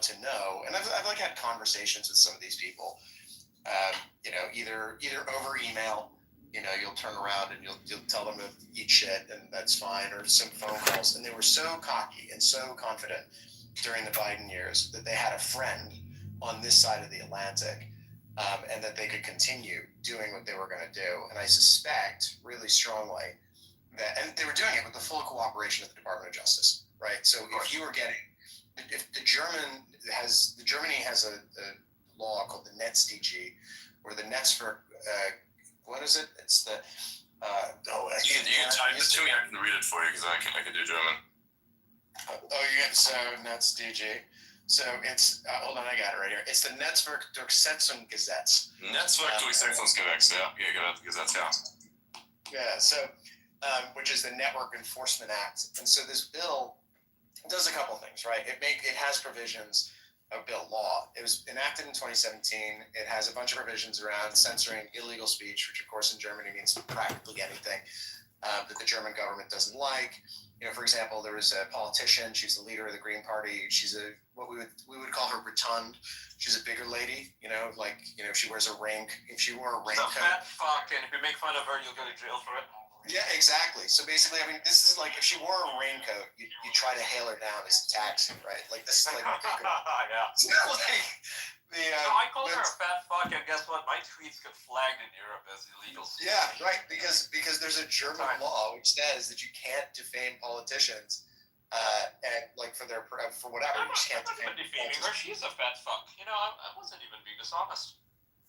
to know, and I've like had conversations with some of these people, either over email, you'll turn around and you'll tell them to eat shit and that's fine, or some phone calls. And they were so cocky and so confident during the Biden years that they had a friend on this side of the Atlantic, and that they could continue doing what they were going to do. And I suspect really strongly that, and they were doing it with the full cooperation of the Department of Justice, right? So if Germany has a law called the NetzDG, or the Netzwerk, what is it? It's the, you can type it to me, I can read it for you, because I can do German. So NetzDG. So it's, hold on, I got it right here. It's the Netzwerk Durchsetzungsgesetz. Netzwerk Durchsetzungsgesetz, Gesetz, yeah. Yeah, so, which is the Network Enforcement Act. And so this bill does a couple things, right? It has provisions of bill law. It was enacted in 2017. It has a bunch of provisions around censoring illegal speech, which of course in Germany means practically anything that the German government doesn't like. For example, there was a politician. She's the leader of the Green Party. She's what we would call her rotund. She's a bigger lady. She wears a ring. If she wore a raincoat, she's a fat fuck, and if you make fun of her, you'll go to jail for it. Yeah, exactly. So basically, this is like if she wore a raincoat, you try to hail her down as a taxi, right? Like this is like yeah. It's not like I called her a fat fuck, and guess what? My tweets get flagged in Europe as illegal. Yeah, right. Because there's a German law which says that you can't defame politicians, and like for whatever, you just can't defame. Defaming her, she's a fat fuck. I wasn't even being dishonest.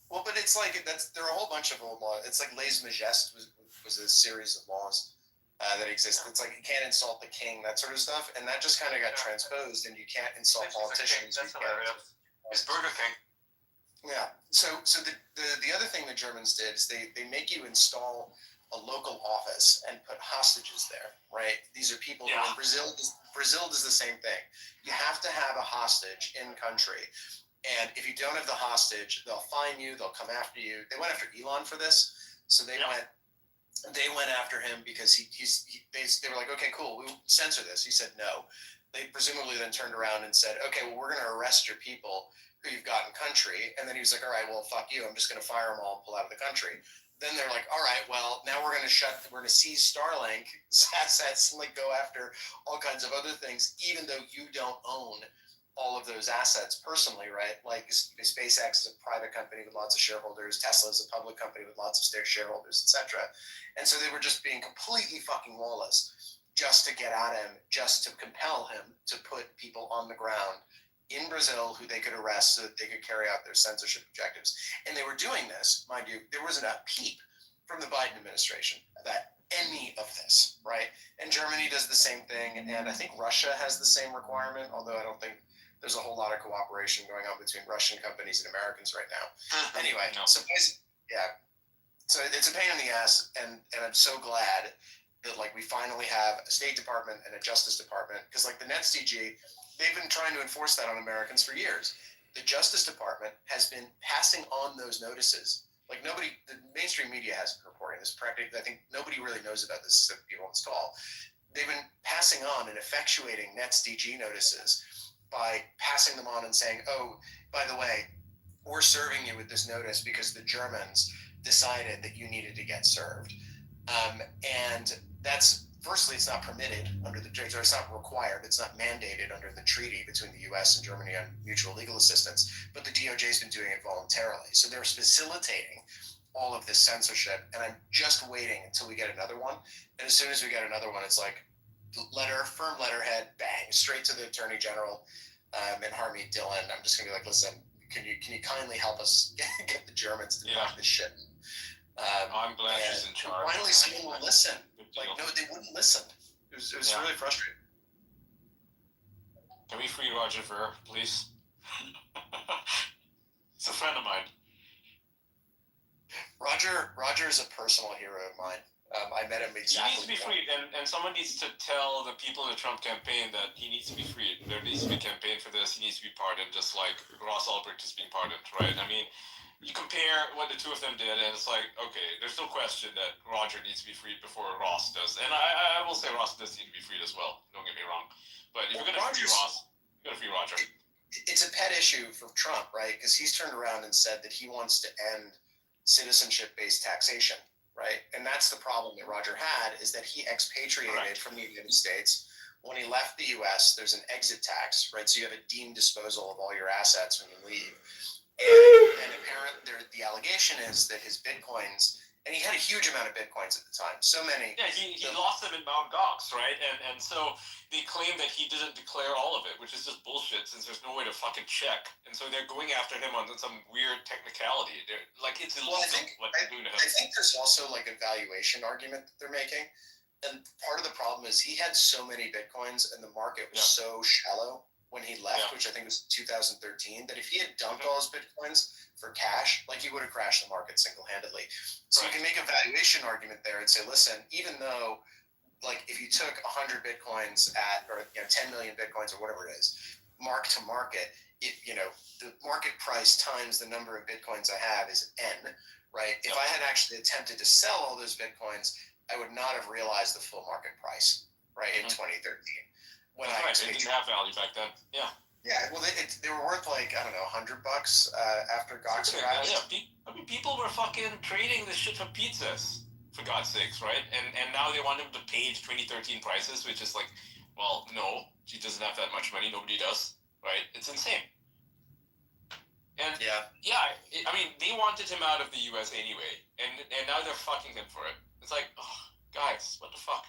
Well, but it's like there are a whole bunch of old laws. It's like lèse majesté was a series of laws that exist. It's like you can't insult the king, that sort of stuff, and that just kind of got transposed. And you can't insult politicians. That's hilarious. It's Burger King. Yeah. So the other thing the Germans did is they make you install a local office and put hostages there, right? These are people who in Brazil does the same thing. You have to have a hostage in country. And if you don't have the hostage, they'll fine you. They'll come after you. They went after Elon for this. So they went after him because they were like, okay, cool, we'll censor this. He said no. They presumably then turned around and said, okay, well, we're going to arrest your people who you've got in country. And then he was like, all right, well, fuck you. I'm just going to fire them all and pull out of the country. Then they're like, all right, well, now we're going to seize Starlink assets and like go after all kinds of other things, even though you don't own all of those assets personally, right? Like SpaceX is a private company with lots of shareholders. Tesla is a public company with lots of shareholders, etc. And so they were just being completely fucking lawless just to get at him, just to compel him to put people on the ground in Brazil who they could arrest so that they could carry out their censorship objectives. And they were doing this, mind you, there wasn't a peep from the Biden administration about any of this, right? And Germany does the same thing. And I think Russia has the same requirement, although I don't think there's a whole lot of cooperation going on between Russian companies and Americans right now. Anyway, so it's a pain in the ass, and I'm so glad that like we finally have a State Department and a Justice Department, because like the NetzDG, they've been trying to enforce that on Americans for years. The Justice Department has been passing on those notices. Like the mainstream media hasn't been reporting this. Practically, I think nobody really knows about this except people on this call. They've been passing on and effectuating NetzDG notices by passing them on and saying, oh, by the way, we're serving you with this notice because the Germans decided that you needed to get served. And that's, firstly, it's not permitted under the treaty, or it's not required, it's not mandated under the treaty between the US and Germany on mutual legal assistance, but the DOJ's been doing it voluntarily. So they're facilitating all of this censorship, and I'm just waiting until we get another one. And as soon as we get another one, it's like, firm letterhead, bang, straight to the Attorney General and Harmeet Dillon. I'm just gonna be like, listen, can you kindly help us get the Germans to knock this shit? I'm glad she's in charge. Finally, someone will listen. Like, no, they wouldn't listen. It was really frustrating. Can we free Roger Ver, please? It's a friend of mine. Roger is a personal hero of mine. I met him exactly. He needs to be freed, and someone needs to tell the people in the Trump campaign that he needs to be freed. There needs to be a campaign for this. He needs to be pardoned, just like Ross Ulbricht is being pardoned, right? I mean, you compare what the two of them did, and it's like, okay, there's no question that Roger needs to be freed before Ross does. And I will say Ross does need to be freed as well. Don't get me wrong. But if you're going to free Ross, you're going to free Roger. it's a pet issue for Trump, right? Because he's turned around and said that he wants to end citizenship-based taxation, right? And that's the problem that Roger had, is that he expatriated from the United States. When he left the U.S., there's an exit tax, right? So you have a deemed disposal of all your assets when you leave. And apparently, the allegation is that his bitcoins, and he had a huge amount of bitcoins at the time, so many. Yeah, he lost them in Mt. Gox, right? And so they claim that he didn't declare all of it, which is just bullshit since there's no way to fucking check. And so they're going after him on some weird technicality. They're like, it's illegal what they're doing to him. I think there's also like a valuation argument that they're making. And part of the problem is he had so many bitcoins and the market was so shallow when he left, which I think was 2013, that if he had dumped all his bitcoins for cash, like he would have crashed the market single-handedly. So you can make a valuation argument there and say, listen, even though, like, if you took 100 bitcoins or 10 million bitcoins or whatever it is, mark to market, the market price times the number of bitcoins I have is N, right? If I had actually attempted to sell all those bitcoins, I would not have realized the full market price, right, in 2013. When That's right. It didn't have value back then. Yeah. Yeah, well, they were worth like, I don't know, $100 after Gox crashed. Yeah, I mean, people were fucking trading this shit for pizzas, for God's sakes, right? And now they want him to pay 2013 prices, which is like, well, no, he doesn't have that much money. Nobody does, right? It's insane. And I mean, they wanted him out of the U.S. anyway, and now they're fucking him for it. It's like, oh, guys, what the fuck?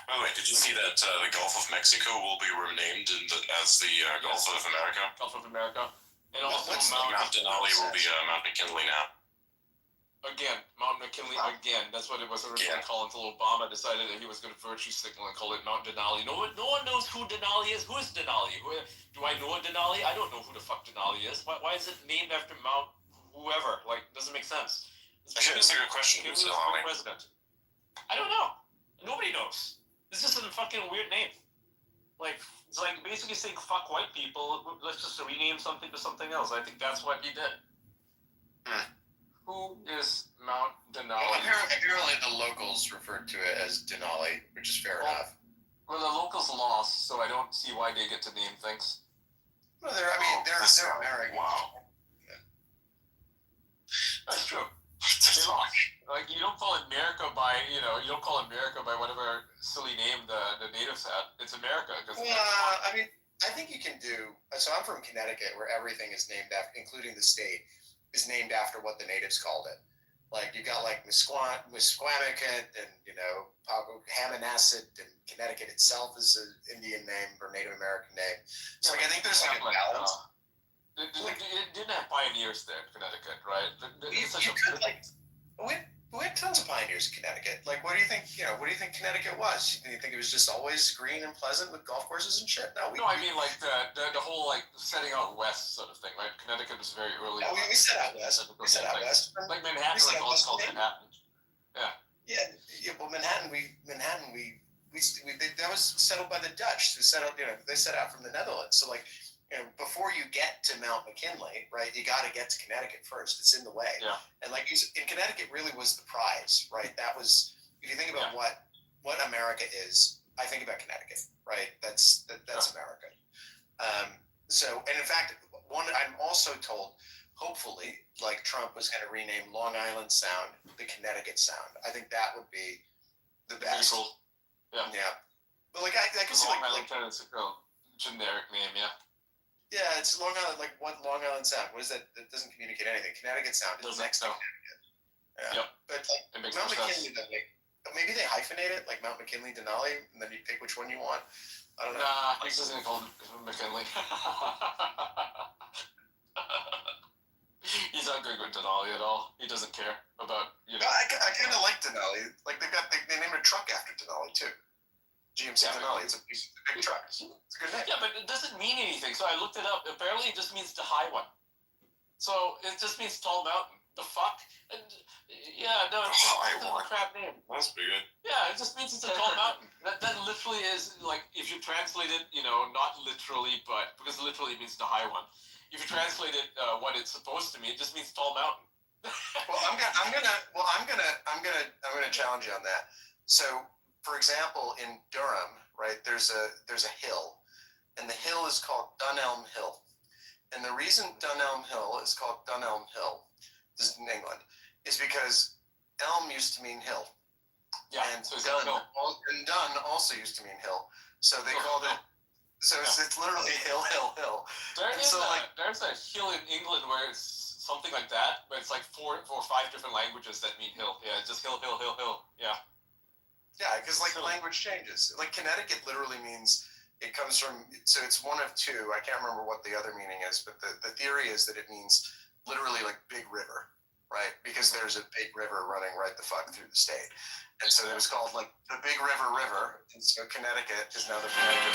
By the way, did you see that the Gulf of Mexico will be renamed as the Gulf of America? Gulf of America. And also Mount Denali will be Mount McKinley now. Again, Mount McKinley again. That's what it was originally called until Obama decided that he was going to virtue signal and call it Mount Denali. No one knows who Denali is. Who is Denali? Do I know a Denali? I don't know who the fuck Denali is. Why is it named after Mount whoever? Like, doesn't make sense. That's a good question. Who's Denali? President? I don't know. Nobody knows. This is a fucking weird name. Like, it's like basically saying fuck white people. Let's just rename something to something else. I think that's what he did. Who is Mount Denali? Well, apparently the locals referred to it as Denali, which is fair enough. Well, the locals lost, so I don't see why they get to name things. Well, they're American. Wow. Yeah. That's true. They lost. Like, you don't call it America by, you don't call it America by whatever silly name the natives had. It's America. I mean, I think you can do. So I'm from Connecticut, where everything is named after, including the state, is named after what the natives called it. Like, you got like Misquamicut and Hammonasset, and Connecticut itself is an Indian name or Native American name. So like, I think there's like a balance. It didn't have pioneers there in Connecticut, right? We had tons of pioneers in Connecticut. Like, what do you think? What do you think Connecticut was? Do you think it was just always green and pleasant with golf courses and shit? No, I mean like the whole like setting out west sort of thing, right? Connecticut was very early. No, we set out west. We set out west. Like Manhattan, like all called Manhattan. Yeah. Yeah. Well, Manhattan, that was settled by the Dutch. They set out from the Netherlands. So like, before you get to Mount McKinley, right, you got to get to Connecticut first. It's in the way. Yeah. And like, in Connecticut really was the prize, right? That was, if you think about what America is, I think about Connecticut, right? That's America. So, and in fact, I'm also told, hopefully, like Trump was going to rename Long Island Sound the Connecticut Sound. I think that would be the best. Pretty cool. Yeah. Yeah. But like, I can see Long Island Sound is a generic name, yeah. Yeah, it's Long Island. Like, what Long Island Sound? What is that? That doesn't communicate anything. Connecticut Sound is next to Connecticut. Yeah. Yep. But like Mount McKinley, maybe they hyphenate it, like Mount McKinley, Denali, and then you pick which one you want. I don't know. Nah, he's just gonna call him McKinley. He's not good with Denali at all. He doesn't care about I kind of like Denali. Like they named a truck after Denali too. GMC Denali. It's a big truck. It's a good name. Yeah, but it doesn't mean anything. So I looked it up. Apparently, it just means the high one. So it just means tall mountain. The fuck? And, it's a crap name. That's pretty good. Yeah, it just means it's a tall mountain. That literally is, like, if you translate it, not literally, but because literally means the high one. If you translate it what it's supposed to mean, it just means tall mountain. Well, I'm gonna challenge you on that. So, for example, in Durham, right, there's a hill and the hill is called Dunelm Hill. And the reason Dunelm Hill is called Dunelm Hill, this is in England, is because elm used to mean hill. Yeah. And So Dun also used to mean hill. So they called it. So it's literally hill. There's a hill in England where it's something like that, but it's like four or five different languages that mean hill. Yeah, it's just hill. Yeah. Yeah, because like language changes. Like Connecticut literally means it comes from. So it's one of two. I can't remember what the other meaning is, but the theory is that it means literally like big river, right? Because there's a big river running right the fuck through the state. And so it was called like the Big River, and so Connecticut is now the Connecticut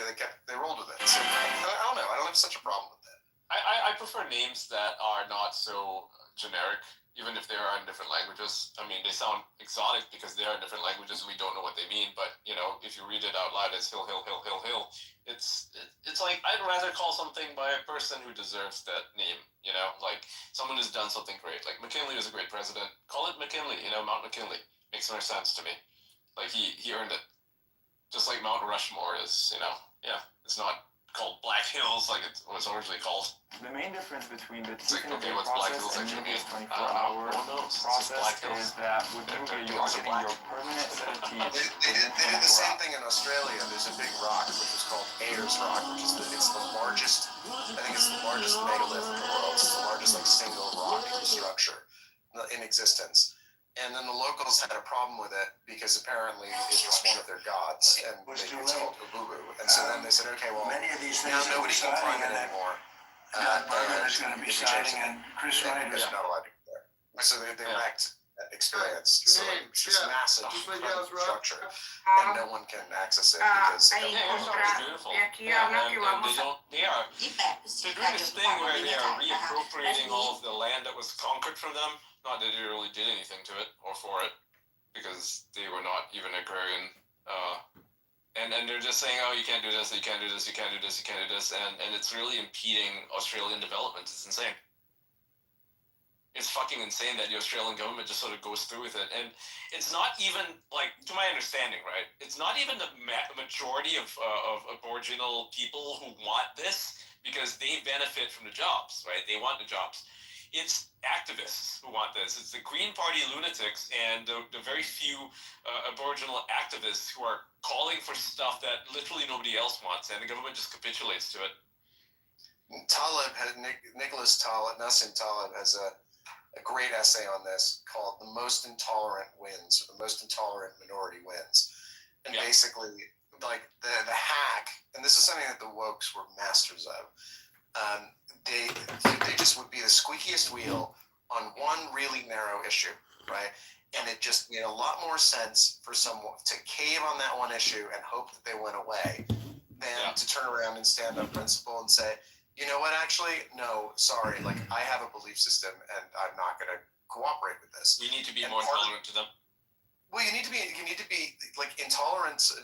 River. They rolled with it. So I don't know. I don't have such a problem with that. I prefer names that are not so generic, even if they are in different languages. I mean, they sound exotic because they are in different languages and we don't know what they mean. But you know, if you read it out loud as hill, it's like I'd rather call something by a person who deserves that name. You know, like someone who's done something great. Like McKinley was a great president. Call it McKinley. You know, Mount McKinley makes more sense to me. Like he earned it. Just like Mount Rushmore is. You know, yeah, it's not called Black Hills like it was originally called. The main difference between the okay, what's Black Hills process and actually mean? Nubia's 24-hour Process process is that with Nubia you are getting your permanent set of teeth. They did the same thing in Australia. There's a big rock which is called Ayers Rock, which is it's the largest. I think it's the largest megalith in the world. It's the largest like single rock structure in existence. And then the locals had a problem with it because apparently it was one of their gods, and it's called Ububu. And so then they said, okay, well, now nobody can climb it anymore. Is going to be signing, and Chris Wright is They're not allowed to go there. So they wrecked that experience. So like, it's this massive structure, and no one can access it because Yeah, it sounds beautiful. Yeah, and they are they're doing this thing where they are reappropriating all of the land that was conquered from them. Not that they really did anything to it or for it, because they were not even agrarian. And they're just saying, oh, you can't do this, you can't do this, you can't do this, you can't do this, and it's really impeding Australian development. It's insane. It's fucking insane that the Australian government just sort of goes through with it. And it's not even, like, to my understanding, right, it's not even the majority of Aboriginal people who want this because they benefit from the jobs, right? They want the jobs. It's activists who want this. It's the Green Party lunatics and the very few Aboriginal activists who are calling for stuff that literally nobody else wants, and the government just capitulates to it. Nicholas Taleb, Nassim Taleb has a great essay on this called "The Most Intolerant Wins" or "The Most Intolerant Minority Wins," and basically, like the hack, and this is something that the wokes were masters of. They just would be the squeakiest wheel on one really narrow issue, right? And it just made a lot more sense for someone to cave on that one issue and hope that they went away than to turn around and stand up principle and say, you know what, actually, no, sorry, like I have a belief system and I'm not going to cooperate with this. You need to be more intolerant to them. Well, you need to be like intolerance of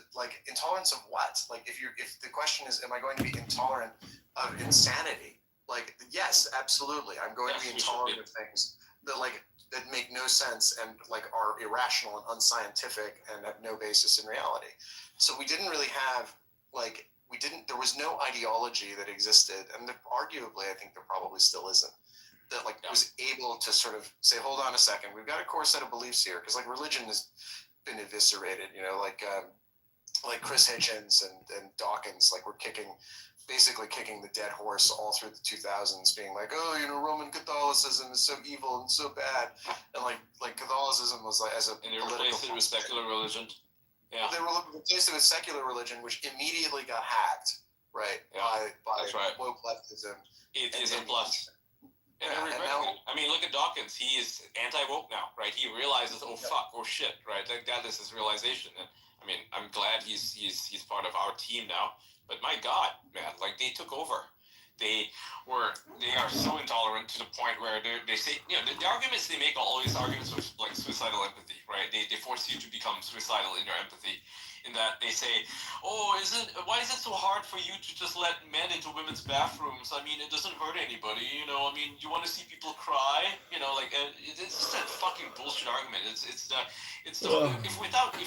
what? Like if the question is, am I going to be intolerant of insanity? Like, yes, absolutely. I'm going to be intolerant of things that make no sense and like are irrational and unscientific and have no basis in reality. So we didn't really have there was no ideology that existed, and arguably I think there probably still isn't, that was able to sort of say, hold on a second, we've got a core set of beliefs here, because like religion has been eviscerated, you know, like Chris Hitchens and Dawkins, like we're basically kicking the dead horse all through the 2000s, being like, oh, you know, Roman Catholicism is so evil and so bad, and like Catholicism was like as a and they replaced it with secular religion. Yeah, they replaced it with secular religion, which immediately got hacked, right? Yeah, by right. woke leftism, atheism plus. And now, I mean, look at Dawkins. He is anti-woke now, right? He realizes, oh fuck, oh shit, right? That is his realization. And I mean, I'm glad he's part of our team now. But my God, man, like they took over. They are so intolerant to the point where they say, you know, the arguments they make are always arguments with like suicidal empathy, right? They force you to become suicidal in your empathy. in that they say, "Oh, why is it so hard for you to just let men into women's bathrooms? I mean, it doesn't hurt anybody, you know. I mean, you want to see people cry, you know, like it's just that fucking bullshit argument. If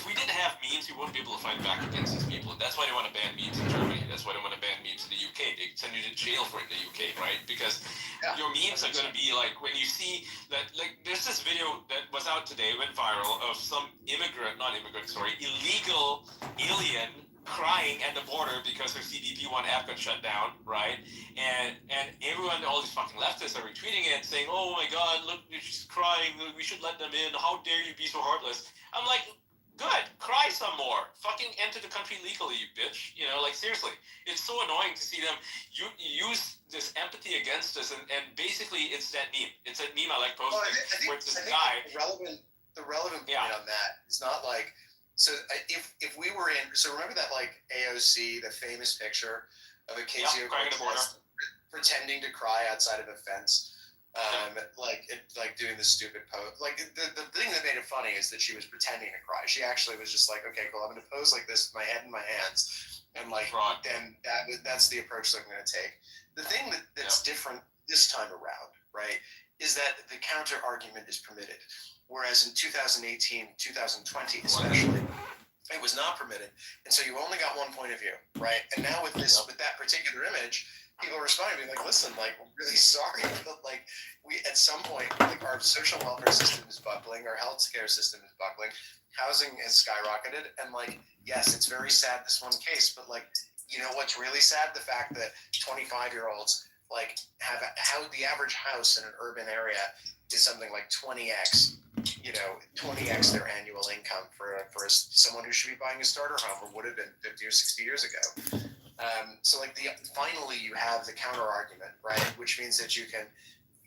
we didn't have memes, we wouldn't be able to fight back against these people. And that's why they want to ban memes in Germany. That's why they want to ban memes in the UK. They send you to jail for it in the UK, right? Because your memes are going to be like when you see that, like, there's this video that was out today, went viral, of some illegal alien crying at the border because her CDP1 app got shut down, right? And everyone, all these fucking leftists are retweeting it, saying, "Oh my God, look, she's crying. We should let them in. How dare you be so heartless?" I'm like, good, cry some more. Fucking enter the country legally, you bitch. You know, like, seriously, it's so annoying to see them use this empathy against us, and basically it's that meme. It's that meme I like posting, where it's this guy. The relevant point on that is not like, so if we were in, so remember that like AOC, the famous picture of Ocasio-Cortez pretending to cry outside of a fence, like doing the stupid pose. Like the thing that made it funny is that she was pretending to cry. She actually was just like, okay, cool, I'm going to pose like this with my head in my hands, and like then that's the approach that I'm going to take. The thing that's different this time around, right, is that the counter argument is permitted. Whereas in 2018, 2020 especially, it was not permitted. And so you only got one point of view, right? And now with that particular image, people are responding, being like, listen, like, we're really sorry, but like, we, at some point, like, our social welfare system is buckling, our healthcare system is buckling, housing has skyrocketed, and like, yes, it's very sad, this one case, but like, you know what's really sad? The fact that 25-year-olds like have how the average house in an urban area is something like 20x their annual income for someone who should be buying a starter home, or would have been 50 or 60 years ago. So like finally you have the counter argument, right? Which means that you can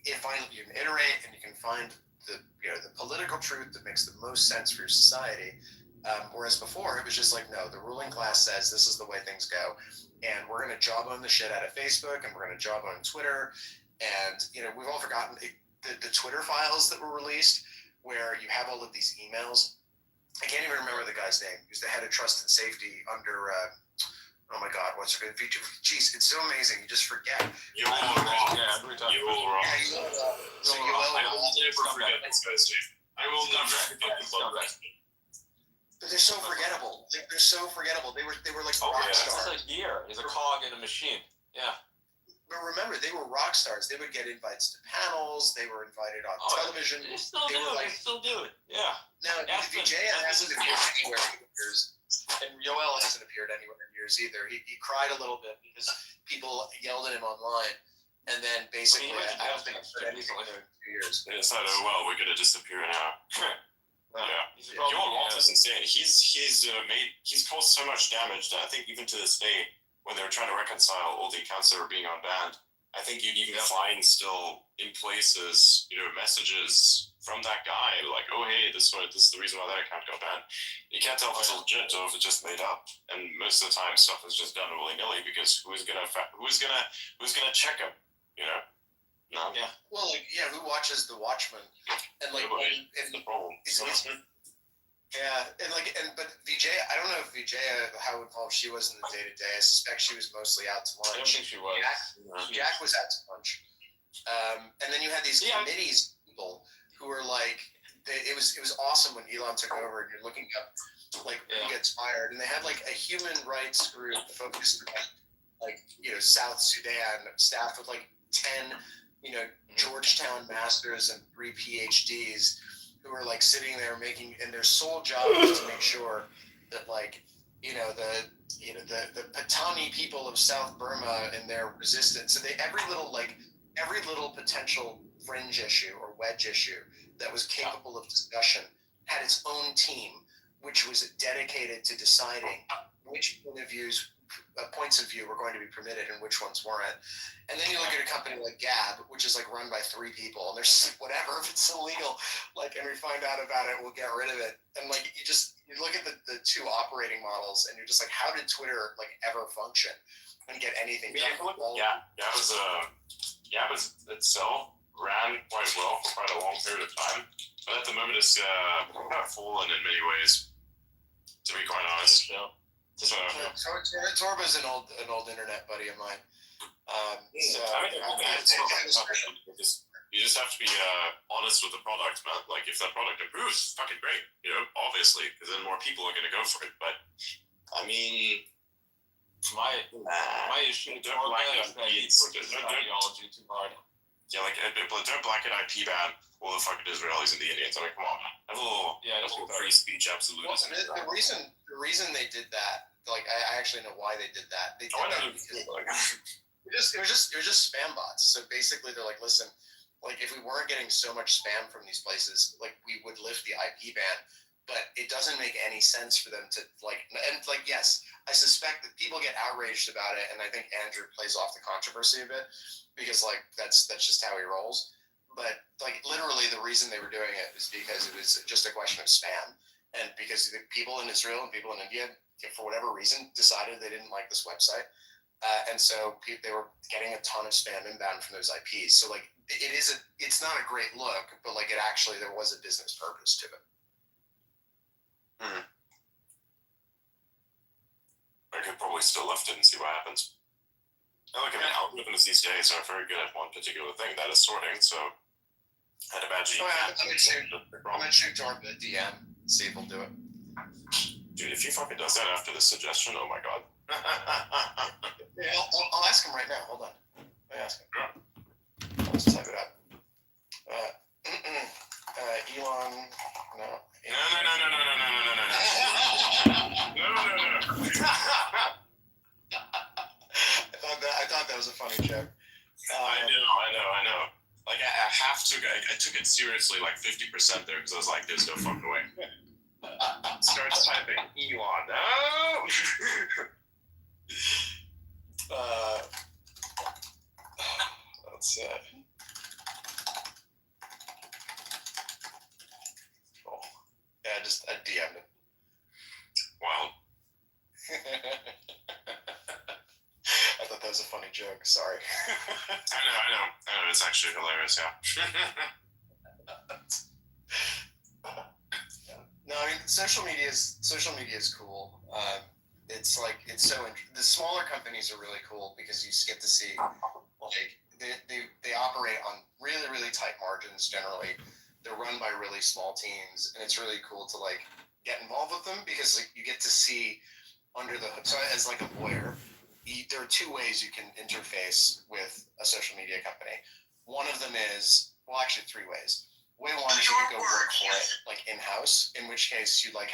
iterate and you can find the political truth that makes the most sense for your society. Whereas before it was just like, no, the ruling class says this is the way things go, and we're going to jawbone the shit out of Facebook, and we're going to jawbone Twitter, and we've all forgotten the Twitter files that were released, where you have all of these emails. I can't even remember the guy's name. He was the head of trust and safety under, oh my God, what's her name? Jeez, it's so amazing. You just forget. Yoel Roth. So Yoel I will never forget this guy's name. I will never forget this guy's name. But they're so forgettable. They're so forgettable. They were like rock stars. It's a gear. It's a cog in a machine. Yeah. But remember, they were rock stars. They would get invites to panels. They were invited on television. They still do it. Yeah. Now, Vijaya hasn't appeared anywhere in years, and Yoel hasn't appeared anywhere in years either. He cried a little bit because people yelled at him online, and then basically, I don't think he's heard anything in 2 years. They decided, oh well, we're gonna disappear now. Yoel Roth is insane. He's caused so much damage that I think even to this day, when they were trying to reconcile all the accounts that were being unbanned, I think you'd even find still in places, messages from that guy like, oh hey, this is the reason why that account got banned. You can't tell if it's legit or if it's just made up. And most of the time, stuff is just done willy nilly because who's gonna check him? No. Yeah. Well, who watches The Watchmen? And like, That's the problem. But Vijaya, I don't know if Vijaya, how involved she was in the day to day. I suspect she was mostly out to lunch. I don't think she was. Jack was out to lunch. And then you had these committees people who were like, it was awesome when Elon took over, and you're looking up like who gets fired, and they had like a human rights group focused on South Sudan, staffed with like 10 Georgetown masters and 3 PhDs who are like sitting there and their sole job is to make sure that the Patani people of South Burma and their resistance. So every little potential fringe issue or wedge issue that was capable of discussion had its own team, which was dedicated to deciding which points of view were going to be permitted and which ones weren't. And then you look at a company like Gab, which is like run by 3 people, and there's whatever, if it's illegal, and we find out about it, we'll get rid of it. And like you look at the 2 operating models, and you're just like, how did Twitter ever function and get anything done? Gab itself ran quite well for quite a long period of time, but at the moment it's kind of fallen in many ways. to be quite honest. So, Torba's an old internet buddy of mine. You just have to be honest with the product, man. Like, if that product improves, fucking great, obviously, because then more people are going to go for it. But, I mean, my issue with Torba is that he pushes his ideology too hard. Yeah, like, don't blanket IP ban all the fucking Israelis and the Indians. I mean, come on, man. Have a little free speech absolutism. Well, the reason they did that, like, I actually know why they did that. They did that because it was just spam bots. So basically, they're like, listen, like, if we weren't getting so much spam from these places, like, we would lift the IP ban. But it doesn't make any sense for them to, like, and like, yes, I suspect that people get outraged about it, and I think Andrew plays off the controversy a bit because, like, that's just how he rolls. But, like, literally the reason they were doing it is because it was just a question of spam, and because the people in Israel and people in India, for whatever reason, decided they didn't like this website, and so they were getting a ton of spam inbound from those IPs. So, like, it's not a great look, but, like, there was a business purpose to it. I could probably still lift it and see what happens. And look, I mean, algorithms these days are very good at one particular thing, that is sorting, so I'd imagine I'm gonna shoot Jordan a DM, see if he'll do it. Dude, if he fucking does that after this suggestion, oh my god. Yeah, I'll ask him right now, hold on. Let me ask him. I'll just type it up. Elon, no. No. I thought that was a funny joke. I know. Like, I took it seriously like 50% there because I was like, there's no fucking way. Starts typing Elon. No! Let's see. Cool. Yeah, I DM'd it. Wow. I thought that was a funny joke. Sorry. I know. It's actually hilarious. Yeah. No, I mean, social media is cool. It's the smaller companies are really cool because you get to see, like, they operate on really, really tight margins generally. They're run by really small teams, and it's really cool to, like, get involved with them because, like, you get to see under the hood. So as, like, a lawyer, there are two ways you can interface with a social media company. One of them is, well, actually 3 ways. Way one is you can go work for it, like, in-house, in which case you, like,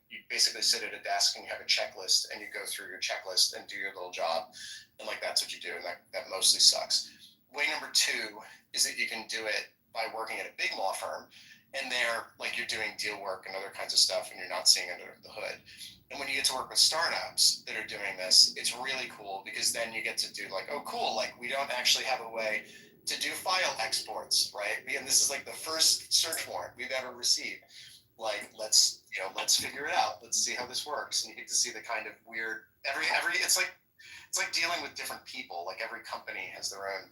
you basically sit at a desk and you have a checklist and you go through your checklist and do your little job, and, like, that's what you do, and that mostly sucks. Way number 2 is that you can do it by working at a big law firm, and there, like, you're doing deal work and other kinds of stuff, and you're not seeing under the hood. And when you get to work with startups that are doing this, it's really cool because then you get to do, like, oh, cool, like, we don't actually have a way to do file exports, right? And this is, like, the first search warrant we've ever received. Like, let's figure it out. Let's see how this works. And you get to see the kind of weird it's like dealing with different people. Like, every company has their own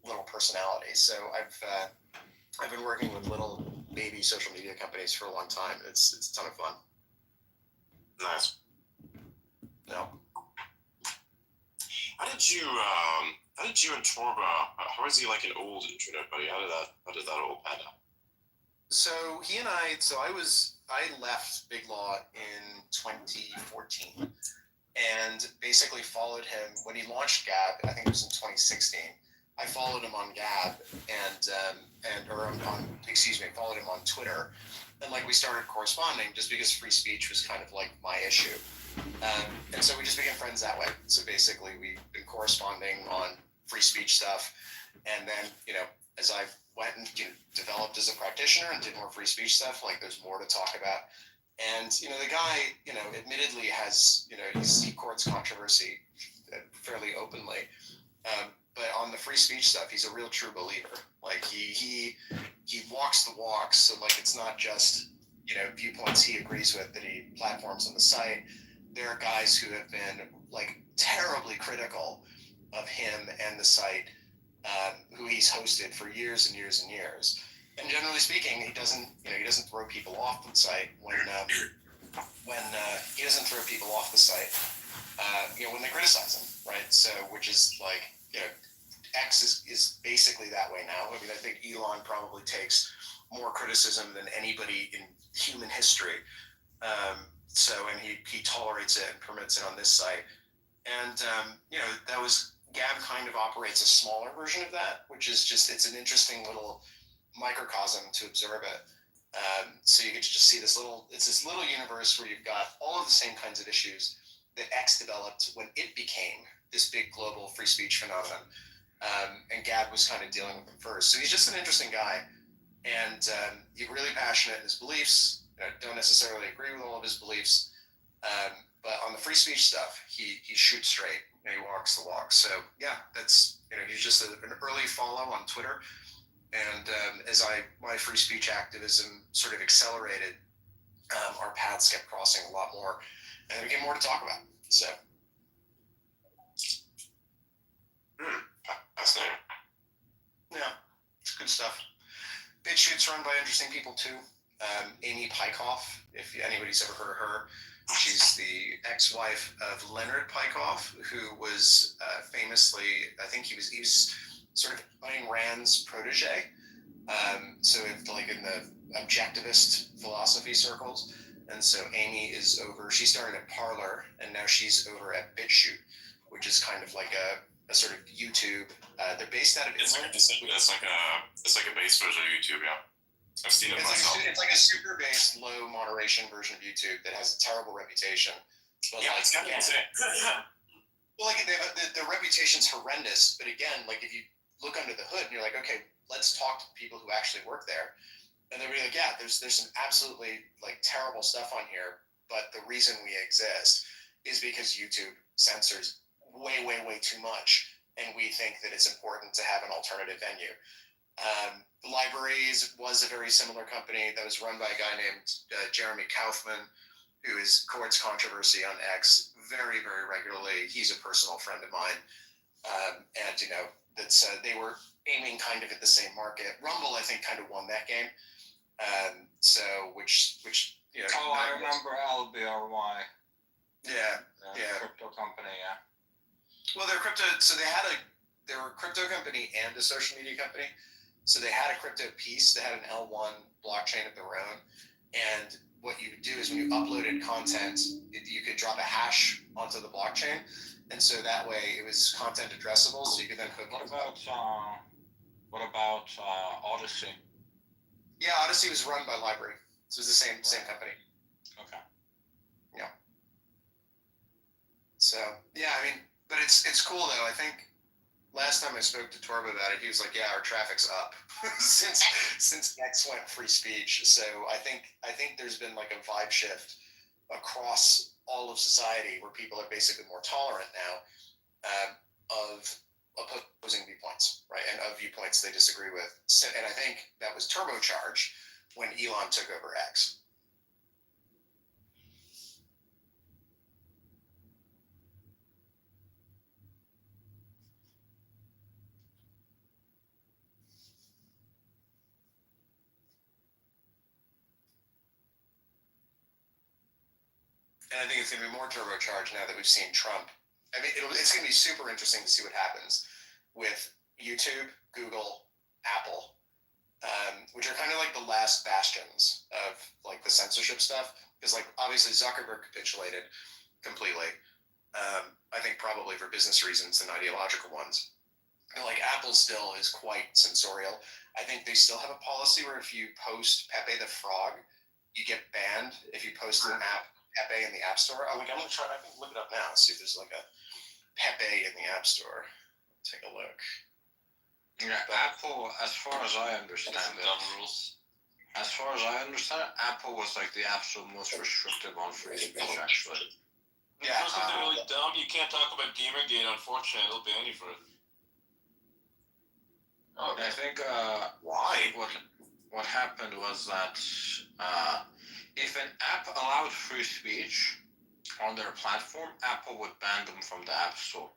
little personality. So I've been working with little baby social media companies for a long time. It's a ton of fun. Nice. No. How did you and Torba? How is he like an old internet buddy? How did that all pan out? So he and I left Big Law in 2014, and basically followed him when he launched Gab. I think it was in 2016. I followed him on Gab followed him on Twitter, and, like, we started corresponding just because free speech was kind of like my issue, and so we just became friends that way. So basically, we've been corresponding on free speech stuff, and then, as I went and developed as a practitioner and did more free speech stuff, like, there's more to talk about. And the guy, admittedly has, he courts controversy fairly openly. But on the free speech stuff, he's a real true believer. Like, he walks the walk. So, like, it's not just, viewpoints he agrees with that he platforms on the site. There are guys who have been, like, terribly critical of him and the site, who he's hosted for years and years and years. And generally speaking, he doesn't throw people off the site when when he doesn't throw people off the site, when they criticize him, right? So, which is like, X is basically that way now. I mean, I think Elon probably takes more criticism than anybody in human history. And he tolerates it and permits it on this site. And, that was, Gab kind of operates a smaller version of that, which is just, it's an interesting little microcosm to observe it. So you get to just see this little universe where you've got all of the same kinds of issues that X developed when it became this big global free speech phenomenon. And Gab was kind of dealing with them first. So he's just an interesting guy. And he's really passionate in his beliefs. I don't necessarily agree with all of his beliefs. But on the free speech stuff, he shoots straight and he walks the walk. So yeah, that's, he's just an early follow on Twitter. And as my free speech activism sort of accelerated, our paths kept crossing a lot more, and there became more to talk about. So, Fascinating. Yeah, it's good stuff. BitChute's run by interesting people too. Amy Pykoff, if anybody's ever heard of her, she's the ex-wife of Leonard Pykoff, who was famously, I think he was sort of Ayn Rand's protege. So like in the objectivist philosophy circles. And so Amy she started at Parler, and now she's over at BitChute, which is kind of like a sort of YouTube. They're based out of It's like a base version of YouTube, yeah. I've seen it myself. It's like a super based, low moderation version of YouTube that has a terrible reputation. But yeah, it's kind of insane. Well, like the reputation's horrendous. But again, like if you look under the hood and you're like, okay, let's talk to people who actually work there, and they'll be like, yeah, there's some absolutely like terrible stuff on here, but the reason we exist is because YouTube censors way too much, and we think that it's important to have an alternative venue. Libraries was a very similar company that was run by a guy named Jeremy Kaufman, who courts controversy on X very regularly. He's a personal friend of mine, and they were aiming kind of at the same market. Rumble, I think, kind of won that game. Which I remember LBRY. Yeah. Crypto company, yeah. Well, they're crypto. So they were a crypto company and a social media company. So they had a crypto piece. They had an L1 blockchain of their own. And what you would do is when you uploaded content, you could drop a hash onto the blockchain. And so that way it was content addressable. So you could then hook it. What about Odyssey? Yeah, Odyssey was run by Library. So it was the same company. Okay. Yeah. So yeah, I mean, but it's cool though. I think last time I spoke to Torb about it, he was like, "Yeah, our traffic's up since X went free speech." So I think there's been like a vibe shift across all of society where people are basically more tolerant now of opposing viewpoints, right, and of viewpoints they disagree with. So, and I think that was turbocharged when Elon took over X. And I think it's going to be more turbocharged now that we've seen Trump. I mean, it's going to be super interesting to see what happens with YouTube, Google, Apple, which are kind of like the last bastions of like the censorship stuff. Because like obviously Zuckerberg capitulated completely. I think probably for business reasons and ideological ones. And like Apple still is quite censorial. I think they still have a policy where if you post Pepe the Frog, you get banned if you post an app Pepe in the App Store. I'm gonna try. I can look it up now. See if there's like a Pepe in the App Store. Take a look. Yeah, Apple, as far as I understand it, Apple was like the absolute most restrictive on free speech, actually. Yeah. Something really dumb. You can't talk about Gamergate on 4chan. It'll ban you for it. Okay. I think why? What happened was that if an app allowed free speech on their platform, Apple would ban them from the App Store.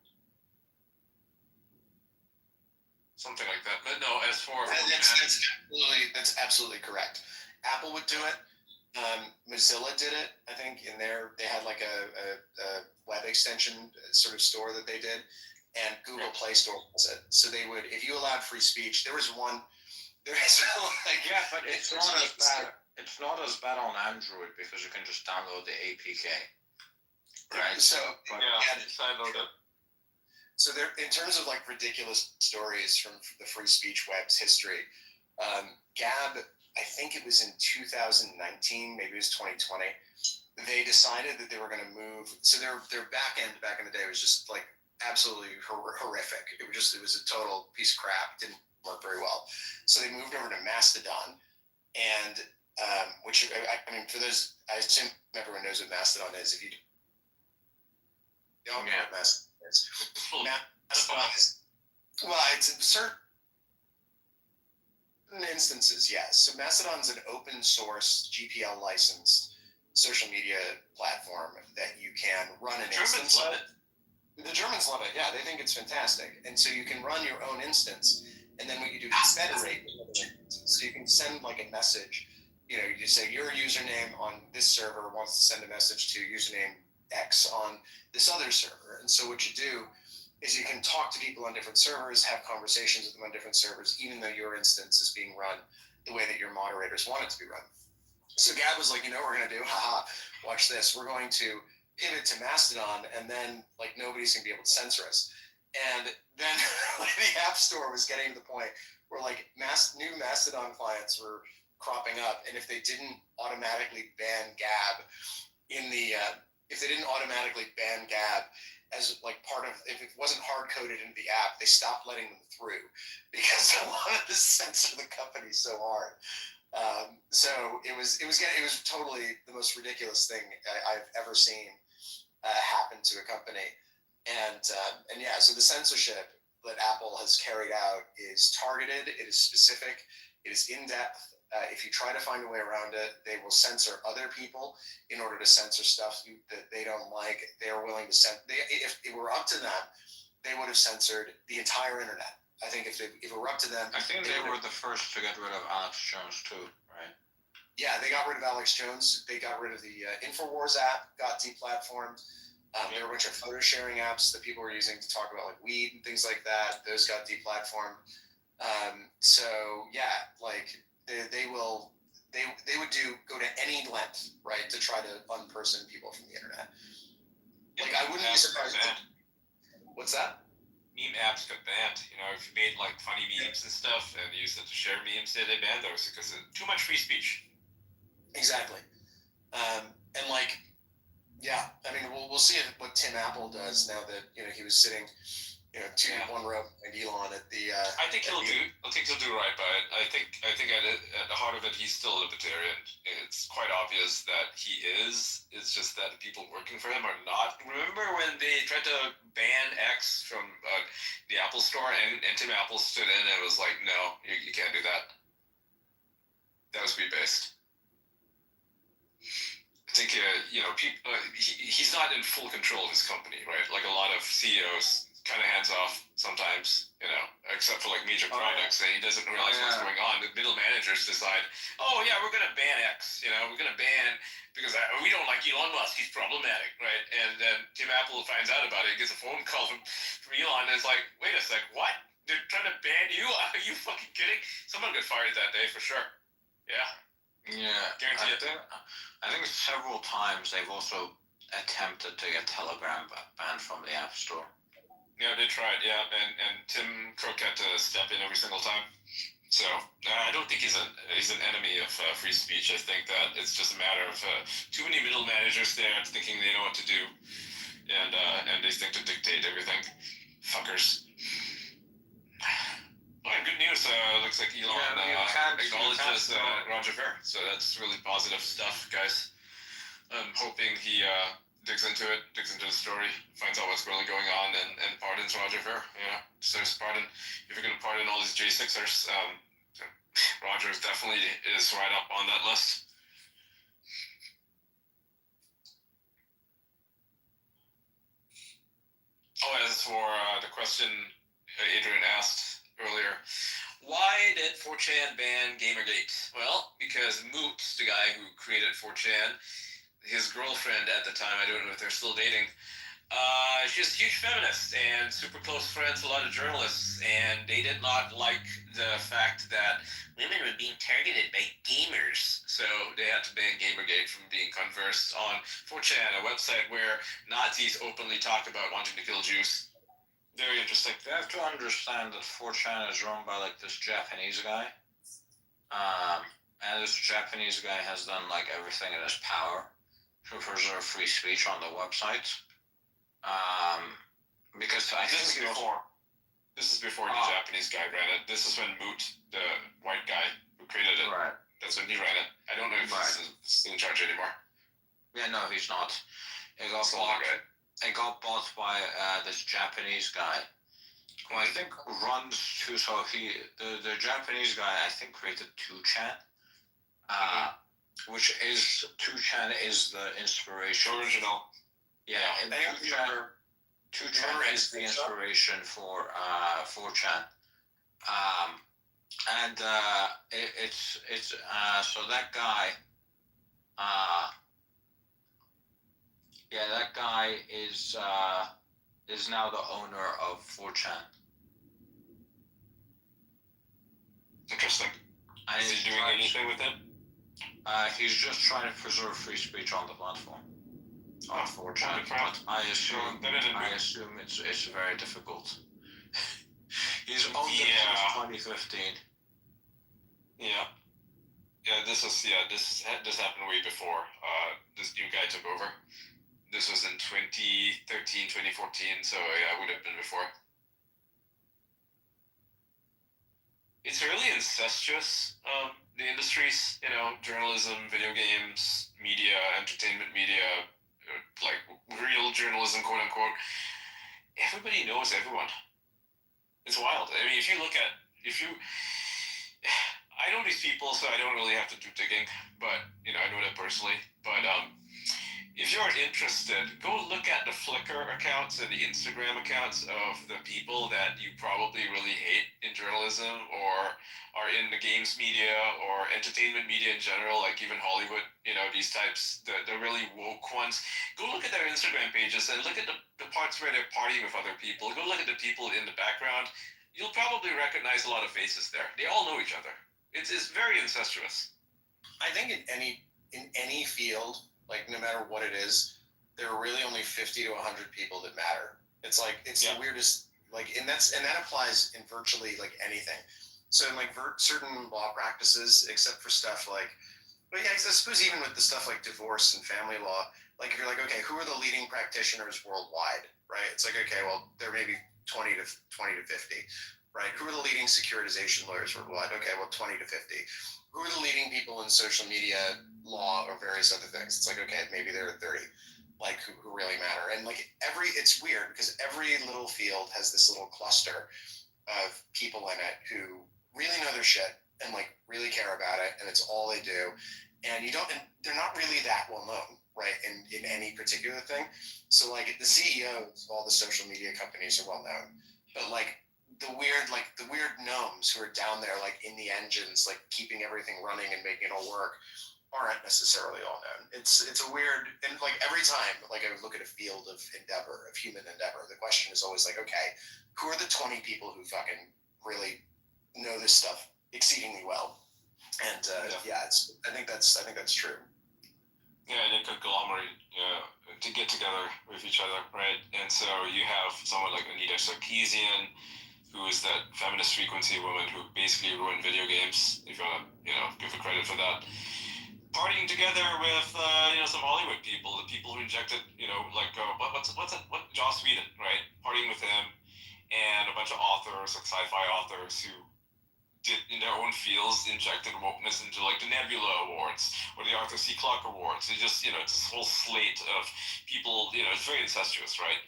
Something like that. But no, as far as that's absolutely correct. Apple would do it. Mozilla did it, I think. They had like a web extension sort of store that they did, and Google Play Store was it. So they would, if you allowed free speech, there was one. There is like Yeah, but it's not as bad. It's not as bad on Android because you can just download the APK. Right. So sideload it. So there, in terms of like ridiculous stories from the free speech web's history, Gab, I think it was in 2019, maybe it was 2020. They decided that they were going to move. So their back end back in the day was just like absolutely horrific. It was a total piece of crap. It didn't work very well. So they moved over to Mastodon, and which I mean, for those, I assume everyone knows what Mastodon is. If you don't know what Mastodon is, Mastodon is, well, it's certain instances, yes. So Mastodon's an open source GPL licensed social media platform that you can run an instance of. The Germans love it. Yeah, they think it's fantastic. And so you can run your own instance, and then what you do is federate. So you can send like a message. You know, you say your username on this server wants to send a message to username X on this other server. And so what you do is you can talk to people on different servers, have conversations with them on different servers, even though your instance is being run the way that your moderators want it to be run. So Gab was like, you know what we're going to do? Haha, watch this. We're going to pivot to Mastodon, and then like nobody's going to be able to censor us. And then the App Store was getting to the point where like new Mastodon clients were cropping up, and if they didn't automatically ban Gab if they didn't automatically ban Gab as like part of, if it wasn't hard coded into the app, they stopped letting them through because they wanted to censor the company so hard. So it was totally the most ridiculous thing I've ever seen happen to a company, and yeah, so the censorship that Apple has carried out is targeted, it is specific, it is in depth. If you try to find a way around it, they will censor other people in order to censor stuff that they don't like. They are willing to if it were up to them, they would have censored the entire internet. I think if it were up to them, I think they were the first to get rid of Alex Jones too, right? Yeah, they got rid of Alex Jones. They got rid of the InfoWars app, got deplatformed. There were a bunch of photo sharing apps that people were using to talk about like weed and things like that. Those got deplatformed. So yeah, like they would go to any length, right, to try to unperson people from the internet. Like I wouldn't be surprised. What's that? Meme apps got banned. You know, if you made like funny memes and stuff and used it to share memes, they banned those because of too much free speech. Exactly. And like, yeah, I mean, we'll see what Tim Apple does now that he was sitting, one row and Elon at the. I think he'll do right by it. I think at the heart of it, he's still a libertarian. It's quite obvious that he is. It's just that the people working for him are not. Remember when they tried to ban X from the Apple Store, and Tim Apple stood in and was like, "No, you can't do that." That was based. I think people. He's not in full control of his company, right? Like a lot of CEOs. Kind of hands off sometimes, except for like major projects, and he doesn't realize what's going on. The middle managers decide, oh yeah, we're gonna ban X, we're gonna ban because we don't like Elon Musk, he's problematic, right? And then Tim Apple finds out about it, gets a phone call from Elon, and is like, wait a sec, what? They're trying to ban you? Are you fucking kidding? Someone got fired that day for sure. Yeah. Yeah. Guarantee it. I think several times they've also attempted to get Telegram banned from the App Store. Yeah, they tried, yeah, and Tim Cook had to step in every single time. So I don't think he's an enemy of free speech. I think that it's just a matter of too many middle managers there thinking they know what to do, and they think to dictate everything. Fuckers. Well, good news. Looks like Elon acknowledges Roger Ver, so that's really positive stuff, guys. I'm hoping he digs into the story, finds out what's really going on, and pardons Roger Ver. Starts pardon. If you're going to pardon all these J6ers, Roger definitely is right up on that list. Oh, as for the question Adrian asked earlier, Why did 4chan ban Gamergate? Well, because Moot, the guy who created 4chan, his girlfriend at the time, I don't know if they're still dating, she's a huge feminist and super close friends with a lot of journalists, and they did not like the fact that women were being targeted by gamers. So they had to ban Gamergate from being conversed on 4chan, a website where Nazis openly talk about wanting to kill Jews. Very interesting. You have to understand that 4chan is run by like this Japanese guy. And this Japanese guy has done like everything in his power to preserve free speech on the website. Because I This think is before. This is before the Japanese guy ran it. This is when Moot, the white guy who created it, right. that's when he ran it. I don't know if he's in charge anymore. Yeah, no, he's not. It got bought by this Japanese guy, who I think runs to. So the Japanese guy, I think, created 2chan, which is 2chan is the inspiration. Original. Yeah, and 2chan is the inspiration for 4chan. And it's so that guy, that guy is now the owner of 4chan. Interesting. And is he doing anything with it? He's just trying to preserve free speech on the platform. On 4chan, but I assume it's very difficult. He's owned it since 2015. Yeah. This happened way before this new guy took over. This was in 2013, 2014, so yeah, it would have been before. It's really incestuous, the industries, journalism, video games, media, entertainment media, like real journalism, quote unquote. Everybody knows everyone. It's wild. I mean, I know these people, so I don't really have to do digging, but, I know them personally. But if you're interested, go look at the Flickr accounts and the Instagram accounts of the people that you probably really hate in journalism or are in the games media or entertainment media in general, like even Hollywood, these types, the really woke ones. Go look at their Instagram pages and look at the parts where they're partying with other people. Go look at the people in the background. You'll probably recognize a lot of faces there. They all know each other. It's very incestuous. I think in any field, like no matter what it is, there are really only 50 to 100 people that matter. It's the weirdest, and that applies in virtually like anything. So in like certain law practices, except for stuff like, I suppose even with the stuff like divorce and family law, like if you're like, okay, who are the leading practitioners worldwide, right? It's like, okay, well, there may be 20 to 50, right? Who are the leading securitization lawyers worldwide? Okay, well, 20 to 50. Who are the leading people in social media law or various other things? It's like, okay, maybe there are 30, like who really matter. And like it's weird because every little field has this little cluster of people in it who really know their shit and like really care about it, and it's all they do. And they're not really that well known, right? In any particular thing. So like the CEOs of all the social media companies are well known, but like the weird gnomes who are down there like in the engines, like keeping everything running and making it all work, aren't necessarily all known. It's a weird, and like every time like I look at a field of human endeavor, the question is always like, okay, who are the 20 people who fucking really know this stuff exceedingly well? And I think that's true. Yeah, and you conglomerate to get together with each other, right? And so you have someone like Anita Sarkeesian, who is that feminist frequency woman who basically ruined video games, if you want to, give her credit for that. Partying together with, some Hollywood people, the people who injected, what Joss Whedon, right? Partying with him, and a bunch of authors, like sci-fi authors, who did in their own fields injected wokeness into like the Nebula Awards or the Arthur C. Clarke Awards. It's just, it's this whole slate of people, it's very incestuous, right?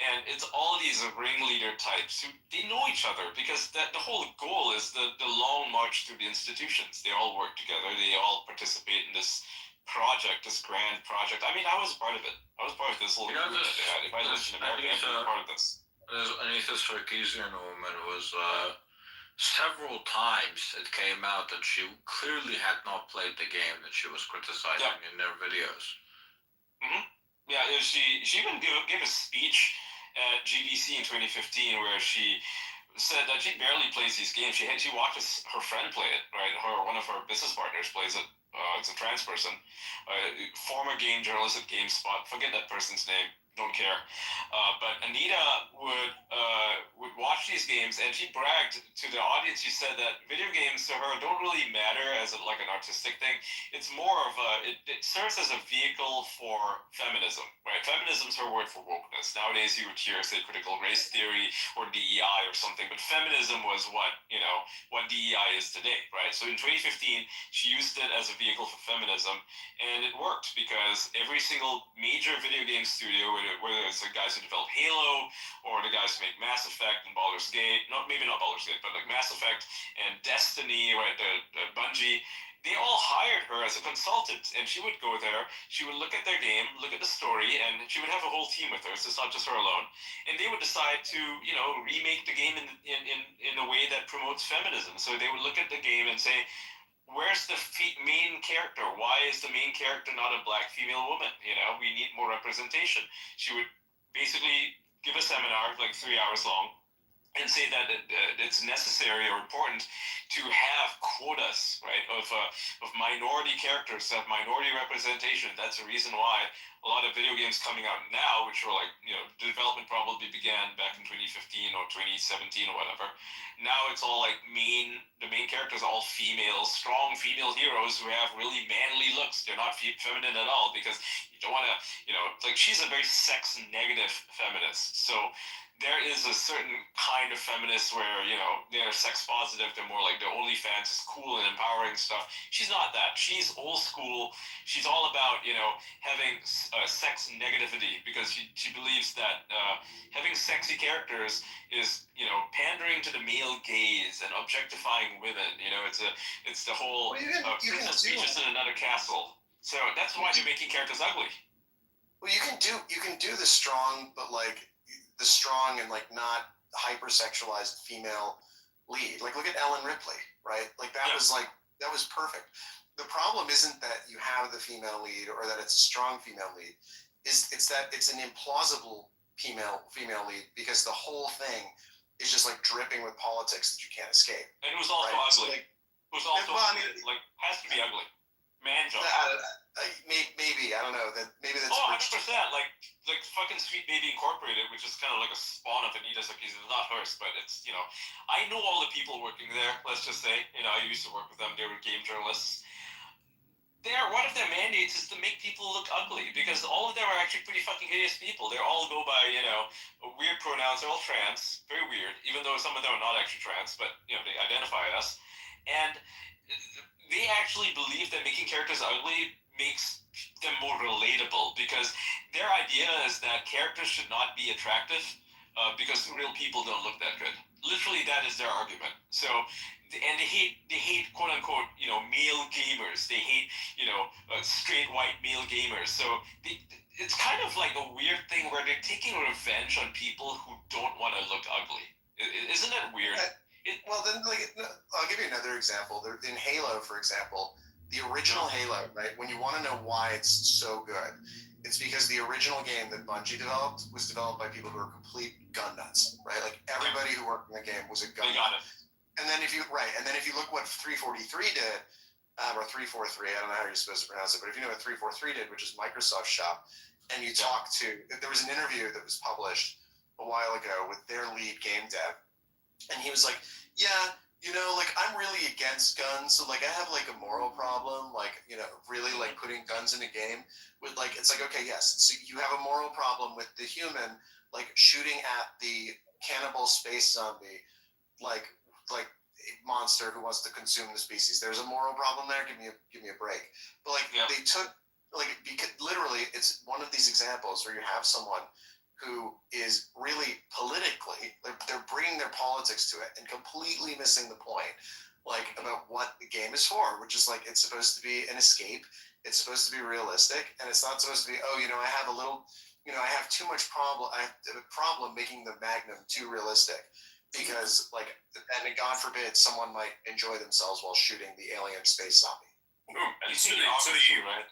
And it's all these ringleader types who they know each other because the whole goal is the long march through the institutions. They all work together. They all participate in this project, this grand project. I mean, I was part of it. I was part of this whole group that they had. If I lived in America, I'd be part of this. Anita Sarkeesian woman was several times it came out that she clearly had not played the game that she was criticizing in their videos. Yeah, she even gave a speech at GDC in 2015 where she said that she barely plays these games. She watches her friend play it, right? One of her business partners plays it. It's a trans person, former game journalist at GameSpot. Forget that person's name. Don't care. But Anita would watch these games, and she bragged to the audience. She said that video games to her don't really matter as like an artistic thing. It's more of it serves as a vehicle for feminism, right? Feminism is her word for wokeness. Nowadays, you would hear say critical race theory or DEI or something, but feminism was what DEI is today, right? So in 2015, she used it as a vehicle for feminism, and it worked because every single major video game studio, whether it's the guys who develop Halo or the guys who make Mass Effect and Baldur's Gate, maybe not Baldur's Gate, but like Mass Effect and Destiny, right? The Bungie. They all hired her as a consultant, and she would go there. She would look at their game, look at the story, and she would have a whole team with her. So it's not just her alone. And they would decide to, remake the game in a way that promotes feminism. So they would look at the game and say, where's the main character? Why is the main character not a black female woman? We need more representation. She would basically give a seminar like 3 hours long and say that it's necessary or important to have quotas, right, of minority characters, to have minority representation. That's the reason why a lot of video games coming out now, which were like, the development probably began back in 2015 or 2017 or whatever. Now it's all like the main characters are all female, strong female heroes who have really manly looks. They're not feminine at all because you don't want to, like she's a very sex negative feminist. So there is a certain kind of feminist where, they're sex positive. They're more like the OnlyFans is cool and empowering stuff. She's not that. She's old school. She's all about, having sex negativity because she believes that having sexy characters is, pandering to the male gaze and objectifying women. It's the whole princess peaches in another castle. So that's why they're making characters ugly. Well, you can do the strong, but like the strong and like not hypersexualized female lead. Like look at Ellen Ripley, right? Like that was perfect. The problem isn't that you have the female lead or that it's a strong female lead. It's that it's an implausible female lead because the whole thing is just like dripping with politics that you can't escape. And it was also ugly. So, like, it was also has to be ugly. Man job. Maybe I don't know that. Maybe that's 100%. Like fucking Sweet Baby Incorporated, which is kind of like a spawn of Anita's Akis. It's not hers, but it's I know all the people working there. Let's just say I used to work with them. They were game journalists. One of their mandates is to make people look ugly because all of them are actually pretty fucking hideous people. They all go by weird pronouns. They're all trans, very weird. Even though some of them are not actually trans, but they identify as, and they actually believe that making characters ugly makes them more relatable because their idea is that characters should not be attractive because real people don't look that good. Literally, that is their argument. So, and they hate quote unquote male gamers. They hate straight white male gamers. So it's kind of like a weird thing where they're taking revenge on people who don't want to look ugly. Isn't that weird? Well, then, I'll give you another example. In Halo, for example, the original Halo, right? When you want to know why it's so good, it's because the original game that Bungie developed was developed by people who are complete gun nuts, right? Like everybody who worked in the game was a gun nut. And then if you look what 343 did, or 343, I don't know how you're supposed to pronounce it, but if you know what 343 did, which is Microsoft Shop, and you talk to, there was an interview that was published a while ago with their lead game dev. And he was like, yeah, I'm really against guns. So, I have, a moral problem, really, putting guns in a game. With, it's like, okay, yes. So you have a moral problem with the human, shooting at the cannibal space zombie, like a monster who wants to consume the species. There's a moral problem there. Give me a break. But, they took, because literally, it's one of these examples where you have someone who is really politically, they're bringing their politics to it and completely missing the point, about what the game is for, which is it's supposed to be an escape. It's supposed to be realistic, and it's not supposed to be, I have a little, I have too much problem. I have a problem making the Magnum too realistic. because like, and God forbid someone might enjoy themselves while shooting the alien space zombie. And You to see the, the opposite, right?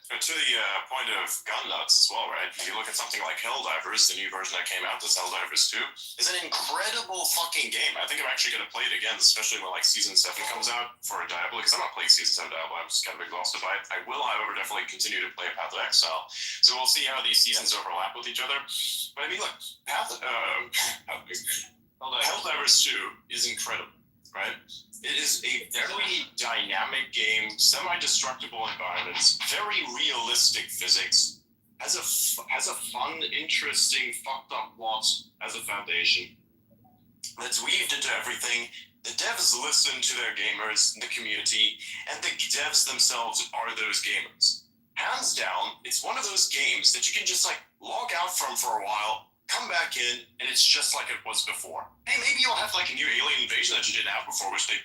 point of gun nuts as well, right? If you look at something like Helldivers, the new version that came out, this Helldivers 2, is an incredible fucking game. I think I'm actually going to play it again, especially when like Season 7 comes out for Diablo, because I'm not playing Season 7 Diablo, I'm just kind of exhausted by it. I will, however, definitely continue to play Path of Exile. So we'll see how these seasons overlap with each other. But I mean, look, Helldivers 2 is incredible, right? It is a very dynamic game, semi-destructible environments, very realistic physics, has a fun, interesting, fucked up plot as a foundation that's weaved into everything. The devs listen to their gamers, the community, and the devs themselves are those gamers. Hands down, it's one of those games that you can just like log out from for a while, come back in, and it's just like it was before. Hey, maybe you'll have like a new alien invasion that you didn't have before, which they,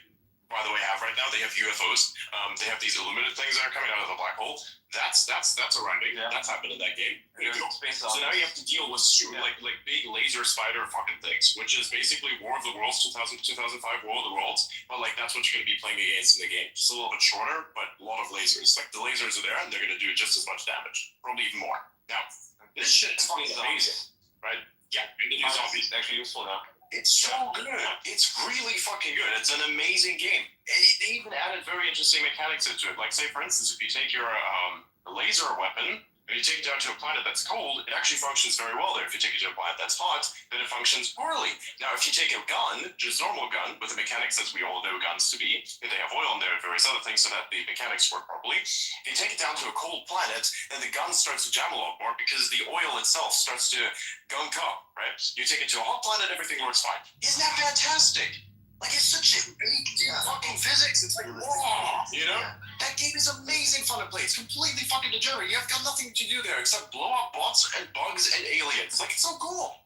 by the way, have right now. They have UFOs. They have these illuminated things that are coming out of the black hole. That's arriving. Yeah. That's happened in that game. Space So now you have to deal with like big laser spider fucking things, which is basically War of the Worlds 2005 War of the Worlds, but like that's what you're going to be playing against in the game. Just a little bit shorter, but a lot of lasers. Like the lasers are there and they're going to do just as much damage, probably even more. Now, this shit is fucking amazing, right? Yeah, the new zombies. It's actually useful now. It's so good. It's really fucking good. It's an amazing game. They even added very interesting mechanics into it. Like, say, for instance, if you take your laser weapon and you take it down to a planet that's cold, it actually functions very well there. If you take it to a planet that's hot, then it functions poorly. Now, if you take a gun, just normal gun, with the mechanics as we all know guns to be, if they have oil in there and various other things so that the mechanics work properly, if you take it down to a cold planet, then the gun starts to jam a lot more because the oil itself starts to gunk up, right? You take it to a hot planet, everything works fine. Isn't that fantastic? Like, it's such a big fucking physics. It's like, whoa, you know? That game is amazing fun to play. It's completely fucking degenerate. You have got nothing to do there except blow up bots and bugs and aliens. Like, it's so cool.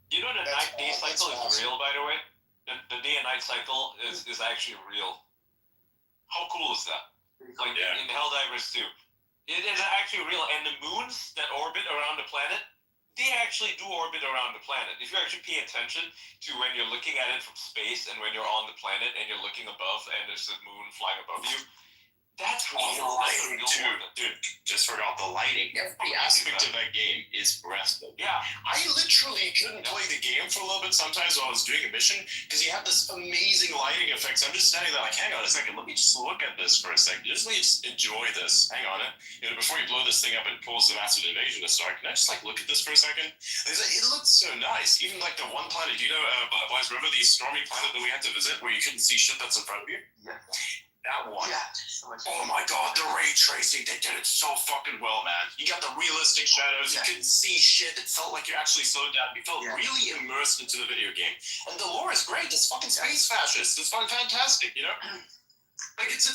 You know the night-day cycle is real, by the way? The day and night cycle is actually real. How cool is that? Like, in Helldivers 2. It is actually real, and the moons that orbit around the planet, they actually do orbit around the planet. If you actually pay attention to when you're looking at it from space and when you're on the planet and you're looking above and there's the moon flying above you, that's real. The lighting, too. Dude, just forgot the lighting. Every aspect of that game is breathtaking. Yeah. I literally couldn't play the game for a little bit sometimes while I was doing a mission because you have this amazing lighting effects. I'm just standing there like, hang on a second, let me just look at this for a second. Just let me just enjoy this. Hang on. You know, before you blow this thing up and pulls the massive invasion to start, can I just like look at this for a second? It looks so nice. Even like the one planet, you know, Wise River, the stormy planet that we had to visit where you couldn't see shit that's in front of you? Yeah. That one. Yeah. So much. Oh my god, the ray tracing, they did it so fucking well, man. You got the realistic shadows, you couldn't see shit, it felt like you actually slowed down. You felt really immersed into the video game. And the lore is great, it's fucking space fascist, it's fantastic, you know? Like, it's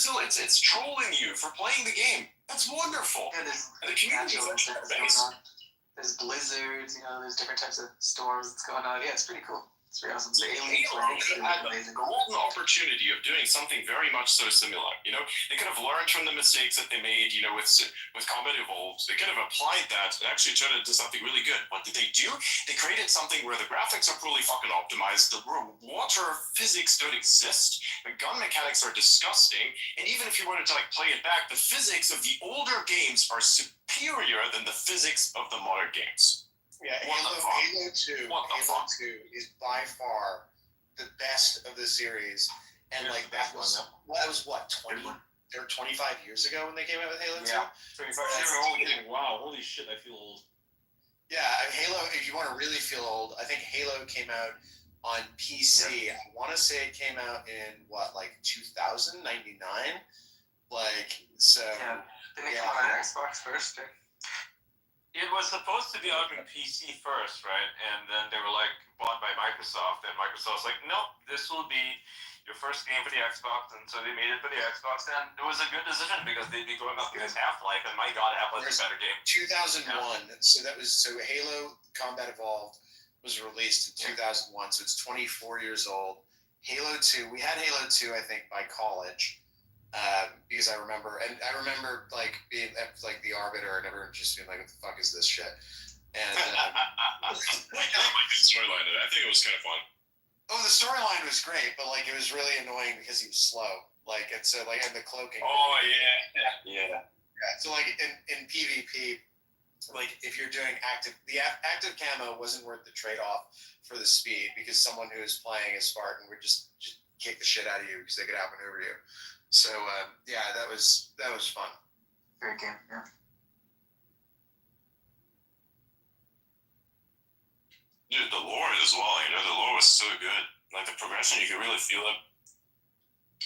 trolling you for playing the game. That's wonderful. Yeah, there's And the community is natural actually things going on. There's blizzards, you know, there's different types of storms that's going on. Yeah, it's pretty cool. It's very awesome. The alien They had amazing. the golden opportunity of doing something very much so similar. You know, they could have learned from the mistakes that they made. You know, with Combat Evolved, they could have applied that and actually turned it into something really good. What did they do? They created something where the graphics are fully fucking optimized. The water physics don't exist. The gun mechanics are disgusting. And even if you wanted to like play it back, the physics of the older games are superior than the physics of the modern games. Yeah, Halo 2 is by far the best of the series. And like that was what, 20 or 25 years ago when they came out with Halo 2? Yeah. 25 years old. Wow, holy shit, I feel old. Yeah, Halo, if you want to really feel old, I think Halo came out on PC. I want to say it came out in what, like 2000, 99? Like, so. Yeah. Didn't it come out on Xbox first? Or? It was supposed to be out on PC first, right? And then they were like bought by Microsoft, and Microsoft's like, nope, this will be your first game for the Xbox, and so they made it for the Xbox, and it was a good decision because they'd be going up against Half-Life, and my god, Half-Life's a better game. 2001, so Halo Combat Evolved was released in 2001, so it's 24 years old. Halo 2, we had Halo 2, I think, by college. Because I remember like being at like the Arbiter and everyone just being like, "What the fuck is this shit?" And I like the storyline. I think it was kind of fun. Oh, the storyline was great, but like it was really annoying because he was slow. Like and so like and the cloaking. Oh yeah. So like in PvP, like if you're doing active camo wasn't worth the trade off for the speed because someone who is playing as Spartan would just kick the shit out of you because they could outmaneuver you. So yeah, that was fun. Great game. Yeah. Dude, the lore as well. The lore was so good. Like the progression, you could really feel it.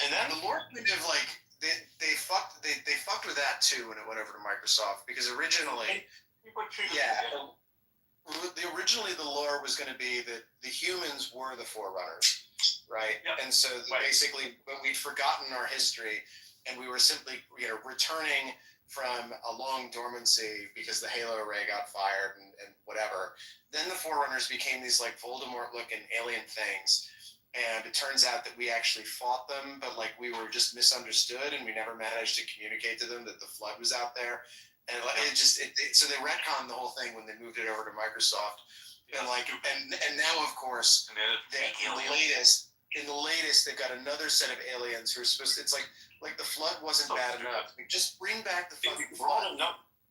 And then the lore kind of like they fucked with that too when it went over to Microsoft because originally, originally the lore was going to be that the humans were the Forerunners, right? Yep. And so basically, when we'd forgotten our history, and we were simply returning from a long dormancy because the Halo array got fired and whatever, then the Forerunners became these like Voldemort-looking alien things. And it turns out that we actually fought them, but like we were just misunderstood, and we never managed to communicate to them that the flood was out there. And so they retconned the whole thing when they moved it over to Microsoft. And like, and now of course, in the latest, they've got another set of aliens who are supposed to. It's like the flood wasn't bad enough. Like, just bring back the fucking flood.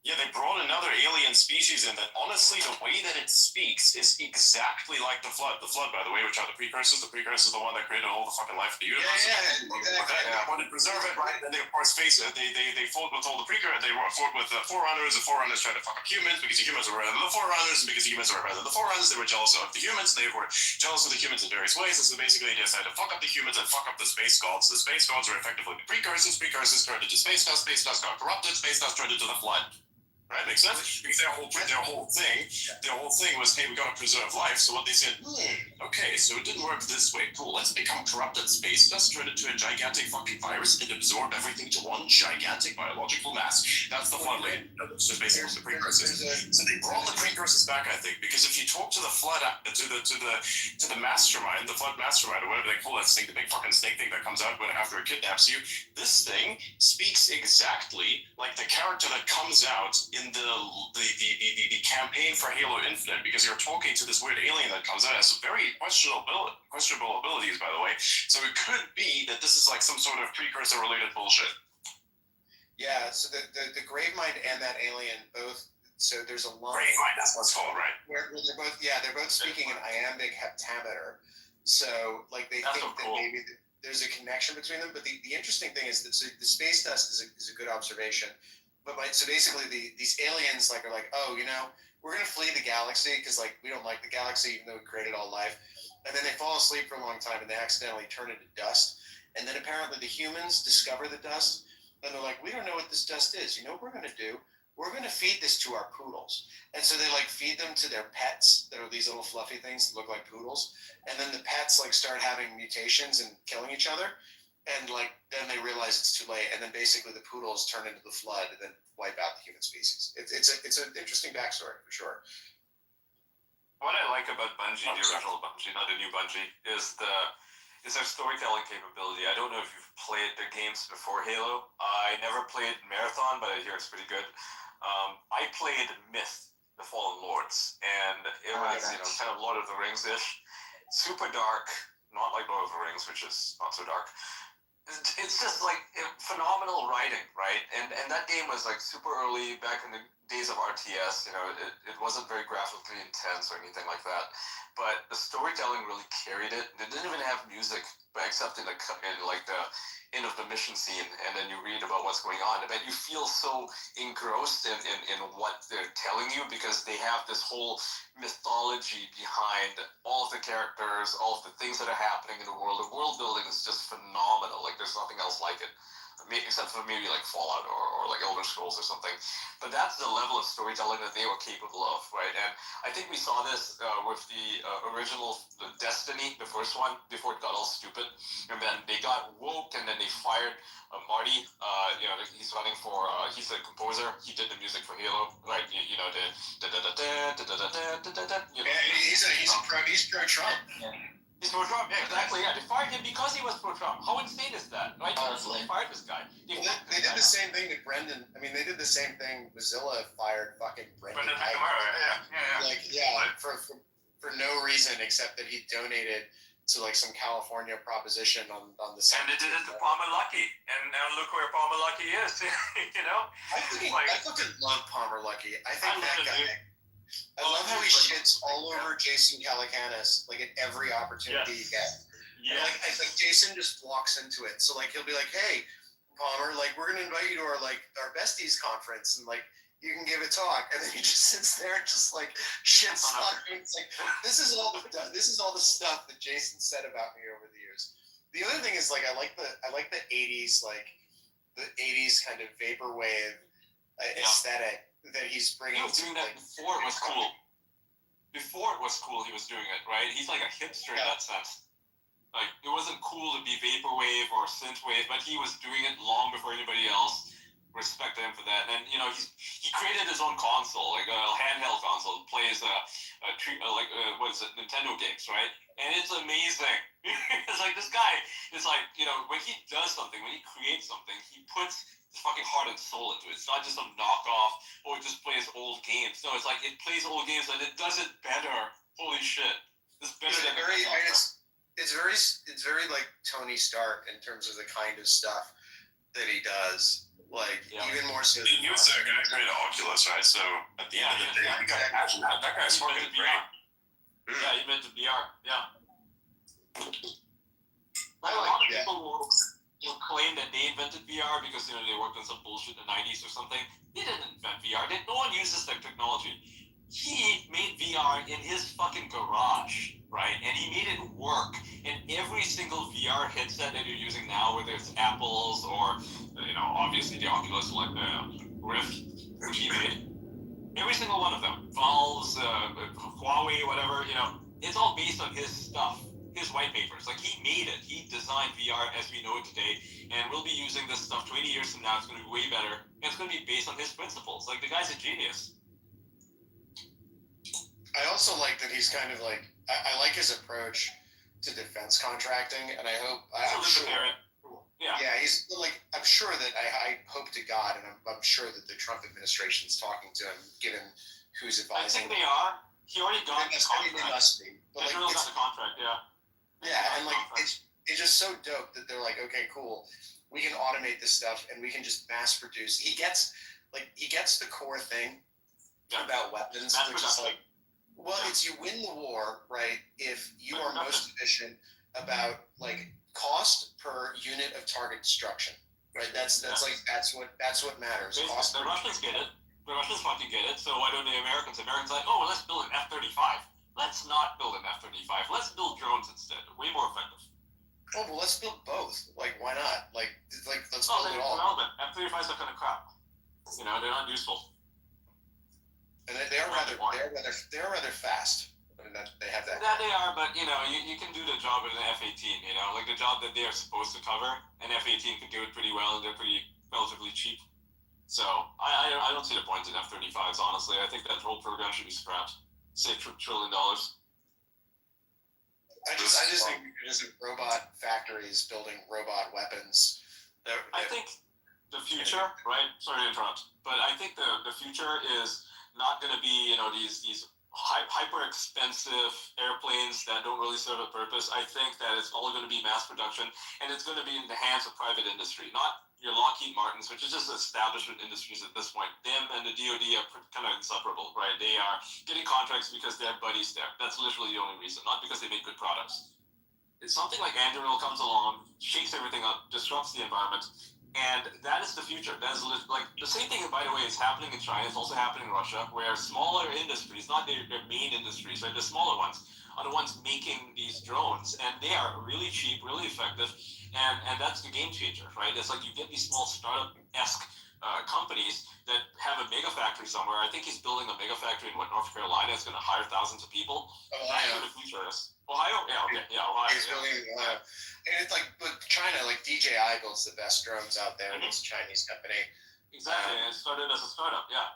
They brought another alien species in that, honestly, the way that it speaks is exactly like the flood. The flood, by the way, which are the precursors. The precursors are the one that created all the fucking life of the universe. Yeah. They wanted to preserve it, right? And they, of course, face it. They fought with all the precursors. They fought with the Forerunners. The Forerunners tried to fuck up humans because the humans were rather than the Forerunners, and because the humans were rather than the Forerunners, they were jealous of the humans. They were jealous of the humans in various ways, and so basically they decided to fuck up the humans and fuck up the space gods. The space gods are effectively the precursors. Precursors turned into space dust. Space dust got corrupted. Space dust turned into the flood. Right, makes sense? Because their whole thing was, hey, we gotta preserve life. So what they said, okay, so it didn't work this way. Cool, let's become corrupted space dust, turn it into a gigantic fucking virus, and absorb everything to one gigantic biological mass. That's the flood rate. That's just basically the precursors. So they brought the precursors back, I think, because if you talk to the flood, to the mastermind, the flood mastermind, or whatever they call that thing, the big fucking snake thing that comes out after it kidnaps you, this thing speaks exactly like the character that comes out in the campaign for Halo Infinite, because you're talking to this weird alien that comes out, has some very questionable abilities, by the way. So it could be that this is like some sort of precursor related bullshit. Yeah, so the Gravemind and that alien both. So there's a line. Gravemind, that's what's called, right? Where they're both speaking in iambic heptameter. So like they think that maybe there's a connection between them. But the interesting thing is that the space dust is a good observation. But so basically, these aliens are like, oh, we're gonna flee the galaxy because like we don't like the galaxy even though we created all life, and then they fall asleep for a long time and they accidentally turn into dust, and then apparently the humans discover the dust and they're like, we don't know what this dust is. You know what we're gonna do? We're gonna feed this to our poodles, and so they like feed them to their pets that are these little fluffy things that look like poodles, and then the pets like start having mutations and killing each other. And like then they realize it's too late, and then basically the poodles turn into the flood and then wipe out the human species. It's an interesting backstory for sure. What I like about Bungie, the original Bungie, not the new Bungie, is their storytelling capability. I don't know if you've played their games before Halo. I never played Marathon, but I hear it's pretty good. I played Myth, The Fallen Lords, and it was kind of Lord of the Rings-ish, super dark, not like Lord of the Rings, which is not so dark. It's just like phenomenal writing, right? And that game was like super early back in the days of RTS. It wasn't very graphically intense or anything like that, but the storytelling really carried it. They didn't even have music, except in the end of the mission scene, and then you read about what's going on. But you feel so engrossed in what they're telling you because they have this whole mythology behind all of the characters, all of the things that are happening in the world. The world building is just phenomenal. Like there's nothing else like it, except for maybe like Fallout or like Elder Scrolls or something. But that's the level of storytelling that they were capable of, right? And I think we saw this with the original Destiny, the first one, before it got all stupid. And then they got woke, and then they fired Marty. He's running for, he's a composer. He did the music for Halo, right? He's pro-Trump. He's pro-Trump, yeah, exactly, yeah. They fired him because he was pro-Trump. How insane is that, right? They fired this guy. They did the same thing to Brendan. I mean, they did the same thing. Mozilla fired fucking Brendan. Yeah. Like, for no reason except that he donated to like some California proposition on the. And they did it to Palmer Luckey, and now look where Palmer Luckey is. You know, I fucking love Palmer Luckey. I think that guy. I love how he shits all over Jason Calacanis like at every opportunity he gets. Yeah. Like Jason just walks into it. So like he'll be like, "Hey, Palmer, like we're gonna invite you to our besties conference, and like you can give a talk," and then he just sits there and just like shits on me. It's like this is all the stuff that Jason said about me over the years. The other thing is like I like the 80s kind of vaporwave aesthetic that he's bringing. He was doing that before it was cool. Before it was cool, he was doing it, right? He's like a hipster in that sense. Like it wasn't cool to be vaporwave or synthwave, but he was doing it long before anybody else. Respect him for that. And he created his own console, like a handheld console, that plays what is it, Nintendo games, right? And it's amazing. It's like this guy is like, when he does something, when he creates something, he puts his fucking heart and soul into it. It's not just some knockoff or it just plays old games. No, it's like it plays old games and it does it better. Holy shit. It's better than it's very like Tony Stark in terms of the kind of stuff that he does. Like even more so. He was the guy who created Oculus, right? So at the end of the day, you gotta imagine that guy's fucking great. Yeah, he invented VR. Yeah. A lot of people will claim that they invented VR because they worked on some bullshit in the 90s or something. They didn't invent VR. No one uses that technology. He made VR in his fucking garage, right? And he made it work. And every single VR headset that you're using now, whether it's Apple's or, obviously the Oculus Rift, which he made, every single one of them, Valve's, Huawei, whatever, it's all based on his stuff, his white papers. Like he made it. He designed VR as we know it today, and we'll be using this stuff 20 years from now. It's going to be way better, and it's going to be based on his principles. Like the guy's a genius. I also like that he's kind of like I like his approach to defense contracting, and I'm sure. Yeah, he's like I'm sure that I hope to God, and I'm sure that the Trump administration is talking to him, given who's advising. I think they are. He already got the contract. They must be. But they got the contract, yeah. Yeah, and like it's just so dope that they're like, okay, cool, we can automate this stuff, and we can just mass produce. He gets the core thing about weapons, which is like. Well, it's you win the war, right? If you are most efficient about like cost per unit of target destruction, right? That's what matters. Cost the Russians get it. The Russians fucking get it. So why don't the Americans? Americans like, oh, let's build an F-35. Let's not build an F-35. Let's build drones instead. Way more effective. Oh well, let's build both. Like, why not? Like let's build it all. F-35s are kind of crap. They're not useful. And they're rather fast. I mean, they have that. Yeah, they are, but you can do the job with an F-18. Like the job that they are supposed to cover, an F-18 can do it pretty well, and they're pretty relatively cheap. So I don't see the point in F-35s. Honestly, I think that whole program should be scrapped. Save $1 trillion. I just think there's robot factories building robot weapons. I think the future, right? Sorry to interrupt, but I think the future is not going to be these hyper expensive airplanes that don't really serve a purpose. I think that it's all going to be mass production, and it's going to be in the hands of private industry, not your Lockheed Martins, which is just establishment industries at this point. Them and the DoD are kind of inseparable, right? They are getting contracts because they're buddies there. That's literally the only reason, not because they make good products. It's something like Anduril comes along, shakes everything up, disrupts the environment. And that is the future. That is like the same thing, by the way, is happening in China. It's also happening in Russia, where smaller industries, not their main industries, right? The smaller ones are the ones making these drones, and they are really cheap, really effective, and that's the game changer, right? It's like you get these small startup-esque companies that have a mega factory somewhere. I think he's building a mega factory in North Carolina. It's going to hire thousands of people. That's where the future is. Ohio? Yeah, okay. Yeah, Ohio. He's building Ohio. And it's like, with China, like DJI builds the best drones out there. It's a Chinese company. Exactly. And it started as a startup, yeah.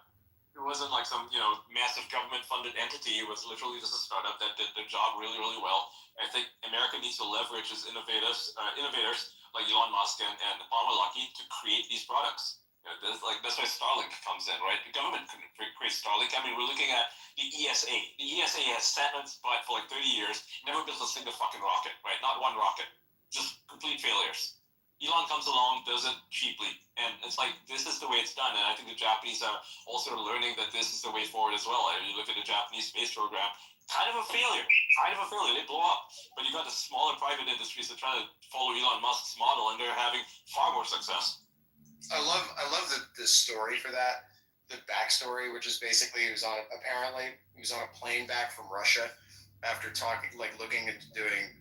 It wasn't like some, massive government-funded entity. It was literally just a startup that did their job really, really well. I think America needs to leverage its innovators like Elon Musk and Palmer Luckey to create these products. That's why Starlink comes in, right? The government couldn't create Starlink. I mean, we're looking at the ESA. The ESA has sat on its butt for like 30 years, never built a single fucking rocket, right? Not one rocket. Just complete failures. Elon comes along, does it cheaply, and it's like, this is the way it's done. And I think the Japanese are also learning that this is the way forward as well. I mean, you look at the Japanese space program, kind of a failure. They blow up. But you got the smaller private industries that try to follow Elon Musk's model, and they're having far more success. I love the story for that, the backstory, which is basically he was on a plane back from Russia after looking into doing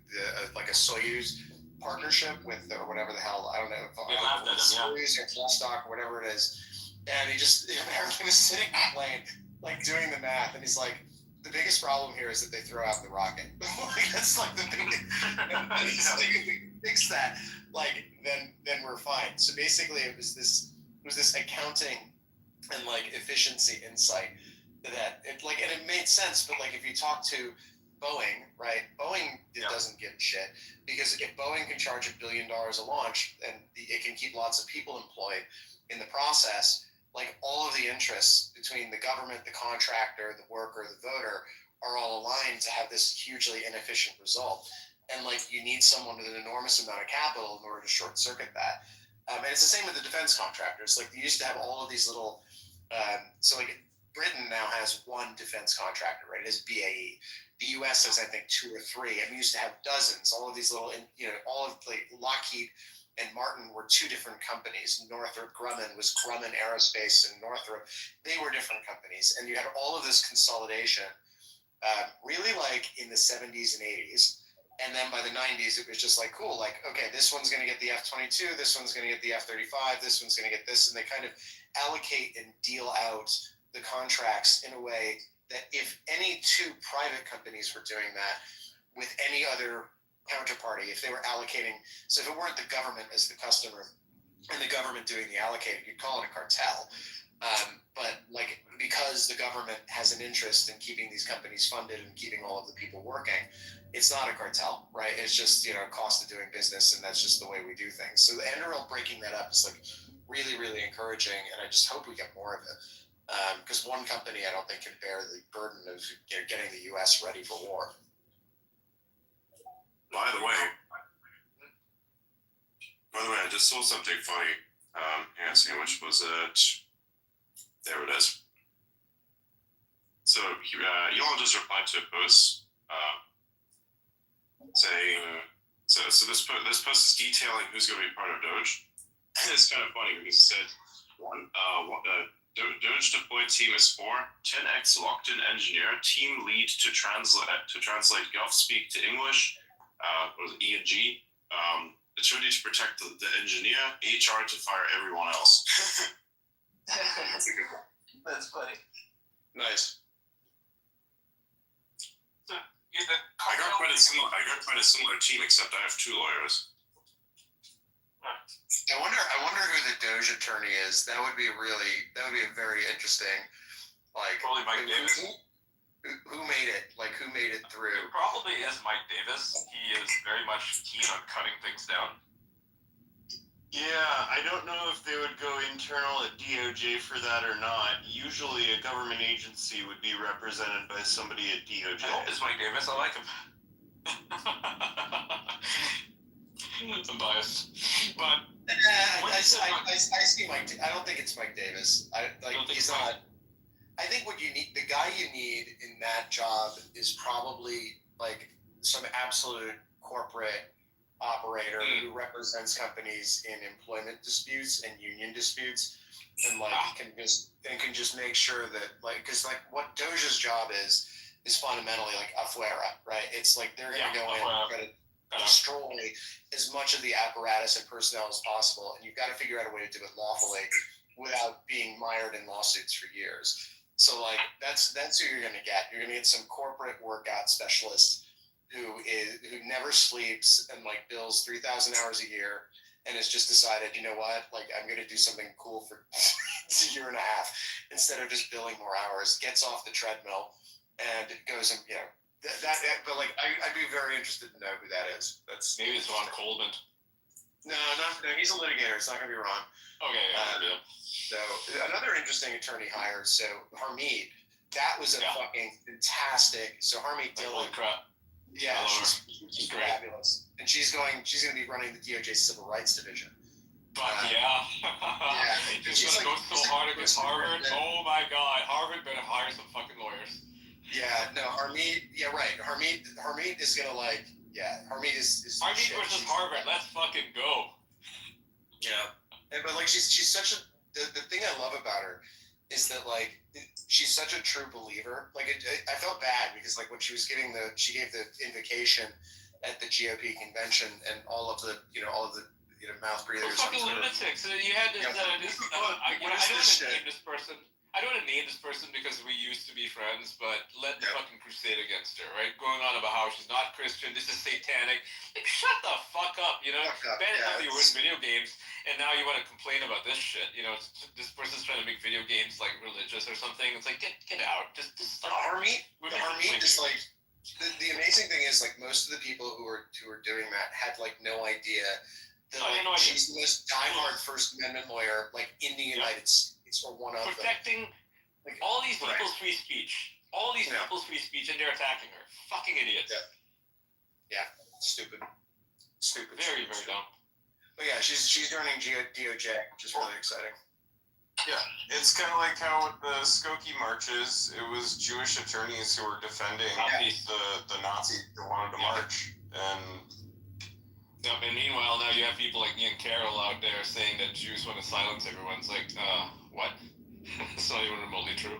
like a Soyuz partnership with or whatever the hell, I don't know if Soyuz or Vostok or whatever it is, and he apparently was sitting on the plane like doing the math, and he's like, the biggest problem here is that they throw out the rocket. That's like the biggest. He's like, if we fix that, like then we're fine. So basically, it was this accounting and like efficiency insight that and it made sense. But like if you talk to Boeing, right? Boeing doesn't give a shit, because if Boeing can charge $1 billion a launch and it can keep lots of people employed in the process, like all of the interests between the government, the contractor, the worker, the voter are all aligned to have this hugely inefficient result. And like you need someone with an enormous amount of capital in order to short circuit that. And it's the same with the defense contractors. Like they used to have all of these little, so like Britain now has one defense contractor, right? It is BAE. The US has, I think, 2 or 3. And we used to have dozens, all of these little, all of like Lockheed and Martin were 2 different companies. Northrop Grumman was Grumman Aerospace, and Northrop, they were different companies. And you had all of this consolidation really like in the 70s and 80s. And then by the 90s, it was just like, cool, like, okay, this one's going to get the F-22, this one's going to get the F-35, this one's going to get this. And they kind of allocate and deal out the contracts in a way that if any 2 private companies were doing that with any other counterparty, if they were allocating, so if it weren't the government as the customer and the government doing the allocating, you'd call it a cartel. But like because the government has an interest in keeping these companies funded and keeping all of the people working, it's not a cartel, right? It's just cost of doing business, and that's just the way we do things. So the Anduril breaking that up is like really, really encouraging, and I just hope we get more of it. Because one company I don't think can bear the burden of getting the U.S. ready for war. By the way, I just saw something funny. Which was it? There it is. So Elon just replied to a post saying, so this post is detailing who's going to be part of Doge. It's kind of funny because it said Doge deployed team is 4, 10x locked in engineer, team lead to translate Gulf speak to English, E and G. Attorney to protect the engineer, HR to fire everyone else. That's a good one. That's funny. Nice. I got quite a similar team, except I have 2 lawyers. I wonder who the Doge attorney is. That would be a very interesting. Like probably Mike Davis. Who made it? Like who made it through? It probably is Mike Davis. He is very much keen on cutting things down. Yeah, I don't know if they would go internal at DOJ for that or not. Usually a government agency would be represented by somebody at DOJ. I hope it's Mike Davis. I like him. I'm biased. But I see Mike. I don't think it's Mike Davis. He's not. I think what you need, the guy you need in that job is probably like some absolute corporate operator who represents companies in employment disputes and union disputes, and like can just make sure that because what Doge's job is fundamentally like afuera, right? It's like they're gonna go in and try to destroy as much of the apparatus and personnel as possible, and you've got to figure out a way to do it lawfully without being mired in lawsuits for years. So like that's who you're gonna get. You're gonna get some corporate workout specialist who never sleeps and like bills 3,000 hours a year and has just decided, you know what, like I'm gonna do something cool for a year and a half instead of just billing more hours. Gets off the treadmill and goes and But like I'd be very interested to know who that is. That's maybe it's Ron Coleman. No, he's a litigator. It's not gonna be wrong. Okay, yeah. So another interesting attorney hire. So Harmeet, that was a fucking fantastic. So Harmeet Dillon. Crap. Yeah, she's fabulous, and she's gonna be running the DOJ Civil Rights Division. Fuck yeah. She's gonna go so hard against Harvard. Oh my God, Harvard better hire some fucking lawyers. Yeah, no, Harmeet. Yeah, right. Harmeet is gonna Harmeet is. Harmeet versus Harvard. Let's fucking go. Yeah, but like she's such a. The thing I love about her is that like she's such a true believer. Like I felt bad because like when she gave the invocation at the GOP convention and all of the mouth breathers. Fucking lunatics. You had this. I don't want to name this person. I don't want to name this person because we used to be friends, but led the fucking crusade against her, right? Going on about how she's not Christian, this is satanic. Like, shut the fuck up, you know? Bad enough you win video games, and now you want to complain about this shit, you know? This person's trying to make video games, like, religious or something. It's like, get out. Just stop. Harmeet is like, the amazing thing is, like, most of the people who are doing that had, like, no idea that, she's the most diehard First Amendment lawyer, like, in the United States. Or one of protecting all these people's free speech. All these people's free speech, and they're attacking her. Fucking idiots. Yeah. Stupid. Very, very dumb. But yeah, she's joining DOJ, which is really exciting. Yeah, it's kind of like how with the Skokie marches, it was Jewish attorneys who were defending the Nazis who wanted to march. And meanwhile, now you have people like Ian Carroll out there saying that Jews want to silence everyone. It's like, what? It's not even remotely true.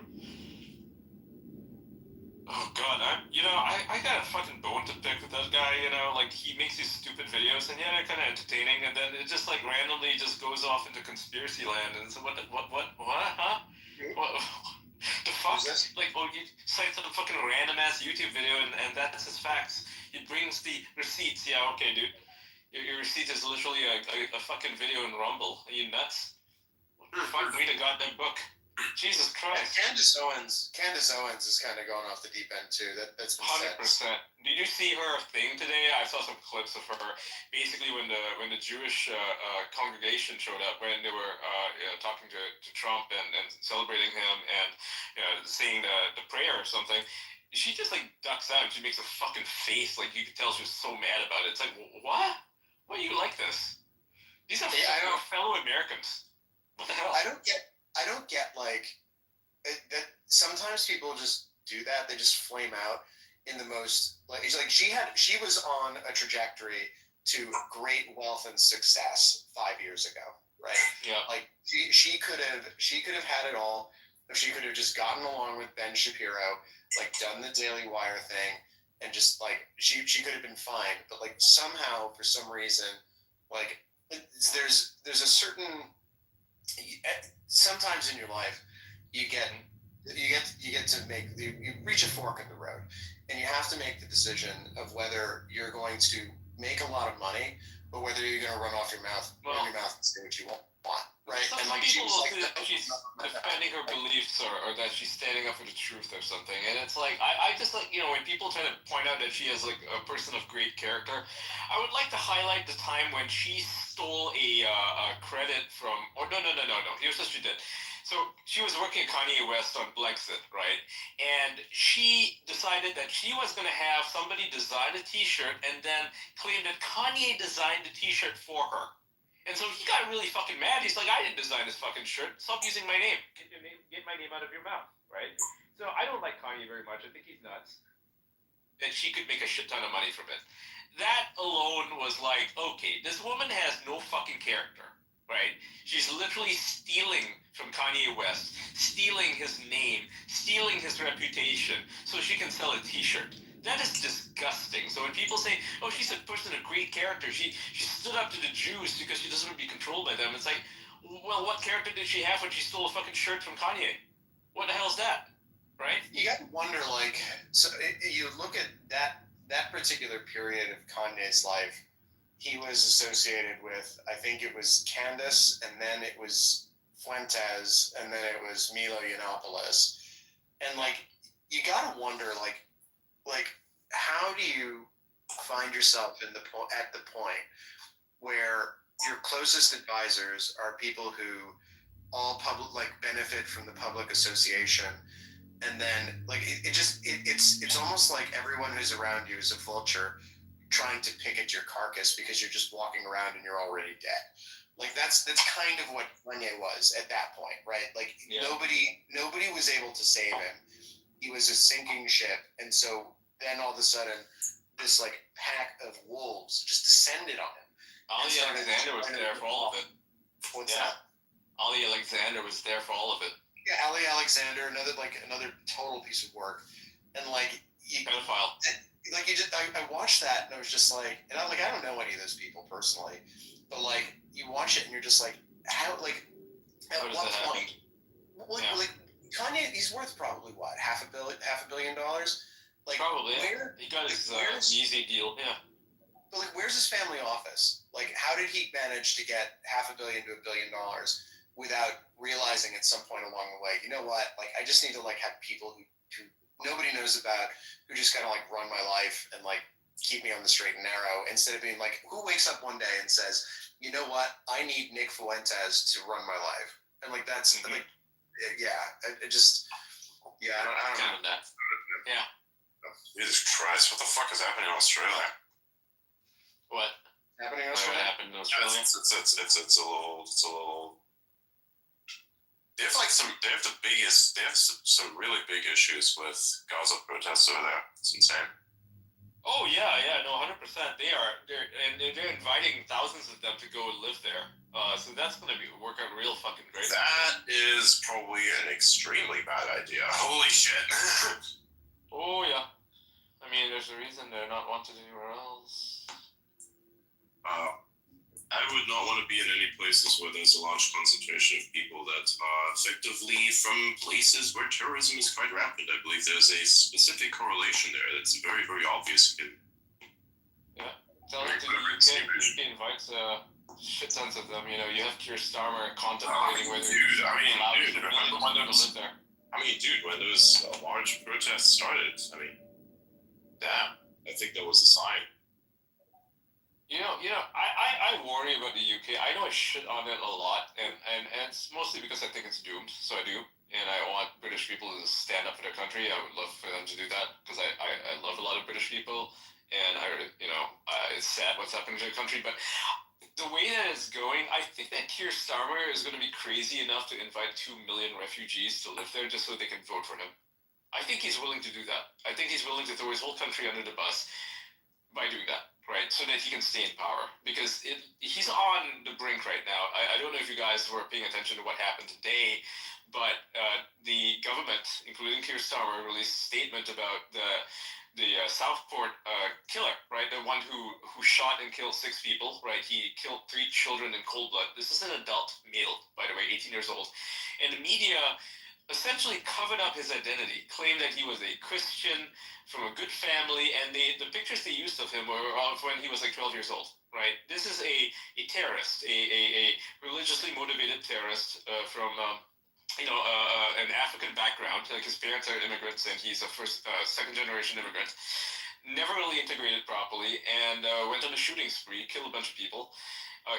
Oh God, I got a fucking bone to pick with that guy. You know, like he makes these stupid videos, and they're kind of entertaining, and then it just like randomly just goes off into conspiracy land, and so what, huh? What? The fuck? Like, you cite some fucking random ass YouTube video, and that's his facts. He brings the receipts. Yeah, okay, dude. Your receipt is literally a fucking video in Rumble. Are you nuts? Fuck, read a goddamn book. Jesus Christ. Candace Owens is kind of going off the deep end too. That's 100%. Did you see her thing today? I saw some clips of her. Basically, when the Jewish congregation showed up, when they were talking to Trump and celebrating him and saying the prayer or something, she just like ducks out and she makes a fucking face like you could tell she was so mad about it. It's like, what? Why are you like this? These are fellow Americans. What the hell? I don't get like that. Sometimes people just do that. They just flame out in the most like she was on a trajectory to great wealth and success 5 years ago, right? Yeah. Like she could have had it all if she could have just gotten along with Ben Shapiro, like done the Daily Wire thing, and just like she could have been fine. But like somehow for some reason, like there's a certain sometimes in your life you reach a fork in the road, and you have to make the decision of whether you're going to make a lot of money or whether you're going to run off your mouth and say what you want, right? Some and like people will say like, that she's defending her beliefs or that she's standing up for the truth or something, and it's like I just like when people try to point out that she is like a person of great character, I would like to highlight the time when she stole a credit from no. Here's what she did. So she was working at Kanye West on Brexit, right? And she decided that she was going to have somebody design a T-shirt and then claim that Kanye designed the T-shirt for her. And so he got really fucking mad. He's like, I didn't design this fucking shirt. Stop using my name. Get my name out of your mouth, right? So I don't like Kanye very much. I think he's nuts. And she could make a shit ton of money from it. That alone was like, okay, this woman has no fucking character, right? She's literally stealing from Kanye West, stealing his name, stealing his reputation, so she can sell a T-shirt. That is disgusting. So when people say, oh, she's a person of great character, she stood up to the Jews because she doesn't want to be controlled by them, it's like, well, what character did she have when she stole a fucking shirt from Kanye? What the hell is that? Right? You got to wonder, like, so you look at that particular period of Kanye's life, he was associated with, I think it was Candace, and then it was Fuentes, and then it was Milo Yiannopoulos. And, like, you got to wonder, like, how do you find yourself at the point where your closest advisors are people who all benefit from the public association, and then it's almost like everyone who's around you is a vulture trying to pick at your carcass because you're just walking around and you're already dead. Like that's kind of what Kanye was at that point, right? Like nobody was able to save him. He was a sinking ship, and so then all of a sudden, this like pack of wolves just descended on him. Ali Alexander was there for all of it. What's that? Ali Alexander was there for all of it. Yeah, Ali Alexander, another total piece of work, and pedophile. I watched that and I was just like, and I don't know any of those people personally, but like you watch it and you're just like, how at what point? Like Kanye, he's worth probably what, $500 million? Like probably. He got his easy deal. Yeah. But like, where's his family office? Like, how did he manage to get $500 million to $1 billion without realizing at some point along the way, you know what? Like, I just need to like have people who nobody knows about, who just kind of like run my life and like keep me on the straight and narrow, instead of being like, who wakes up one day and says, you know what? I need Nick Fuentes to run my life, and like that's like, yeah, I don't know. Yeah. Jesus Christ! What the fuck is happening in Australia? What happening in What Australia? happened in Australia? It's a little. They have some really big issues with Gaza protests over there. It's insane. Oh yeah, no, 100%. They're inviting thousands of them to go and live there. So that's gonna work out real fucking great. That is probably an extremely bad idea. Holy shit. Oh yeah. I mean, there's a reason they're not wanted anywhere else. I would not want to be in any places where there's a large concentration of people that are effectively from places where terrorism is quite rampant. I believe there's a specific correlation there that's very, very obvious. Yeah. Tell it to the UK. UK invites shit tons of them. You know, you have Keir Starmer contemplating whether he's allowed to live there. I mean, dude, when those large protests started, I mean, damn, I think that was a sign. I worry about the UK. I know I shit on it a lot, and it's mostly because I think it's doomed, so I do. And I want British people to stand up for their country. I would love for them to do that, because I love a lot of British people, and it's sad what's happening to the country. But the way that it's going, I think that Keir Starmer is going to be crazy enough to invite 2 million refugees to live there just so they can vote for him. I think he's willing to do that. I think he's willing to throw his whole country under the bus by doing that. Right, so that he can stay in power, because he's on the brink right now. I don't know if you guys were paying attention to what happened today, but the government, including Keir Starmer, released a statement about the Southport killer, right? The one who shot and killed 6 people, right? He killed 3 children in cold blood. This is an adult male, by the way, 18 years old, and the media essentially covered up his identity, claimed that he was a Christian from a good family, and the pictures they used of him were of when he was like 12 years old, right? This is a terrorist, a religiously motivated terrorist from an African background. Like his parents are immigrants, and he's a second generation immigrant. Never really integrated properly, and went on a shooting spree, killed a bunch of people,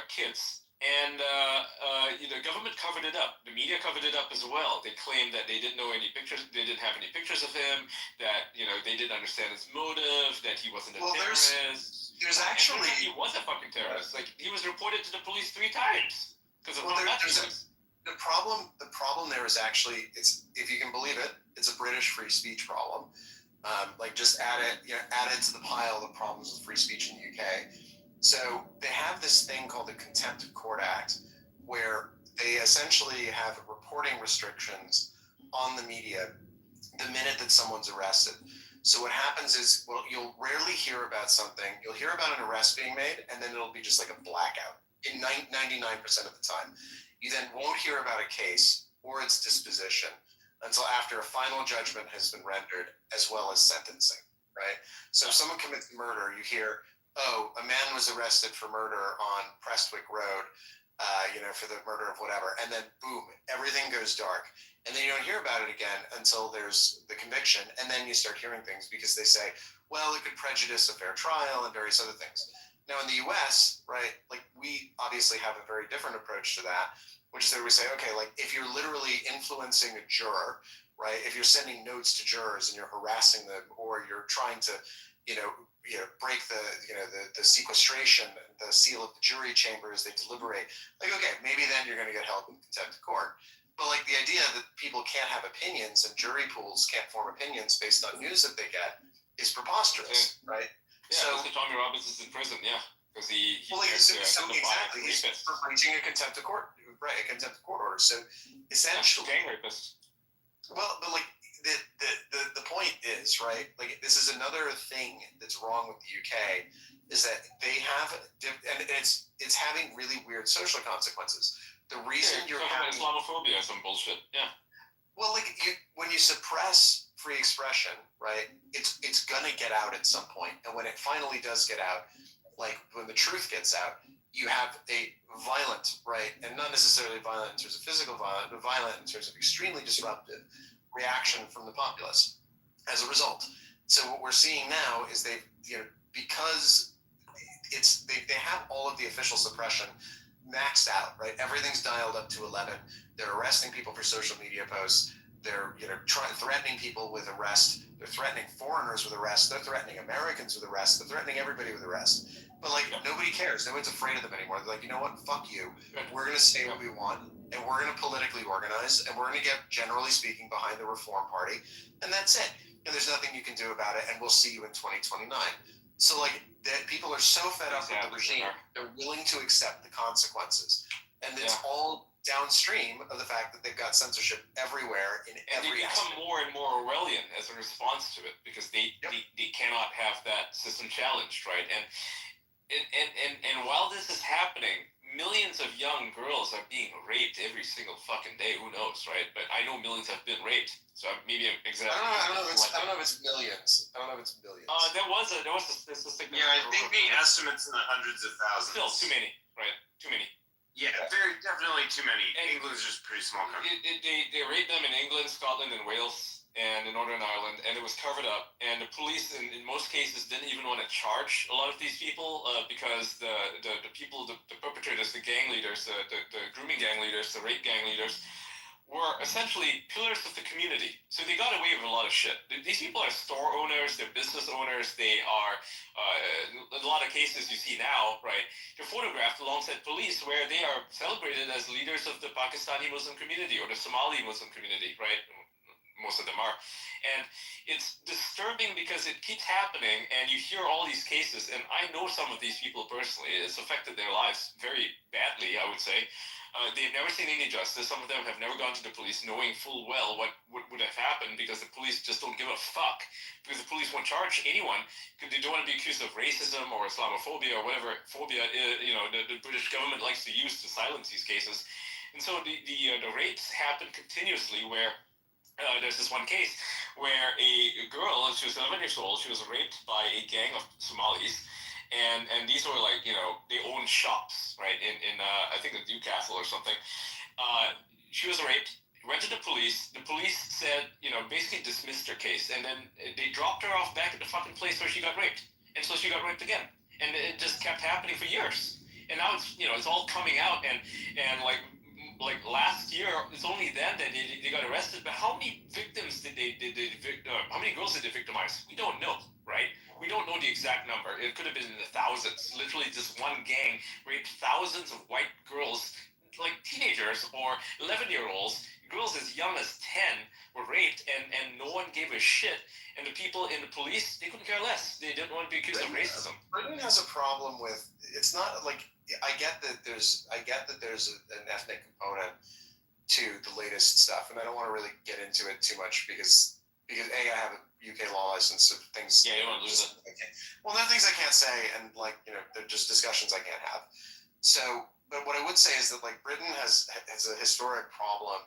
kids. And the government covered it up. The media covered it up as well. They claimed that they didn't know any pictures. They didn't have any pictures of him. That they didn't understand his motive. That he wasn't a terrorist. There's actually he was a fucking terrorist. Like he was reported to the police 3 times because of how bad he was. The problem there is actually, it's, if you can believe it, it's a British free speech problem. Just add it to the pile of problems with free speech in the UK. So they have this thing called the Contempt of Court Act, where they essentially have reporting restrictions on the media the minute that someone's arrested. So what happens is, you'll rarely hear about something. You'll hear about an arrest being made, and then it'll be just like a blackout in 99% of the time. You then won't hear about a case or its disposition until after a final judgment has been rendered, as well as sentencing, right? So if someone commits murder, you hear, oh, a man was arrested for murder on Prestwick Road, for the murder of whatever. And then boom, everything goes dark. And then you don't hear about it again until there's the conviction. And then you start hearing things because they say, well, it could prejudice a fair trial and various other things. Now in the US, right, like we obviously have a very different approach to that, which is that we say, okay, like if you're literally influencing a juror, right? If you're sending notes to jurors and you're harassing them, or you're trying to, break the sequestration, the seal of the jury chamber as they deliberate, like, okay, maybe then you're going to get held in contempt of court. But like the idea that people can't have opinions and jury pools can't form opinions based on news that they get is preposterous, right? Yeah, so Tommy Robbins is in prison, yeah, because he exactly, he's for breaching a contempt of court, right? A contempt of court order. So essentially, gang rapist. Well, but like the point is, right? Like this is another thing that's wrong with the UK is that they have, and it's having really weird social consequences. The reason you're having Islamophobia or some bullshit, yeah. Well, like when you suppress free expression, right? It's gonna get out at some point, and when it finally does get out, like when the truth gets out, you have a violent, right, and not necessarily violent in terms of physical violence, but violent in terms of extremely disruptive reaction from the populace as a result. So what we're seeing now is because they have all of the official suppression maxed out, right? Everything's dialed up to 11. They're arresting people for social media posts. They're threatening people with arrest. They're threatening foreigners with arrest. They're threatening Americans with arrest. They're threatening everybody with arrest. But like nobody cares. No one's afraid of them anymore. They're like, you know what? Fuck you. We're gonna say what we want, and we're gonna politically organize, and we're gonna get, generally speaking, behind the Reform Party, and that's it. And there's nothing you can do about it. And we'll see you in 2029. So like that, people are so fed up with the regime, they're willing to accept the consequences, and it's all downstream of the fact that they've got censorship everywhere in every aspect. They become more and more Orwellian as a response to it because they cannot have that system challenged, right? And while this is happening, millions of young girls are being raped every single fucking day. Who knows, right? But I know millions have been raped. So maybe I'm exaggerating. I don't know if it's millions. There was a statistic. Yeah, I think the estimate's in the hundreds of thousands. Still too many, right? Too many. Yeah, very definitely too many. And England's just a pretty small country. They raped them in England, Scotland, and Wales, and in Northern Ireland, and it was covered up. And the police, in most cases, didn't even want to charge a lot of these people because the perpetrators, the gang leaders, the grooming gang leaders, the rape gang leaders, were essentially pillars of the community. So they got away with a lot of shit. These people are store owners, they're business owners, they are, in a lot of cases you see now, right, they're photographed alongside police where they are celebrated as leaders of the Pakistani Muslim community or the Somali Muslim community, right? Most of them are. And it's disturbing because it keeps happening and you hear all these cases, and I know some of these people personally. It's affected their lives very badly, I would say. They've never seen any justice. Some of them have never gone to the police knowing full well what would have happened because the police just don't give a fuck. Because the police won't charge anyone because they don't want to be accused of racism or Islamophobia or whatever phobia the British government likes to use to silence these cases. And so the rapes happen continuously where there's this one case where a girl, she was 11 years old, she was raped by a gang of Somalis. And these were like, they own shops, right, in I think in Newcastle or something. She was raped, went to the police. The police said, basically dismissed her case. And then they dropped her off back at the fucking place where she got raped. And so she got raped again. And it just kept happening for years. And now it's, it's all coming out. And like last year, it's only then that they got arrested. But how many victims how many girls did they victimize? We don't know, right? We don't know the exact number. It could have been in the thousands. Literally, just one gang raped thousands of white girls, like teenagers or 11-year-olds. Girls as young as 10 were raped, and no one gave a shit. And the people in the police, they couldn't care less. They didn't want to be accused of racism. Britain has a problem with. It's not like I get that there's an ethnic component to the latest stuff, and I don't want to really get into it too much because A, I have a UK law license, so things. Yeah, you don't lose it. Well, there are things I can't say, and they're just discussions I can't have. So, but what I would say is that like Britain has a historic problem.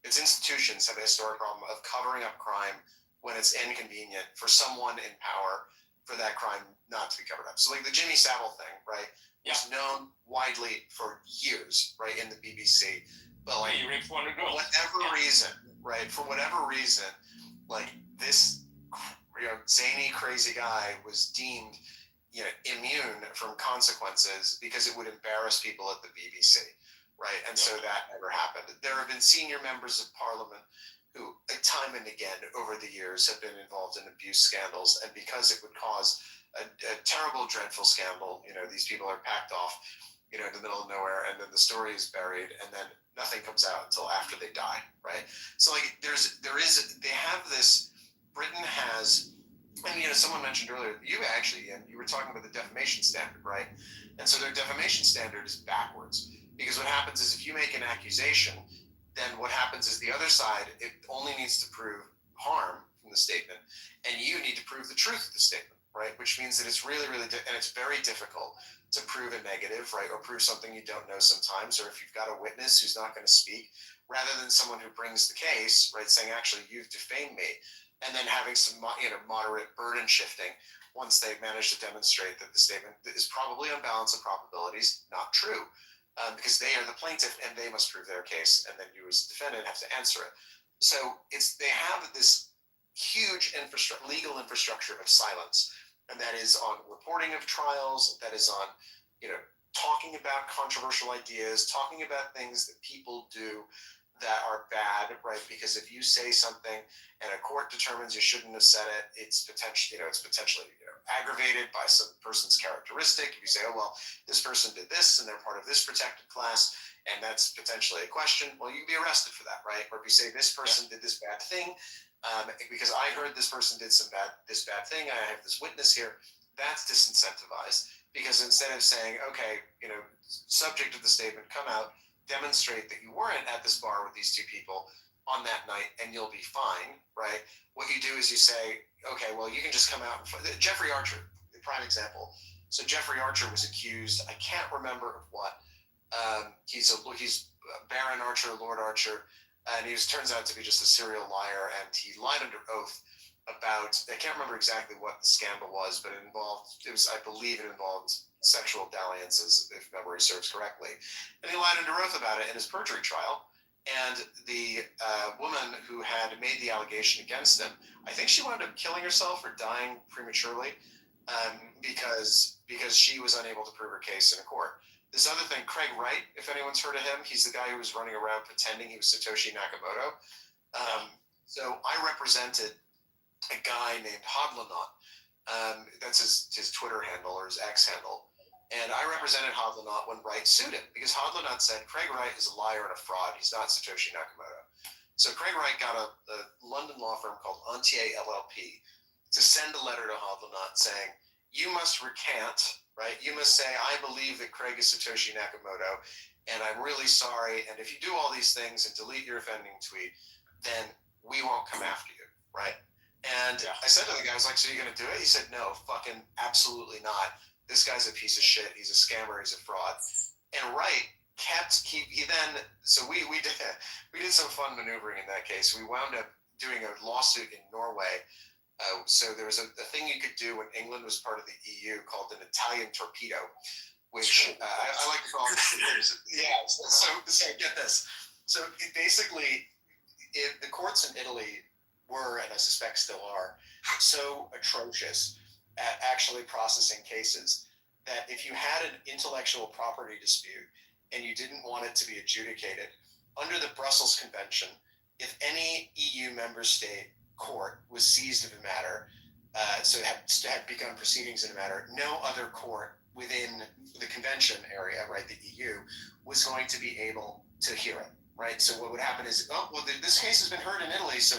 Its institutions have a historic problem of covering up crime when it's inconvenient for someone in power for that crime not to be covered up. So, like the Jimmy Savile thing, right? Yeah. Was known widely for years, right, in the BBC. But like, you raped 400 girls. For whatever reason, like this, zany, crazy guy was deemed immune from consequences because it would embarrass people at the BBC, right? And so that never happened. There have been senior members of parliament who, time and again over the years, have been involved in abuse scandals, and because it would cause a terrible, dreadful scandal, these people are packed off, in the middle of nowhere, and then the story is buried, and then nothing comes out until after they die, right? So like, they have this. Britain has. And someone mentioned earlier, you were talking about the defamation standard, right? And so their defamation standard is backwards, because what happens is if you make an accusation, then what happens is the other side, it only needs to prove harm from the statement, and you need to prove the truth of the statement, right? Which means that it's really, really, and it's very difficult to prove a negative, right? Or prove something you don't know sometimes, or if you've got a witness who's not going to speak, rather than someone who brings the case, right, saying, actually, you've defamed me, and then having some moderate burden shifting once they manage to demonstrate that the statement is probably on balance of probabilities not true, because they are the plaintiff and they must prove their case, and then you as a defendant have to answer it. So they have this huge legal infrastructure of silence, and that is on reporting of trials, that is on talking about controversial ideas, talking about things that people do that are bad, right? Because if you say something and a court determines you shouldn't have said it, it's potentially aggravated by some person's characteristic. If you say, oh, well, this person did this and they're part of this protected class, and that's potentially a question, well, you can be arrested for that, right? Or if you say this person did this bad thing, because I heard this person did this bad thing, I have this witness here, that's disincentivized, because instead of saying, okay, subject of the statement, come out, demonstrate that you weren't at this bar with these two people on that night and you'll be fine, right? What you do is you say, okay, well, you can just come out. Jeffrey Archer, the prime example. So Jeffrey Archer was accused, I can't remember of what. He's Baron Archer, Lord Archer, and he turns out to be just a serial liar, and he lied under oath about, I can't remember exactly what the scandal was, but I believe it involved sexual dalliances, if memory serves correctly. And he lied under oath about it in his perjury trial. And the woman who had made the allegation against him, I think she wound up killing herself or dying prematurely because she was unable to prove her case in a court. This other thing, Craig Wright, if anyone's heard of him, he's the guy who was running around pretending he was Satoshi Nakamoto. So I represented a guy named Hodlonaut. That's his Twitter handle or his X handle. And I represented Hodlonaut when Wright sued him, because Hodlonaut said Craig Wright is a liar and a fraud. He's not Satoshi Nakamoto. So Craig Wright got a London law firm called Entier LLP to send a letter to Hodlonaut saying, you must recant, right? You must say, I believe that Craig is Satoshi Nakamoto, and I'm really sorry. And if you do all these things and delete your offending tweet, then we won't come after you, right? And I said to the guy, I was like, so you're going to do it? He said, no, fucking absolutely not. This guy's a piece of shit. He's a scammer. He's a fraud. And Wright we did some fun maneuvering in that case. We wound up doing a lawsuit in Norway. So there was a thing you could do when England was part of the EU called an Italian torpedo, which I like to call it. So get this. So the courts in Italy were, and I suspect still are, so atrocious at actually processing cases that if you had an intellectual property dispute and you didn't want it to be adjudicated, under the Brussels Convention, if any EU member state court was seized of a matter, so it had begun proceedings in a matter, no other court within the convention area, right, the EU, was going to be able to hear it. Right, so what would happen is, this case has been heard in Italy, so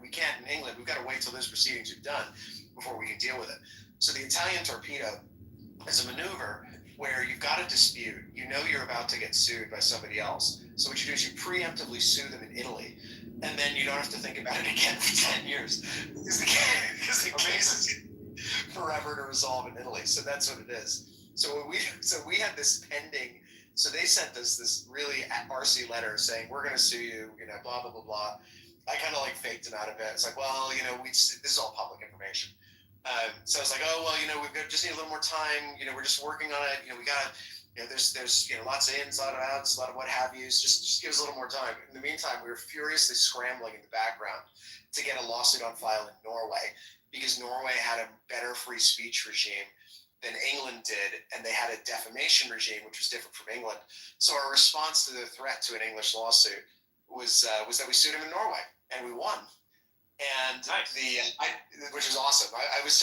we can't in England. We've got to wait till those proceedings are done before we can deal with it. So the Italian torpedo is a maneuver where you've got a dispute. You know you're about to get sued by somebody else. So what you do is you preemptively sue them in Italy, and then you don't have to think about it again for 10 years because the case is forever to resolve in Italy. So that's what it is. So we had this pending. So they sent us this really RC letter saying, we're going to sue you, blah, blah, blah, blah. I kind of faked them out a bit. It's like, well, this is all public information. So I was like, oh, well, just need a little more time. We're just working on it. We got to, there's lots of ins, a lot of outs, a lot of what have yous. Just give us a little more time. In the meantime, we were furiously scrambling in the background to get a lawsuit on file in Norway, because Norway had a better free speech regime than England did, and they had a defamation regime which was different from England. So our response to the threat to an English lawsuit was that we sued him in Norway, and we won. And nice. Which is awesome. I was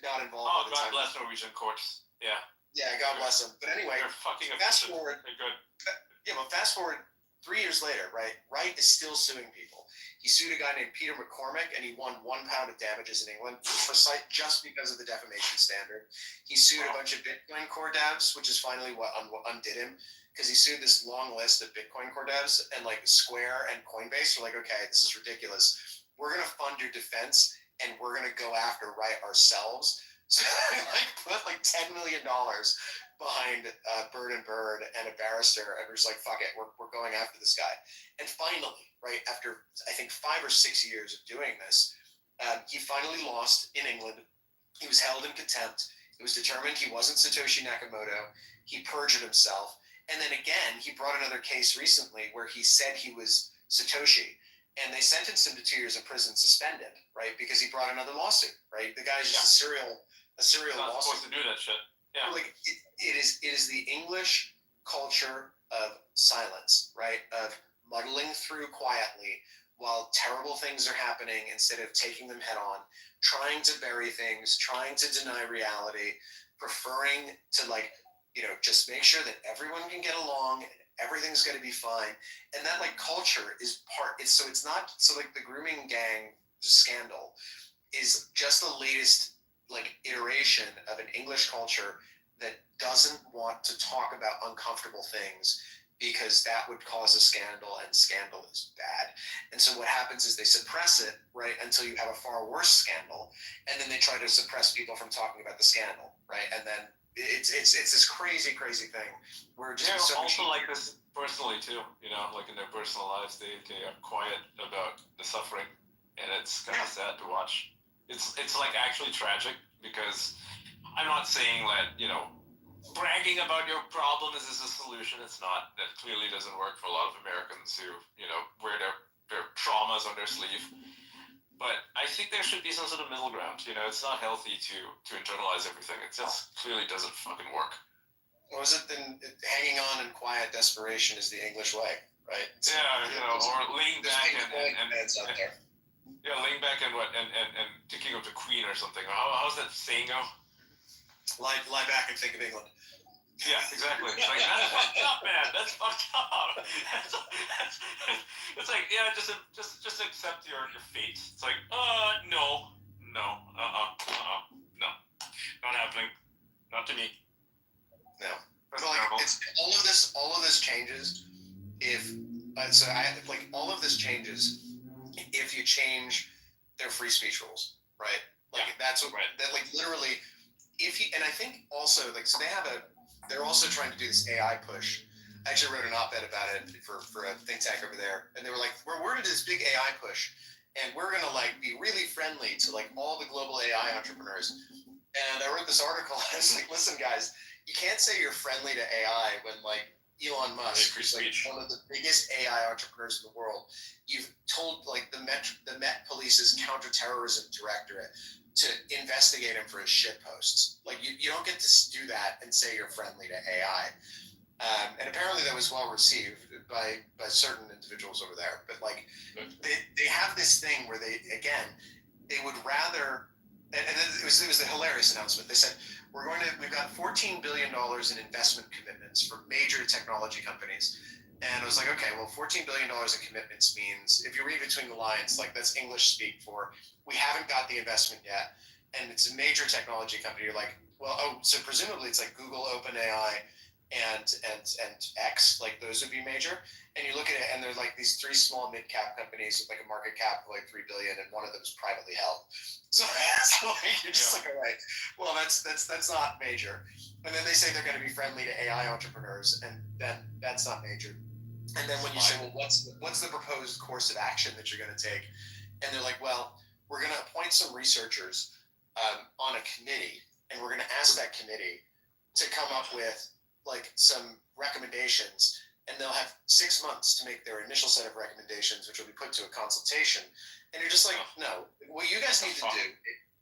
not involved. Oh, at the God time. bless Norwegian courts. Yeah. Yeah, God bless them. But anyway, They're fucking fast efficient. forward. They're good. Yeah, but fast forward 3 years later, right? Wright is still suing people. He sued a guy named Peter McCormick, and he won £1 of damages in England just because of the defamation standard. He sued a bunch of Bitcoin core devs, which is finally what undid him, because he sued this long list of Bitcoin core devs, and like Square and Coinbase were like, okay, this is ridiculous. We're gonna fund your defense, and we're gonna go after Wright ourselves. So they put $10 million behind Bird and Bird and a barrister, and we're just like, fuck it, we're going after this guy. And finally, right after I think 5 or 6 years of doing this, he finally lost in England. He was held in contempt. It was determined he wasn't Satoshi Nakamoto. He perjured himself, and then again he brought another case recently where he said he was Satoshi, and they sentenced him to 2 years in prison, suspended, right, because he brought another lawsuit. Right, the guy's just a serial not lawsuit. supposed to do that shit. Yeah. Like it is the English culture of silence, right? Of muddling through quietly while terrible things are happening instead of taking them head on, trying to bury things, trying to deny reality, preferring to just make sure that everyone can get along and everything's going to be fine. And that culture is the grooming gang scandal is just the latest iteration of an English culture that doesn't want to talk about uncomfortable things because that would cause a scandal, and scandal is bad. And so what happens is they suppress it, right, until you have a far worse scandal, and then they try to suppress people from talking about the scandal, right? And then it's this crazy thing where just they're so also like this personally too, in their personal lives they are quiet about the suffering, and it's kind of sad to watch. It's actually tragic, because I'm not saying that bragging about your problems is a solution. It's not. That clearly doesn't work for a lot of Americans who wear their traumas on their sleeve. But I think there should be some sort of middle ground. It's not healthy to internalize everything. It just clearly doesn't fucking work. What was it then? Hanging on in quiet desperation is the English way, right? Yeah, or laying back and laying back and thinking of the Queen or something. How's that saying go? Lie back and think of England. Yeah, exactly. It's like, that's fucked up, man. That's fucked up. It's like, yeah, just accept your fate. It's like, no, not happening. Not to me. No. That's But terrible. it's all of this changes if all of this changes if you change their free speech rules, right? That's what literally. And I think also they're also trying to do this AI push. I actually wrote an op-ed about it for a think tank over there, and they were like, we're into this big AI push, and we're gonna be really friendly to all the global AI entrepreneurs. And I wrote this article, and I was like, listen guys, you can't say you're friendly to AI when Elon Musk, who's one of the biggest AI entrepreneurs in the world, you've told the Met Police's counterterrorism directorate to investigate him for his shit posts. You don't get to do that and say you're friendly to AI. And apparently that was well received by certain individuals over there. But they have this thing where they would rather, and it was a hilarious announcement. They said, we've got $14 billion in investment commitments for major technology companies. And I was like, okay, well, $14 billion in commitments means, if you read between the lines, that's English speak for, we haven't got the investment yet, and it's a major technology company. You're like, well, so presumably it's Google, OpenAI, and X, those would be major. And you look at it, and they're these 3 small mid-cap companies with a market cap of $3 billion, and one of them is privately held. So you're just all right, well, that's not major. And then they say they're going to be friendly to AI entrepreneurs, and then that's not major. And then when you say, well, what's the proposed course of action that you're going to take? And they're like, well, we're going to appoint some researchers on a committee, and we're going to ask that committee to come up with some recommendations, and they'll have 6 months to make their initial set of recommendations, which will be put to a consultation. And you're just like, no, what you guys need to do,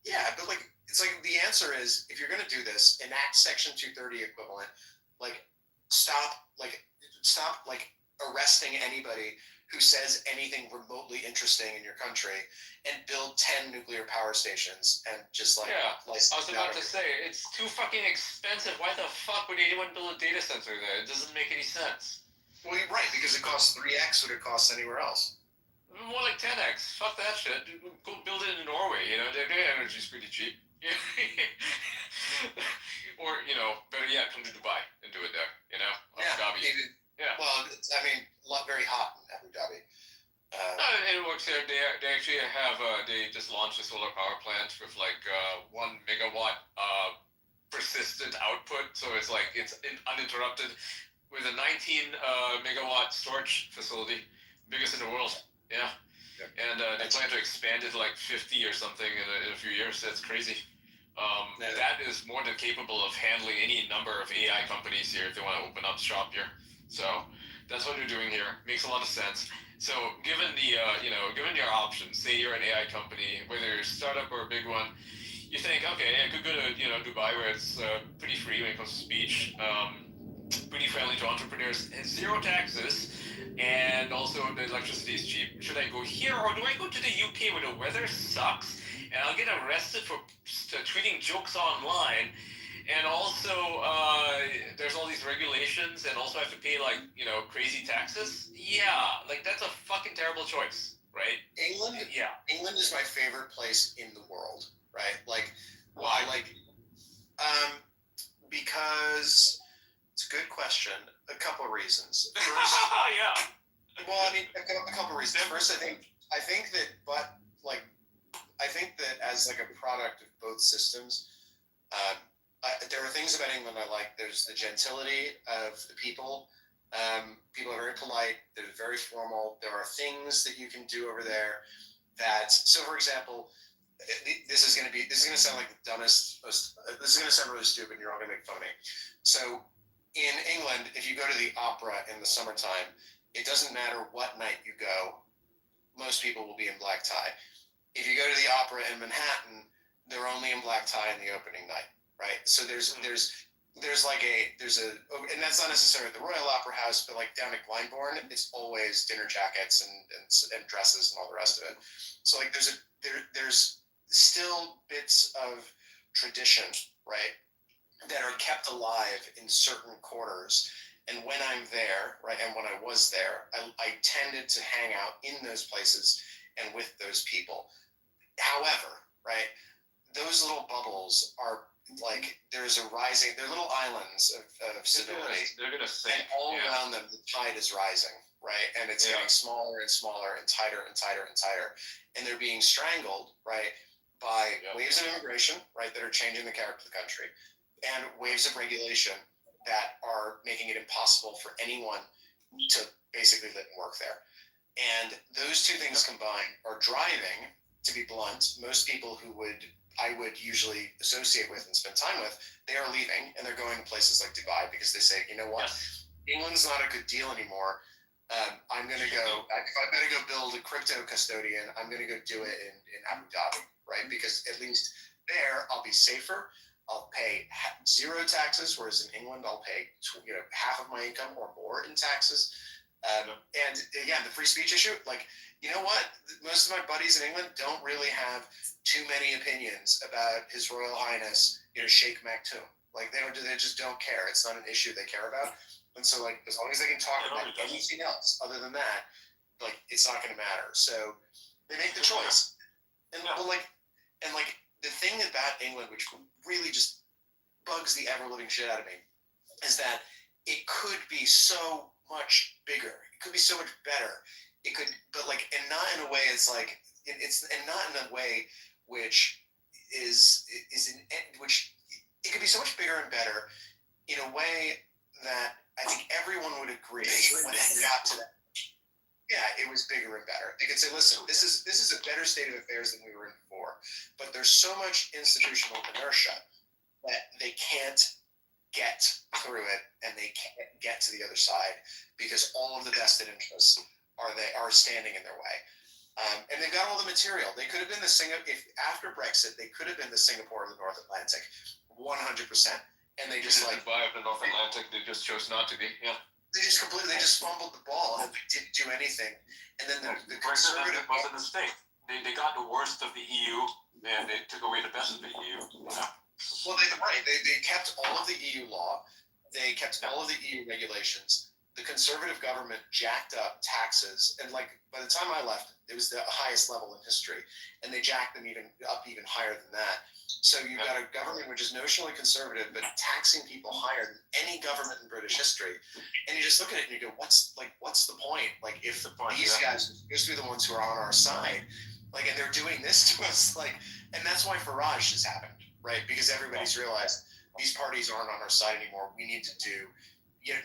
yeah, but it's like the answer is, if you're going to do this, enact Section 230 equivalent. Like, stop arresting anybody who says anything remotely interesting in your country, and build 10 nuclear power stations and just like. Yeah, I license was it about out to say, it's too fucking expensive. Why the fuck would anyone build a data center there? It doesn't make any sense. Well, you're right, because it costs 3x what it costs anywhere else. More like 10x. Fuck that shit. Go build it in Norway. You know, their energy's pretty cheap. Or, you know, better yet, come to Dubai and do it there. You know, Abu Dhabi. Yeah. Well, I mean, very hot in Abu Dhabi. It works there. They actually have they just launched a solar power plant with like 1 megawatt persistent output. So it's like it's uninterrupted with a 19 megawatt storage facility, biggest in the world. Yeah. And they plan to expand it to like 50 or something in a few years. That's crazy. That is more than capable of handling any number of AI companies here if they want to open up shop here. So that's what they're doing here. Makes a lot of sense. So given the given your options, say you're an AI company, whether you're a startup or a big one, you think, okay, I could go to Dubai where it's pretty free when it comes to speech, pretty friendly to entrepreneurs, and zero taxes, and also the electricity is cheap. Should I go here, or do I go to the UK where the weather sucks and I'll get arrested for tweeting jokes online? And also, there's all these regulations, and also I have to pay like crazy taxes. Yeah, like that's a fucking terrible choice, right? England. Yeah. England is my favorite place in the world, right? Like, why? Because it's a good question. A couple of reasons. First, Yeah. well, I mean, a couple of reasons. First, I think that as like a product of both systems. There are things about England I like. There's the gentility of the people. People are very polite. They're very formal. There are things that you can do over there so for example, this is going to sound like the dumbest, this is going to sound really stupid and you're all going to make fun of me. So in England, if you go to the opera in the summertime, it doesn't matter what night you go, most people will be in black tie. If you go to the opera in Manhattan, they're only in black tie in the opening night. Right, so there's and that's not necessarily at the Royal Opera House, but like down at Glyndebourne, it's always dinner jackets and dresses and all the rest of it. So like there's still bits of tradition, right, that are kept alive in certain quarters. And when I'm there, right, and when I was there, I tended to hang out in those places and with those people. However, right, those little bubbles are like they're little islands of civility. They're gonna sink. And all around them, the tide is rising, right? And it's getting smaller and smaller and tighter and tighter and tighter. And they're being strangled, right, by waves of immigration, right, that are changing the character of the country, and waves of regulation that are making it impossible for anyone to basically live and work there. And those two things combined are driving, to be blunt, most people who I would usually associate with and spend time with, they are leaving and they're going to places like Dubai because they say, you know what, England's not a good deal anymore. I'm going to go, if I'm going to go build a crypto custodian, I'm going to go do it in Abu Dhabi, right? Because at least there I'll be safer. I'll pay zero taxes, whereas in England I'll pay half of my income or more in taxes. And again, the free speech issue, like, you know what? Most of my buddies in England don't really have too many opinions about His Royal Highness, Sheikh Maktoum. Like they just don't care. It's not an issue they care about. And so like as long as they can talk about anything else other than that, like it's not going to matter. So they make the choice. And the thing about England, which really just bugs the ever living shit out of me, is that it could be so much bigger. It could be so much better. It could, but like, and not in a way. It's like and not in a way which which it could be so much bigger and better in a way that I think everyone would agree when it got to that. Yeah, it was bigger and better. They could say, listen, this is a better state of affairs than we were in before. But there's so much institutional inertia that they can't get through it, and they can't get to the other side because all of the vested interests are standing in their way. And they've got all the material. They could have been if after Brexit, they could have been the Singapore of the North Atlantic, 100%. And they just like survived the North Atlantic. They just chose not to be. Yeah. They just fumbled the ball and they didn't do anything. And then the Brexit conservative was a mistake. They got the worst of the EU and they took away the best of the EU. Yeah. Well, they kept all of the EU law. They kept all of the EU regulations. The conservative government jacked up taxes, and like by the time I left, it was the highest level in history, and they jacked them even higher than that. So you've got a government which is notionally conservative, but taxing people higher than any government in British history. And you just look at it and you go, what's the point? Like if these guys are supposed to be the ones who are on our side, like, and they're doing this to us, like, and that's why Farage has happened, right? Because everybody's realized these parties aren't on our side anymore. We need to do.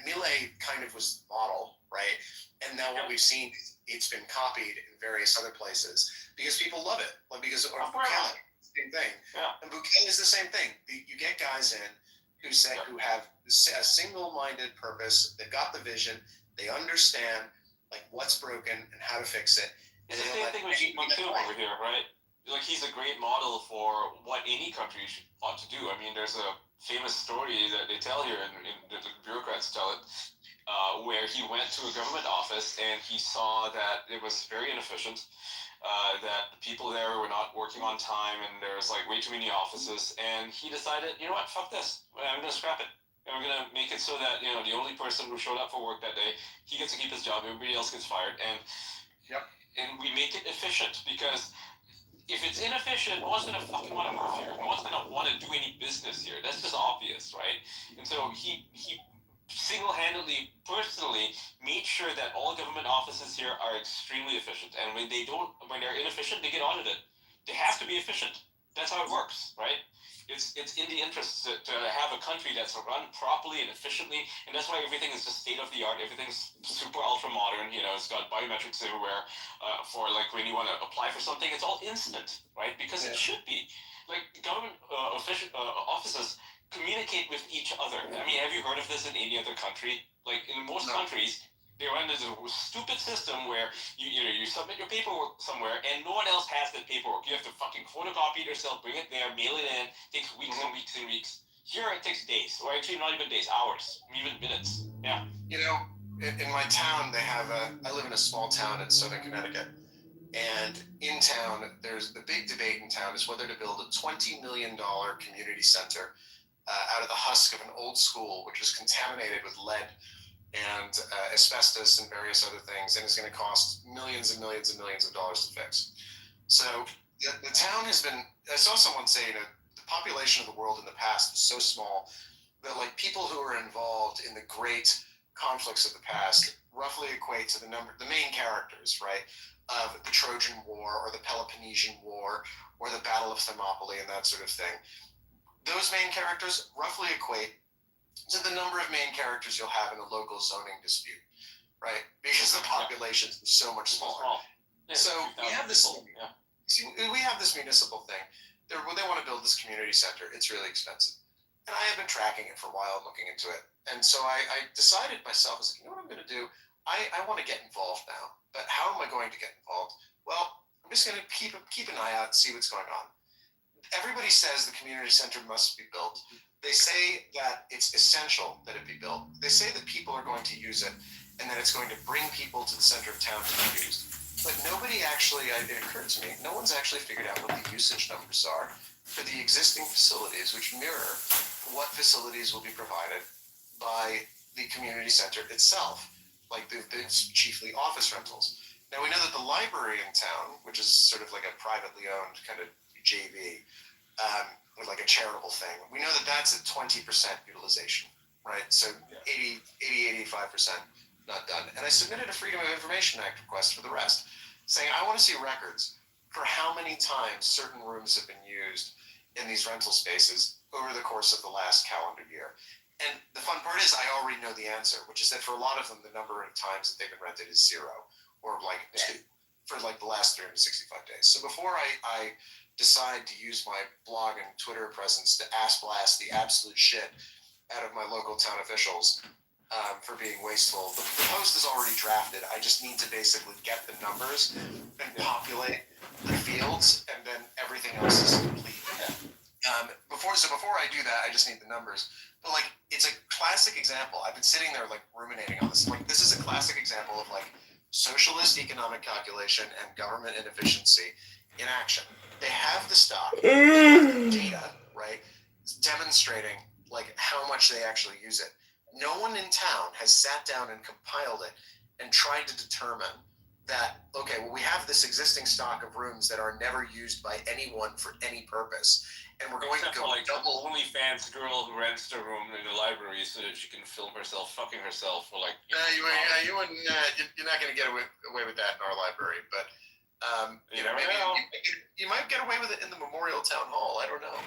Millet kind of was the model, right? And now what we've seen, it's been copied in various other places because people love it. Like because Bukele, same thing. Yeah. And Bukele is the same thing. You get guys in who have a single-minded purpose. They've got the vision. They understand like what's broken and how to fix it. It's the same thing with Kitover over here, right? Like he's a great model for what any country ought to do. I mean, there's a famous story that they tell here, and the bureaucrats tell it, where he went to a government office and he saw that it was very inefficient, that the people there were not working on time, and there was like way too many offices, and he decided, you know what, fuck this, I'm gonna scrap it. And we're gonna make it so that the only person who showed up for work that day, he gets to keep his job, everybody else gets fired, and we make it efficient because. If it's inefficient, no one's gonna fucking want to move here. No one's gonna want to do any business here. That's just obvious, right? And so he single-handedly, personally made sure that all government offices here are extremely efficient. And when they're inefficient, they get audited. They have to be efficient. That's how it works, right? It's in the interest to have a country that's run properly and efficiently, and that's why everything is just state of the art. Everything's super ultra modern. It's got biometrics everywhere. For like when you want to apply for something, it's all instant, right? Because it should be. Like government offices communicate with each other. I mean, have you heard of this in any other country? Like in most countries, they run this stupid system where you submit your paperwork somewhere and no one else has that paperwork. You have to fucking photocopy it yourself, bring it there, mail it in. It takes weeks and weeks and weeks. Here it takes days, or actually not even days, hours, even minutes. Yeah. In my town, I live in a small town in southern Connecticut. And in town, there's the big debate in town is whether to build a $20 million community center out of the husk of an old school, which is contaminated with lead and asbestos and various other things, and is going to cost millions and millions and millions of dollars to fix. So the town has been, I saw someone say, the population of the world in the past was so small that like people who are involved in the great conflicts of the past roughly equate to the main characters, right, of the Trojan War or the Peloponnesian War or the Battle of Thermopylae and that sort of thing. Those main characters roughly equate to the number of main characters you'll have in a local zoning dispute, right? Because the population is so much smaller. Yeah, so we have this municipal thing. They want to build this community center. It's really expensive. And I have been tracking it for a while and looking into it. And so I decided myself, I was like, you know what I'm going to do? I want to get involved now. But how am I going to get involved? Well, I'm just going to keep an eye out and see what's going on. Everybody says the community center must be built. They say that it's essential that it be built. They say that people are going to use it and that it's going to bring people to the center of town to be used. But nobody actually, it occurred to me, no one's actually figured out what the usage numbers are for the existing facilities, which mirror what facilities will be provided by the community center itself. Like it's chiefly office rentals. Now we know that the library in town, which is sort of like a privately owned kind of JV, with like a charitable thing, we know that that's at 20% utilization, right? So 85% not done. And I submitted a Freedom of Information Act request for the rest, saying I want to see records for how many times certain rooms have been used in these rental spaces over the course of the last calendar year. And the fun part is I already know the answer, which is that for a lot of them, the number of times that they've been rented is 0 or like 2 for like the last 365 days. So before I decide to use my blog and Twitter presence to ass blast the absolute shit out of my local town officials, for being wasteful. The post is already drafted. I just need to basically get the numbers and populate the fields, and then everything else is complete. Before I do that, I just need the numbers. But like, it's a classic example. I've been sitting there like ruminating on this. Like, this is a classic example of like socialist economic calculation and government inefficiency in action. They have the stock, data, right, demonstrating like how much they actually use it. No one in town has sat down and compiled it and tried to determine that, okay, well, we have this existing stock of rooms that are never used by anyone for any purpose, and we're going to go like double. OnlyFans girl who rents a room in the library so that she can film herself fucking herself for like. You're not going to get away with that in our library, but maybe you might get away with it in the Memorial Town Hall. I don't know.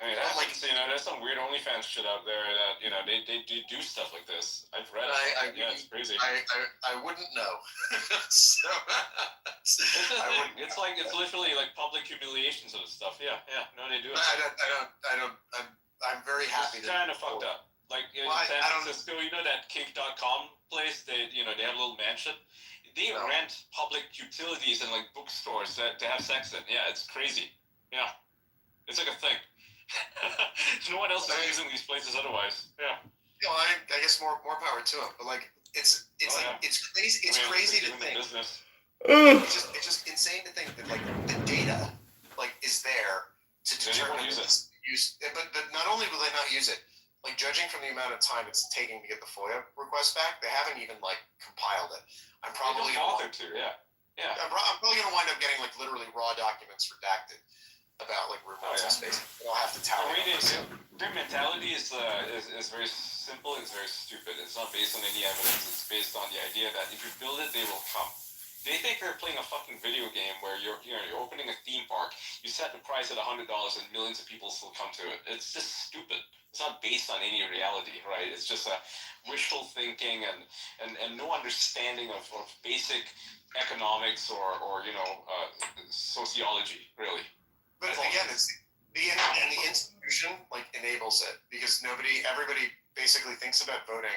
There's some weird OnlyFans shit out there that they do stuff like this. I've read it. It's crazy. I wouldn't know. So it's literally like public humiliation sort of stuff. Yeah. No, they do it. I'm very happy. It's kind of fucked up. Like in San Francisco, that Kink.com place, they have a little mansion. They rent public utilities and like bookstores to have sex in. Yeah, it's crazy. Yeah, it's like a thing. No one else is using these places otherwise. Yeah. I guess more power to them. But like, it's crazy. It's crazy to think. It's just insane to think that like the data like is there to determine use. But not only will they not use it, like judging from the amount of time it's taking to get the FOIA request back, they haven't even like compiled it. I'm probably gonna wind up getting like literally raw documents redacted about like remote space. I'll have to tally. Their mentality is very simple. It's very stupid. It's not based on any evidence. It's based on the idea that if you build it, they will come. They think they're playing a fucking video game where you're opening a theme park. You set the price at $100 and millions of people still come to it. It's just stupid. It's not based on any reality, right? It's just a wishful thinking and no understanding of basic economics or sociology, really. But again, it's the institution like enables it because everybody basically thinks about voting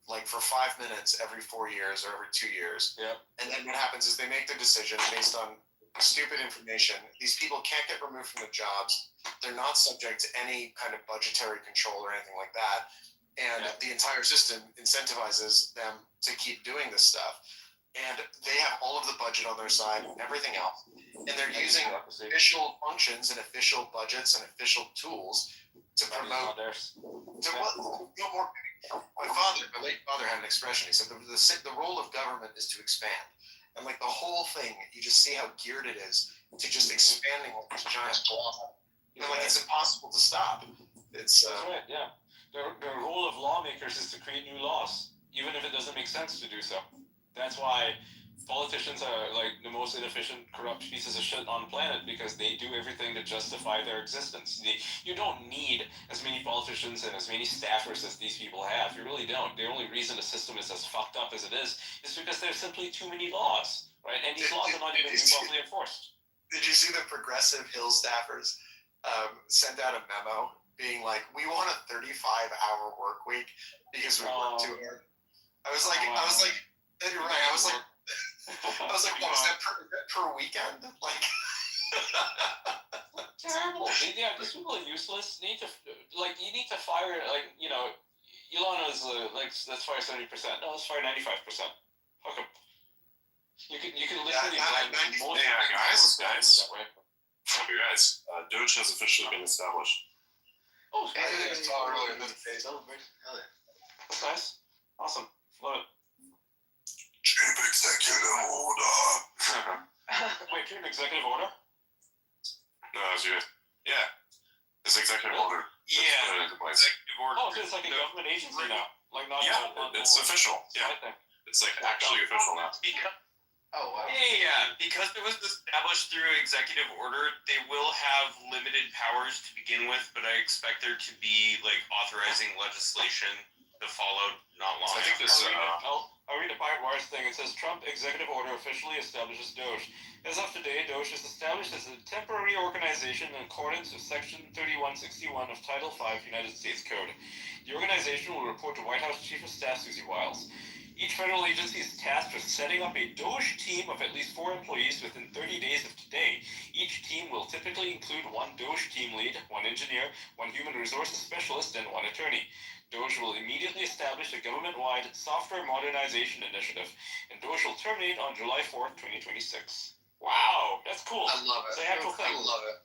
like for 5 minutes every 4 years or every 2 years. Yeah. And then what happens is they make their decision based on stupid information. These people can't get removed from their jobs. They're not subject to any kind of budgetary control or anything like that. And the entire system incentivizes them to keep doing this stuff. And they have all of the budget on their side and everything else. And they're using official functions and official budgets and official tools to promote. My late father had an expression. He said the role of government is to expand. And like the whole thing, you just see how geared it is to just expanding like this giant block. And like it's impossible to stop. That's right, yeah. The role of lawmakers is to create new laws, even if it doesn't make sense to do so. That's why politicians are like the most inefficient, corrupt pieces of shit on the planet because they do everything to justify their existence. You don't need as many politicians and as many staffers as these people have. You really don't. The only reason the system is as fucked up as it is because there's simply too many laws, right? And these laws are not even being properly enforced. Did you see the Progressive Hill staffers send out a memo being like, we want a 35-hour work week because we work too hard? I was like, you're right. I was like, what was that per weekend? Like, terrible. Yeah, these people are useless. You need to fire, Elon is let's fire 70%. No, let's fire 95%. Fuck him. You can literally most guys. Doge has officially been established. Oh, it's all earlier than the phase. That's nice. Awesome. Love it. Chief Executive Order. Wait, Chief Executive Order? No, it's Executive Order. Yeah, Executive Order. Oh, so it's like a government agency now. Like not. It's official. Yeah, it's like actually official now. Because it was established through executive order, they will have limited powers to begin with, but I expect there to be like authorizing legislation that followed not long I think after. this. I'll read a part Wars thing. It says Trump executive order officially establishes Doge. As of today, Doge is established as a temporary organization in accordance with Section 3161 of Title V United States Code. The organization will report to White House Chief of Staff Susie Wiles. Each federal agency is tasked with setting up a Doge team of at least 4 employees within 30 days of today. Each team will typically include 1 Doge team lead, 1 engineer, 1 human resources specialist, and 1 attorney. Doge will immediately establish a government-wide software modernization initiative, and Doge will terminate on July 4th, 2026. Wow, that's cool. I love it. It's an actual thing. I love it.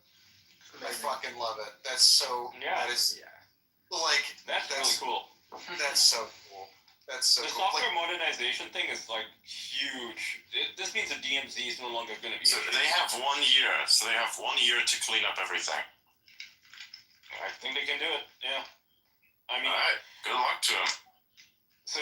I fucking love it. That's so. Yeah. That is. Like. That's really cool. That's so cool. That's so The cool. software modernization thing is like huge. This means the DMZ is no longer going to be. So they have 1 year. So they have 1 year to clean up everything. I think they can do it. Yeah. I mean. All right. Good luck to them. So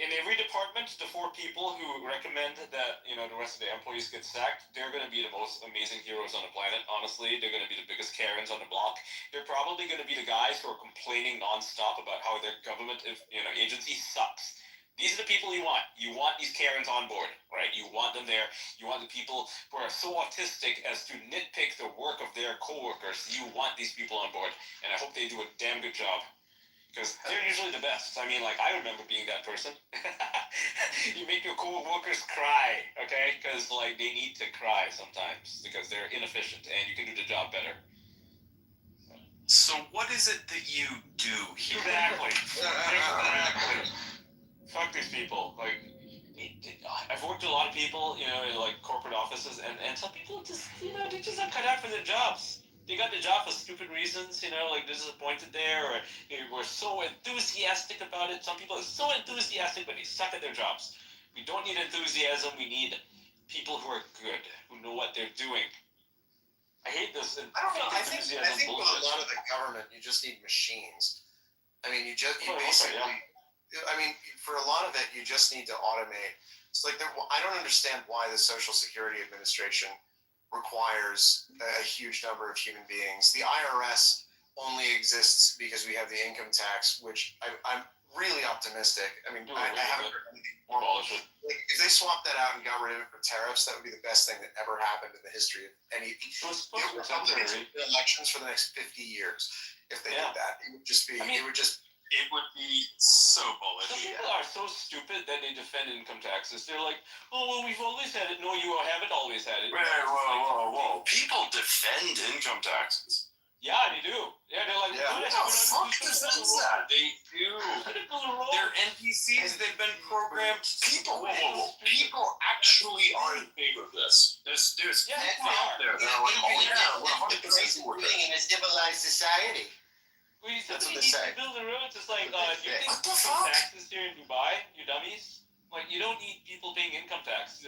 in every department, the 4 people who recommend that the rest of the employees get sacked, they're going to be the most amazing heroes on the planet. Honestly, they're going to be the biggest Karens on the block. They're probably going to be the guys who are complaining nonstop about how their government, agency sucks. These are the people you want. You want these Karens on board, right? You want them there. You want the people who are so autistic as to nitpick the work of their coworkers. You want these people on board, and I hope they do a damn good job. Because they're usually the best. I mean, like, I remember being that person. You make your co-workers cry, okay? Because, like, they need to cry sometimes because they're inefficient and you can do the job better. So what is it that you do here? Exactly. Fuck these people. Like, I've worked with a lot of people, in, like, corporate offices, and some people just, they just not cut out for their jobs. They got the job for stupid reasons, like they're disappointed there, or they were so enthusiastic about it. Some people are so enthusiastic, but they suck at their jobs. We don't need enthusiasm. We need people who are good, who know what they're doing. I hate this. I don't know. I think with a lot of the government, you just need machines. I mean, you basically. Yeah. I mean, for a lot of it, you just need to automate. It's like I don't understand why the Social Security Administration requires a huge number of human beings. The IRS only exists because we have the income tax, which I'm really optimistic. I mean, I haven't heard anything formal. Like, if they swap that out and got rid of it for tariffs, that would be the best thing that ever happened in the history of any. Republicans would win elections for the next 50 years if they did that. It would just be. It would be so bullish. Some people are so stupid that they defend income taxes. They're like, oh, well, we've always had it. No, you haven't always had it. Whoa. People defend income taxes. Yeah, they do. Yeah, they're like, who the fuck defends that? They do. They're NPCs. They've been programmed. People actually are in favor of this. There's people out there that are like, oh yeah, we're 100% for living in a civilized society. That's what they say. To build the roads, it's like, you think taxes here in Dubai, you dummies? Like, you don't need people paying income tax.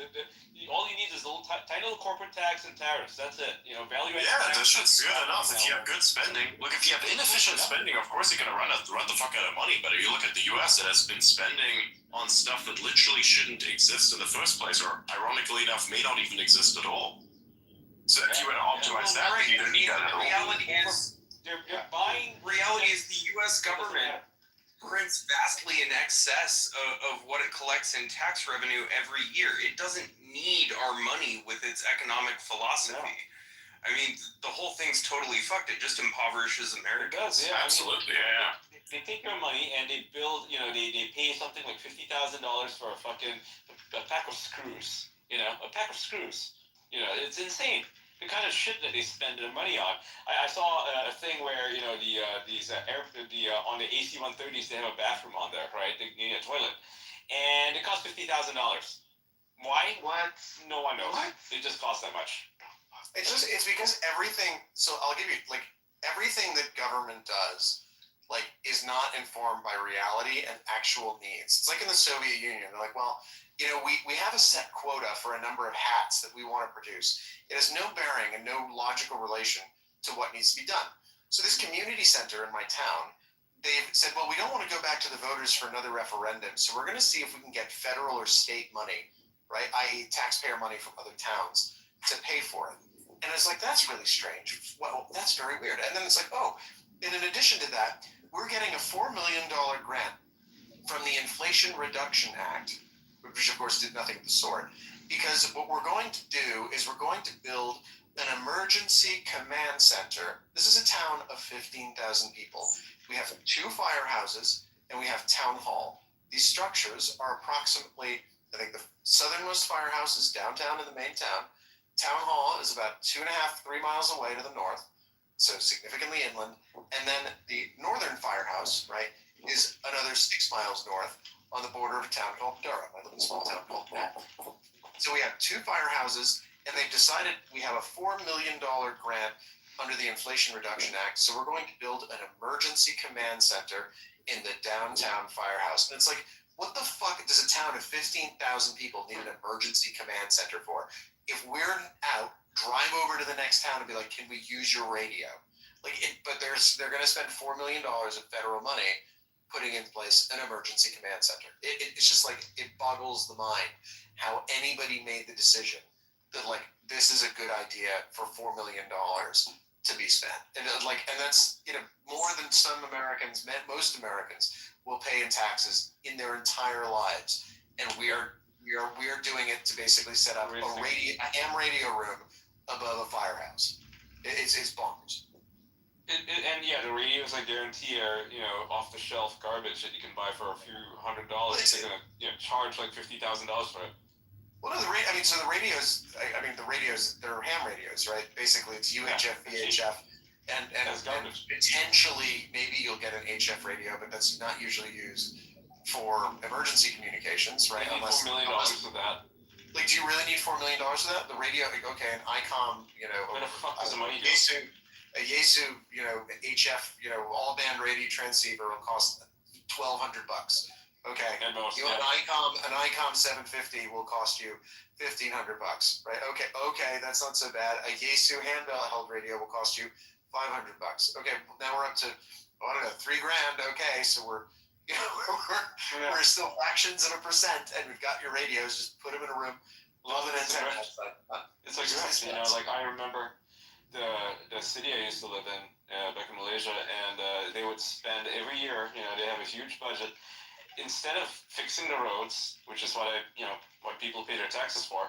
All you need is a tiny little corporate tax and tariffs. That's it. Value added tax. Yeah, that shit's good enough. If you have good spending, look, if you have inefficient spending, of course you're gonna run the fuck out of money. But if you look at the U.S., it has been spending on stuff that literally shouldn't exist in the first place, or ironically enough, may not even exist at all. So if you were to optimize that, you don't need that at all. Reality is the U.S. government prints vastly in excess of what it collects in tax revenue every year. It doesn't need our money with its economic philosophy. No. I mean, the whole thing's totally fucked. It just impoverishes America. It does, yeah. Absolutely, yeah. They take your money and they build, they pay something like $50,000 for a pack of screws. A pack of screws. It's insane. The kind of shit that they spend their money on. I saw a thing where on the AC-130s they have a bathroom on there, right? They need a toilet, and it costs $50,000. Why? What? No one knows. What? It just costs that much. It's because everything. So I'll give you everything that government does is not informed by reality and actual needs. It's like in the Soviet Union. They're like, well, we have a set quota for a number of hats that we want to produce. It has no bearing and no logical relation to what needs to be done. So this community center in my town, they've said, well, we don't want to go back to the voters for another referendum, so we're going to see if we can get federal or state money, right, i.e. taxpayer money from other towns, to pay for it. And it's like, that's really strange. Well, that's very weird. And then it's like, oh, and in addition to that, we're getting a $4 million grant from the Inflation Reduction Act, which of course did nothing of the sort, because what we're going to do is we're going to build an emergency command center. This is a town of 15,000 people. We have 2 firehouses and we have town hall. These structures are approximately, I think the southernmost firehouse is downtown in the main town. Town hall is about 2.5, 3 miles away to the north, so significantly inland. And then the northern firehouse, right, is another 6 miles north on the border of a town called Durham. I live in a small town called Durham. So we have 2 firehouses, and they've decided we have a $4 million grant under the Inflation Reduction Act. So we're going to build an emergency command center in the downtown firehouse. And it's like, what the fuck does a town of 15,000 people need an emergency command center for? If we're out, drive over to the next town and be like, can we use your radio? But they're going to spend $4 million of federal money putting in place an emergency command center. It's just like, it boggles the mind how anybody made the decision that like this is a good idea for $4 million to be spent, and that's more than some Americans, most Americans will pay in taxes in their entire lives, and we are doing it to basically set up a ham radio room above a firehouse. It's bonkers. And yeah, the radios I guarantee are off the shelf garbage that you can buy for a few $100. They're gonna charge like $50,000 for it. Well, no, the radios. The radios. They're ham radios, right? Basically, it's UHF, VHF, and potentially maybe you'll get an HF radio, but that's not usually used for emergency communications, right? You need $4 million for that. Like, do you really need $4 million for that? The radio, like, okay, an ICOM, where the fuck does the money go? A Yaesu, HF, all band radio transceiver will cost $1,200. Okay. And most, an ICOM 750 will cost you $1,500, right? Okay, that's not so bad. A Yaesu handheld radio will cost you $500. Okay, now we're up to $3,000. Okay, so we're still fractions of a percent, and we've got your radios. Just put them in a room. Love an antenna. It's like this, like I remember the city I used to live in back in Malaysia, and they would spend every year. They have a huge budget. Instead of fixing the roads, which is what what people pay their taxes for,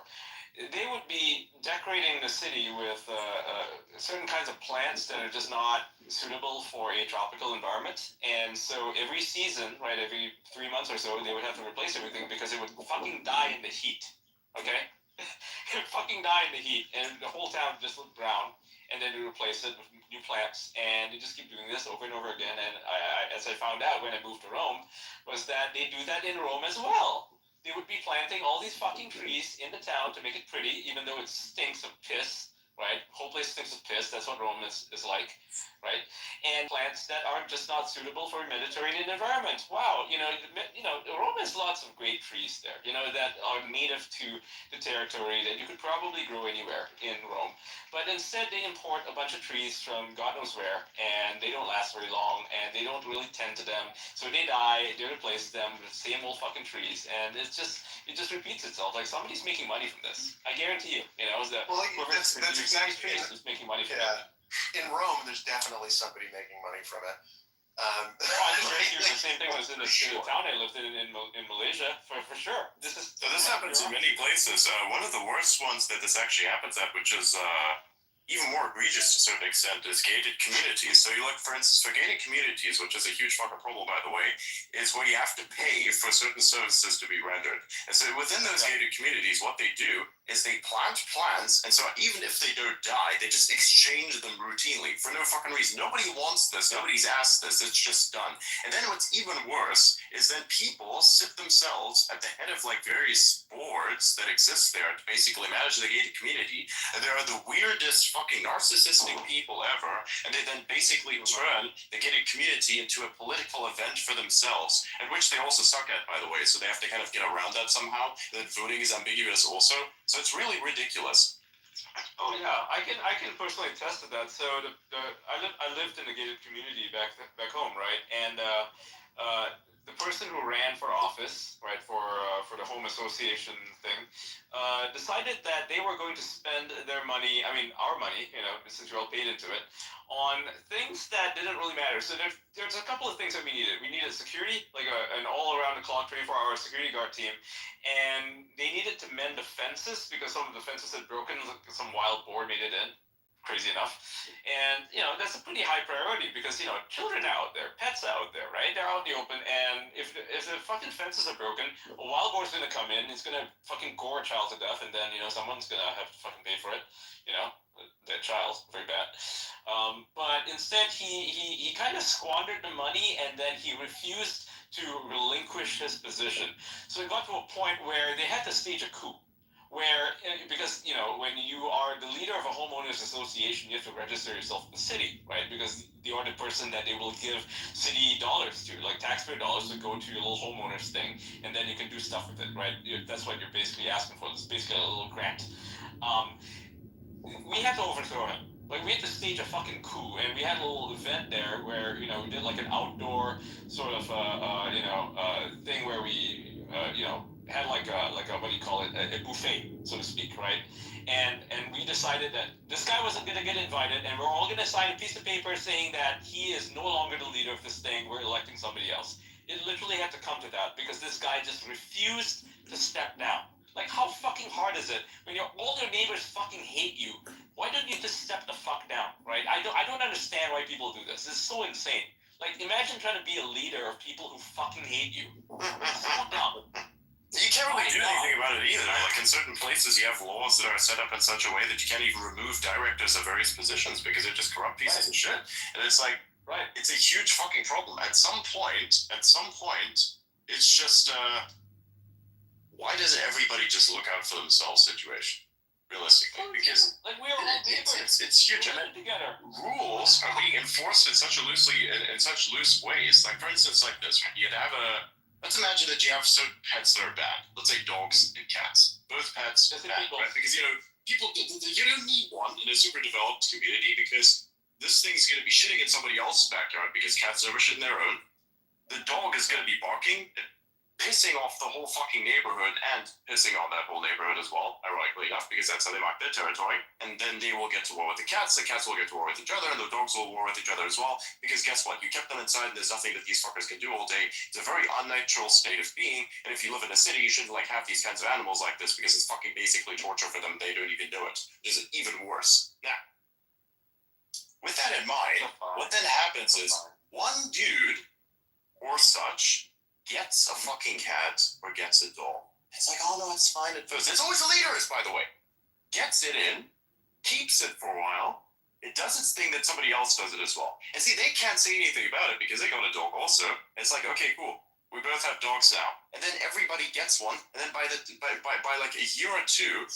they would be decorating the city with certain kinds of plants that are just not suitable for a tropical environment. And so every season, right, every 3 months or so, they would have to replace everything because it would fucking die in the heat. Okay, it would fucking die in the heat, and the whole town just looked brown. And then they replace it with new plants, and they just keep doing this over and over again. And as I found out when I moved to Rome, was that they do that in Rome as well. They would be planting all these fucking trees in the town to make it pretty, even though it stinks of piss, right? Whole place stinks of piss. That's what Rome is like, right? And plants that are just not suitable for a Mediterranean environment. Wow, Rome has lots of great trees there, that are native to the territory that you could probably grow anywhere in Rome. But instead, they import a bunch of trees from God knows where, and they don't last very long, and they don't really tend to them. So they die, they replace them with the same old fucking trees, and it just repeats itself. Like, somebody's making money from this. I guarantee you, that's exactly is making money from it. In Rome, there's definitely somebody making money from it. I just experienced the same thing was in the town I lived in Malaysia, for sure. This happens in many places. One of the worst ones that this actually happens at, which is even more egregious to a certain extent, is gated communities. So you look, for instance, for gated communities, which is a huge fucking problem, by the way, is where you have to pay for certain services to be rendered. And so within those gated communities, what they do is they plant plants, and so even if they don't die, they just exchange them routinely for no fucking reason. Nobody wants this. Nobody's asked this. It's just done. And then what's even worse is then people sit themselves at the head of like various boards that exist there to basically manage the gated community. And there are the weirdest fucking narcissistic people ever, and they then basically turn the gated community into a political event for themselves, and which they also suck at, by the way. So they have to kind of get around that somehow. That voting is ambiguous also. So it's really ridiculous. Oh yeah, I can personally attest to that. So I lived in a gated community back home, right? And the person who ran for office, right, for for the home association thing, decided that they were going to spend their money, I mean our money, since we're all paid into it, on things that didn't really matter. So there's a couple of things that we needed. We needed security, like an all-around-the-clock 24-hour security guard team, and they needed to mend the fences because some of the fences had broken. Some wild boar made it in. Crazy enough. And, that's a pretty high priority because, children are out there, pets are out there, right? They're out in the open, and if the fucking fences are broken, a wild boar's gonna come in, it's gonna fucking gore a child to death, and then, someone's gonna have to fucking pay for it, that child, very bad. But instead, he kind of squandered the money, and then he refused to relinquish his position. So it got to a point where they had to stage a coup. Where, because, when you are the leader of a homeowners association, you have to register yourself in the city, right? Because you are the person that they will give city dollars to, like taxpayer dollars to go to your little homeowners thing, and then you can do stuff with it, right? That's what you're basically asking for. It's basically a little grant. We had to overthrow him. Like, we had to stage a fucking coup, and we had a little event there where, we did like an outdoor sort of, thing where we, had like a what do you call it, a buffet, so to speak, right? And we decided that this guy wasn't going to get invited, and we're all going to sign a piece of paper saying that he is no longer the leader of this thing. We're electing somebody else. It literally had to come to that because this guy just refused to step down. Like, how fucking hard is it when all your neighbors fucking hate you? Why don't you just step the fuck down, right? I don't understand why people do this. It's so insane. Like, imagine trying to be a leader of people who fucking hate you. It's so dumb. You can't really do anything about it either. Like, in certain places, you have laws that are set up in such a way that you can't even remove directors of various positions because they're just corrupt pieces of shit. And it's like, it's a huge fucking problem. At some point, it's just, why doesn't everybody just look out for themselves situation? Realistically, because like we're all neighbors. It's huge. We're together. Rules are being enforced in such loose ways. Like, for instance, like this, you'd have let's imagine that you have certain pets that are bad. Let's say dogs and cats. Both pets are bad, right? Because, people, you don't need one in a super developed community because this thing's going to be shitting in somebody else's backyard because cats never shit in their own. The dog is going to be barking, pissing off the whole fucking neighborhood and pissing on that whole neighborhood as well, ironically enough, because that's how they mark their territory. And then they will get to war with the cats will get to war with each other, and the dogs will war with each other as well, because guess what? You kept them inside, and there's nothing that these fuckers can do all day. It's a very unnatural state of being, and if you live in a city, you shouldn't, have these kinds of animals like this, because it's fucking basically torture for them. They don't even know it. It's even worse. Now, with that in mind, what then happens is, one dude, or such, gets a fucking cat or gets a dog. It's like, oh no, it's fine at first. It's always the leaders, by the way. Gets it in, keeps it for a while. It does its thing that somebody else does it as well. And see, they can't say anything about it because they got a dog also. It's like, okay, cool. We both have dogs now. And then everybody gets one. And then by like a year or two,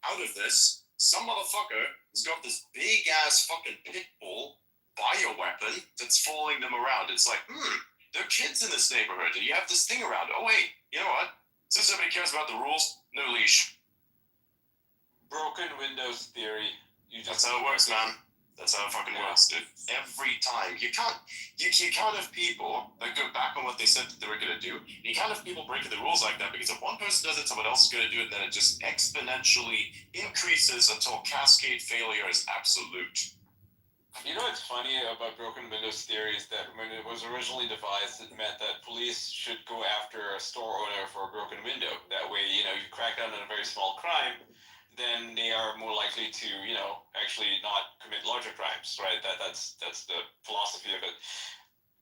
out of this, some motherfucker has got this big ass fucking pit bull bioweapon that's following them around. It's like, there are kids in this neighborhood, and you have this thing around. Oh, wait, you know what? Since nobody cares about the rules, no leash. Broken windows theory. That's how it works, man. That's how it fucking works, dude. Every time. You can't have people that go back on what they said that they were going to do. You can't have people breaking the rules like that, because if one person does it, someone else is going to do it, then it just exponentially increases until cascade failure is absolute. You know what's funny about broken windows theory is that when it was originally devised, it meant that police should go after a store owner for a broken window. That way, you crack down on a very small crime, then they are more likely to, actually not commit larger crimes, right? That's the philosophy of it.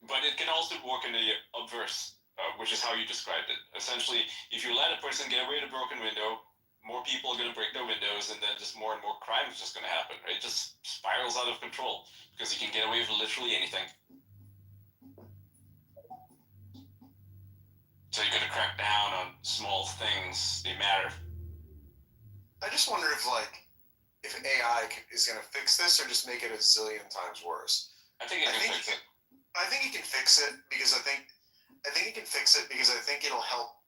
But it can also work in the obverse, which is how you described it. Essentially, if you let a person get away with a broken window, more people are going to break their windows, and then just more and more crime is just going to happen, right? It just spirals out of control because you can get away with literally anything. So you're going to crack down on small things. They matter. I just wonder if AI is going to fix this or just make it a zillion times worse. I think it can fix it. I think it can fix it because I think it'll help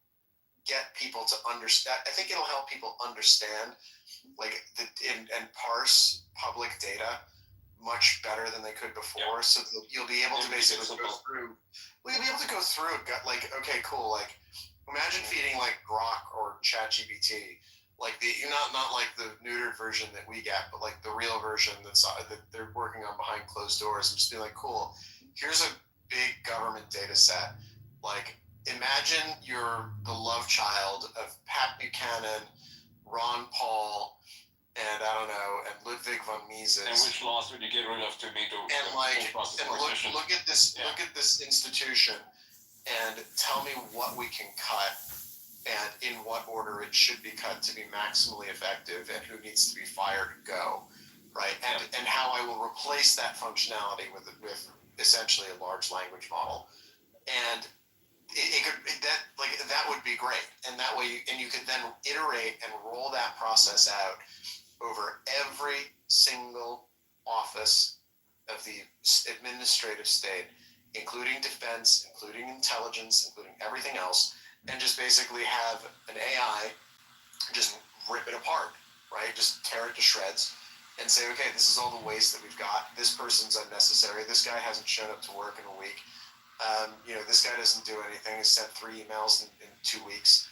get people to understand. I think it'll help people understand, and parse public data much better than they could before. Yeah. So you'll be able to basically go through. Well, you'll be able to go through. Okay, cool. Like, imagine feeding ChatGPT, like not like the neutered version that we get, but like the real version that they're working on behind closed doors, and just be like, cool, here's a big government data set. Like, imagine you're the love child of Pat Buchanan, Ron Paul, and I don't know, and Ludwig von Mises. And which laws would you get rid of to make the whole process more efficient? Look at this institution, and tell me what we can cut, and in what order it should be cut to be maximally effective, and who needs to be fired and go, right? And how I will replace that functionality with essentially a large language model, and that would be great, and that way you could then iterate and roll that process out over every single office of the administrative state, including defense, including intelligence, including everything else, and just basically have an AI just rip it apart, right? Just tear it to shreds and say, okay, this is all the waste that we've got. This person's unnecessary. This guy hasn't shown up to work in a week. This guy doesn't do anything. He sent 3 emails in 2 weeks.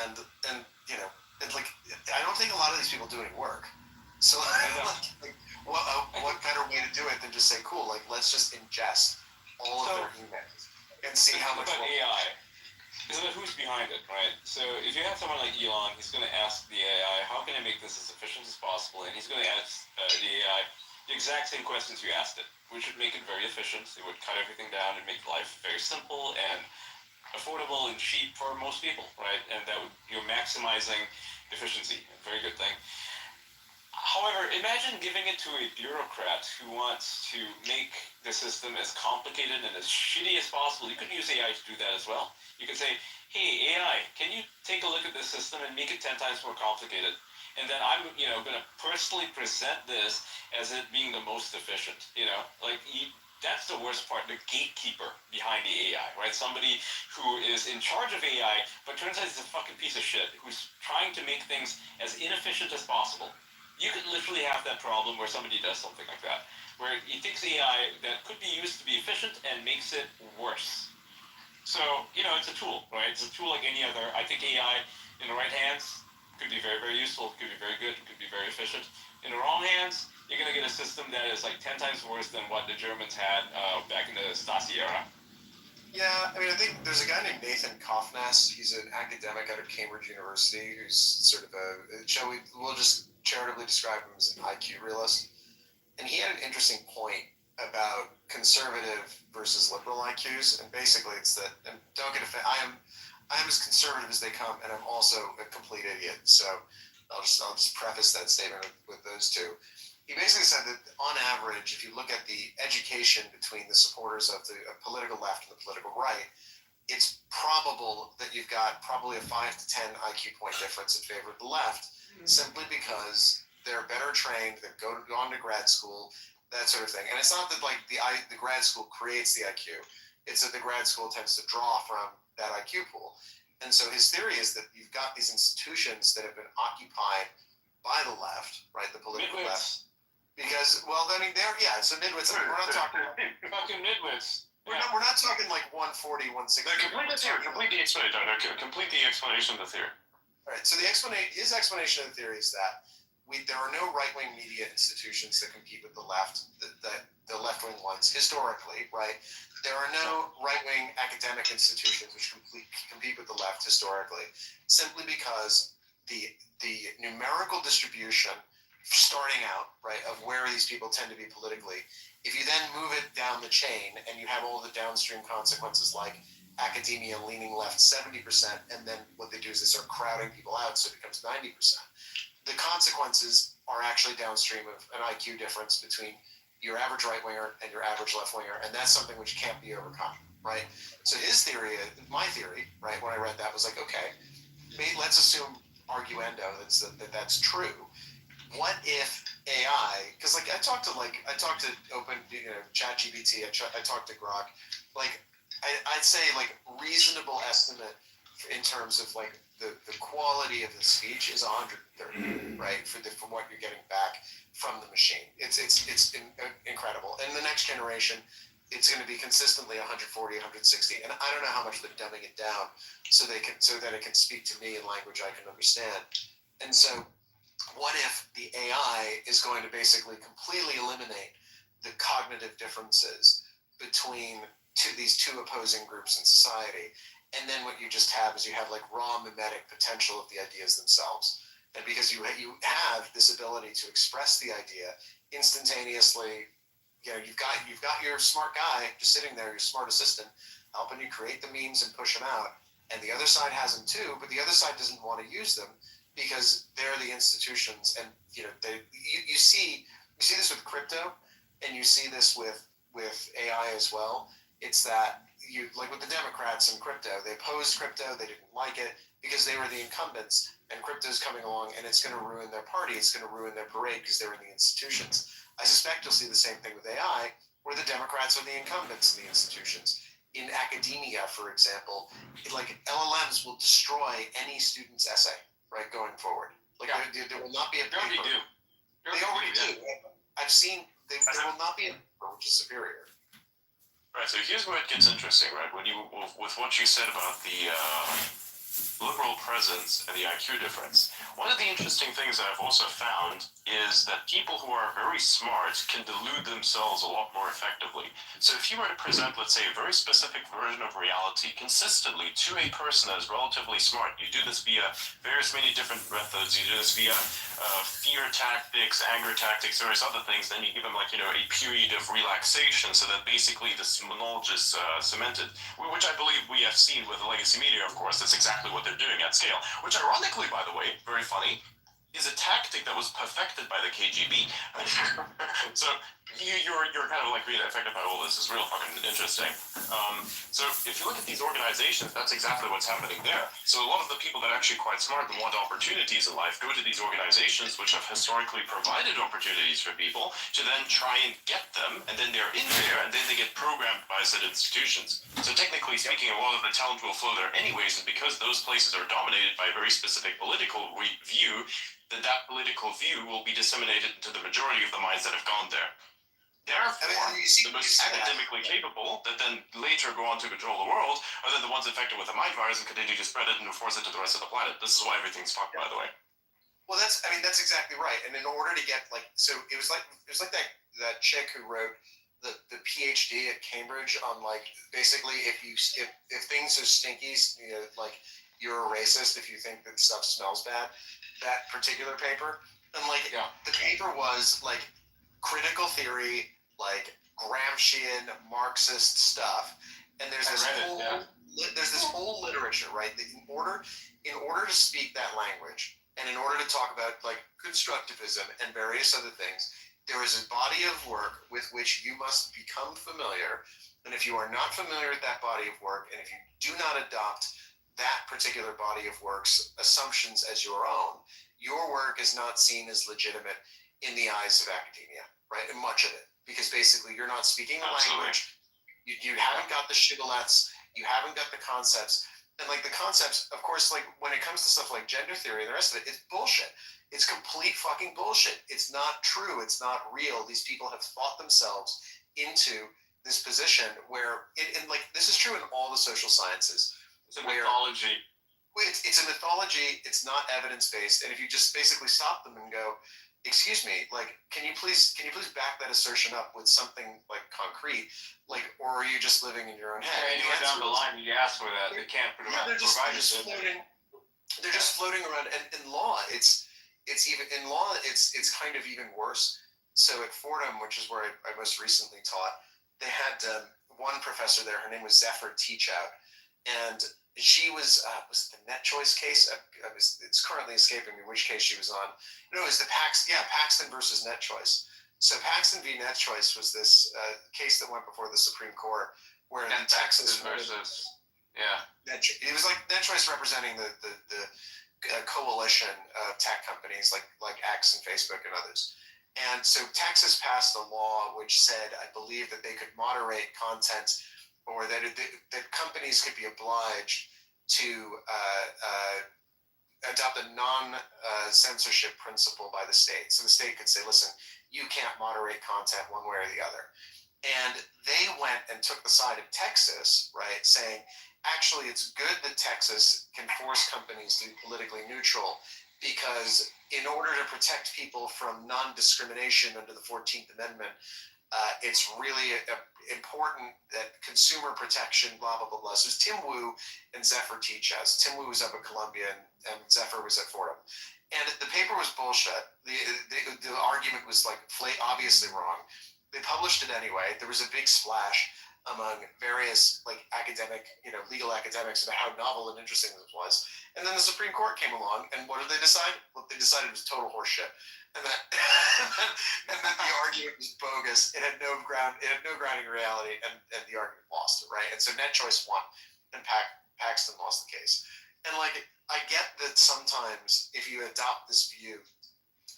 And I don't think a lot of these people do any work. So what better way to do it than just say, cool, like let's just ingest all of their emails and see how much about AI. It's about who's behind it, right? So if you have someone like Elon, he's going to ask the AI, how can I make this as efficient as possible? And he's going to ask the AI the exact same questions you asked it, which would make it very efficient. It would cut everything down and make life very simple and affordable and cheap for most people, right? And you're maximizing efficiency. A very good thing. However, imagine giving it to a bureaucrat who wants to make the system as complicated and as shitty as possible. You could use AI to do that as well. You could say, hey, AI, can you take a look at this system and make it 10 times more complicated? And then I'm, going to personally present this as it being the most efficient, that's the worst part, the gatekeeper behind the AI, right? Somebody who is in charge of AI, but turns out he's a fucking piece of shit, who's trying to make things as inefficient as possible. You could literally have that problem where somebody does something like that, where he takes AI that could be used to be efficient and makes it worse. So, it's a tool, right? It's a tool like any other. I think AI in the right hands could be very, very useful, could be very good, could be very efficient. In the wrong hands, you're going to get a system that is like 10 times worse than what the Germans had back in the Stasi era. Yeah, I think there's a guy named Nathan Kofnas. He's an academic out of Cambridge University who's sort of we'll just charitably describe him as an IQ realist. And he had an interesting point about conservative versus liberal IQs. And basically it's that, and don't get offended, I am as conservative as they come, and I'm also a complete idiot. So I'll just preface that statement with those two. He basically said that on average, if you look at the education between the supporters of the political left and the political right, it's probable that you've got probably a 5 to 10 IQ point difference in favor of the left, simply because they're better trained, they've gone to grad school, that sort of thing. And it's not that like the grad school creates the IQ, it's that the grad school tends to draw from that IQ pool. And so his theory is that you've got these institutions that have been occupied by the left, right, the political left. Because, so midwits, we're not talking... Fucking midwits. We're not talking like 140, 160. Complete the theory, complete the explanation of the theory. All right, so his explanation of the theory is that there are no right-wing media institutions that compete with the left, the left-wing ones, historically, right? There are no right-wing academic institutions which compete with the left historically, simply because the numerical distribution starting out, right, of where these people tend to be politically, if you then move it down the chain and you have all the downstream consequences like academia leaning left 70%, and then what they do is they start crowding people out so it becomes 90%. The consequences are actually downstream of an IQ difference between your average right-winger and your average left-winger, and that's something which can't be overcome, right? So his theory, my theory, right, when I read that was like, okay, let's assume arguendo that's true. What if AI, because like I talked to open, ChatGPT, I talked to Grok, like I'd say like reasonable estimate in terms of like the quality of the speech is 130, right? From what you're getting back from the machine, it's incredible. And the next generation, it's going to be consistently 140, 160, and I don't know how much they're dumbing it down so that it can speak to me in language I can understand. And so, what if the AI is going to basically completely eliminate the cognitive differences between these two opposing groups in society? And then what you just have is you have like raw mimetic potential of the ideas themselves. And because you have this ability to express the idea instantaneously, you've got your smart guy just sitting there, your smart assistant, helping you create the memes and push them out. And the other side has them too, but the other side doesn't want to use them because they're the institutions. And you see this with crypto, and you see this with AI as well. It's that you like with the Democrats and crypto, they opposed crypto, they didn't like it because they were the incumbents, and crypto's coming along and it's going to ruin their party, it's going to ruin their parade because they're in the institutions. I suspect you'll see the same thing with AI, where the Democrats are the incumbents in the institutions. In academia, for example, like LLMs will destroy any student's essay, right, going forward. Like there will not be a paper. They already do. I've seen there will not be a paper which is superior. Right. So here's where it gets interesting, right? With what you said about the liberal presence and the IQ difference. One of the interesting things I've also found is that people who are very smart can delude themselves a lot more effectively. So if you were to present, let's say, a very specific version of reality consistently to a person that is relatively smart, you do this via various many different methods, you do this via fear tactics, anger tactics, various other things, then you give them like, a period of relaxation so that basically this knowledge is cemented, which I believe we have seen with the legacy media, of course. That's exactly what they're doing at scale, which ironically, by the way, very funny, is a tactic that was perfected by the KGB. So you're kind of like really affected by all this. It's real fucking interesting. So if you look at these organizations, that's exactly what's happening there. So a lot of the people that are actually quite smart and want opportunities in life go to these organizations which have historically provided opportunities for people to then try and get them, and then they're in there, and then they get programmed by said institutions. So technically speaking, a lot of the talent will flow there anyways, and because those places are dominated by a very specific political view, that political view will be disseminated into the majority of the minds that have gone there. Therefore, the most academically capable that then later go on to control the world are then the ones infected with the mind virus and continue to spread it and enforce it to the rest of the planet. This is why everything's fucked, by the way. Well, that's exactly right. And in order to get so it was like that chick who wrote the PhD at Cambridge on like basically if things are stinky, like you're a racist if you think that stuff smells bad. That particular paper, and the paper was like critical theory, like Gramscian Marxist stuff, and there's this whole literature, right? That in order to speak that language, and in order to talk about like constructivism and various other things, there is a body of work with which you must become familiar, and if you are not familiar with that body of work, and if you do not adopt that particular body of work's assumptions as your own, your work is not seen as legitimate in the eyes of academia, right? And much of it, because basically you're not speaking the language, you haven't got the shibboleths, you haven't got the concepts, and like the concepts, of course, like when it comes to stuff like gender theory and the rest of it, it's bullshit. It's complete fucking bullshit. It's not true. It's not real. These people have thought themselves into this position where and like this is true in all the social sciences. It's a mythology. It's a mythology. It's not evidence-based. And if you just basically stop them and go, excuse me, like, can you please back that assertion up with something like concrete, like, or are you just living in your own head? Yeah, anywhere down the line, you ask for that. They can't provide it. They're just floating around. And in law, it's kind of even worse. So at Fordham, which is where I most recently taught, they had one professor there. Her name was Zephyr Teachout. And she was the Net Choice case. It's currently escaping me which case she was on. No, it was Paxton versus Net Choice. So Paxton v. Net Choice was this case that went before the Supreme Court, where in Texas versus it was like Net Choice representing the coalition of tech companies like X and Facebook and others. And so Texas passed a law which said, I believe, that they could moderate content, or that companies could be obliged to adopt a non-censorship principle by the state. So the state could say, listen, you can't moderate content one way or the other. And they went and took the side of Texas, right, saying, actually, it's good that Texas can force companies to be politically neutral because in order to protect people from non-discrimination under the 14th Amendment, it's really important that consumer protection, blah, blah, blah, blah. So it was Tim Wu and Zephyr Teachhouse. Tim Wu was up at Columbia and Zephyr was at Fordham. And the paper was bullshit. The argument was like obviously wrong. They published it anyway. There was a big splash among various like academic, legal academics about how novel and interesting this was. And then the Supreme Court came along, and what did they decide? What they decided was total horseshit, and that the argument was bogus. It had no grounding in reality, and the argument lost it, right? And so Net Choice won, and Paxton lost the case. And like I get that sometimes if you adopt this view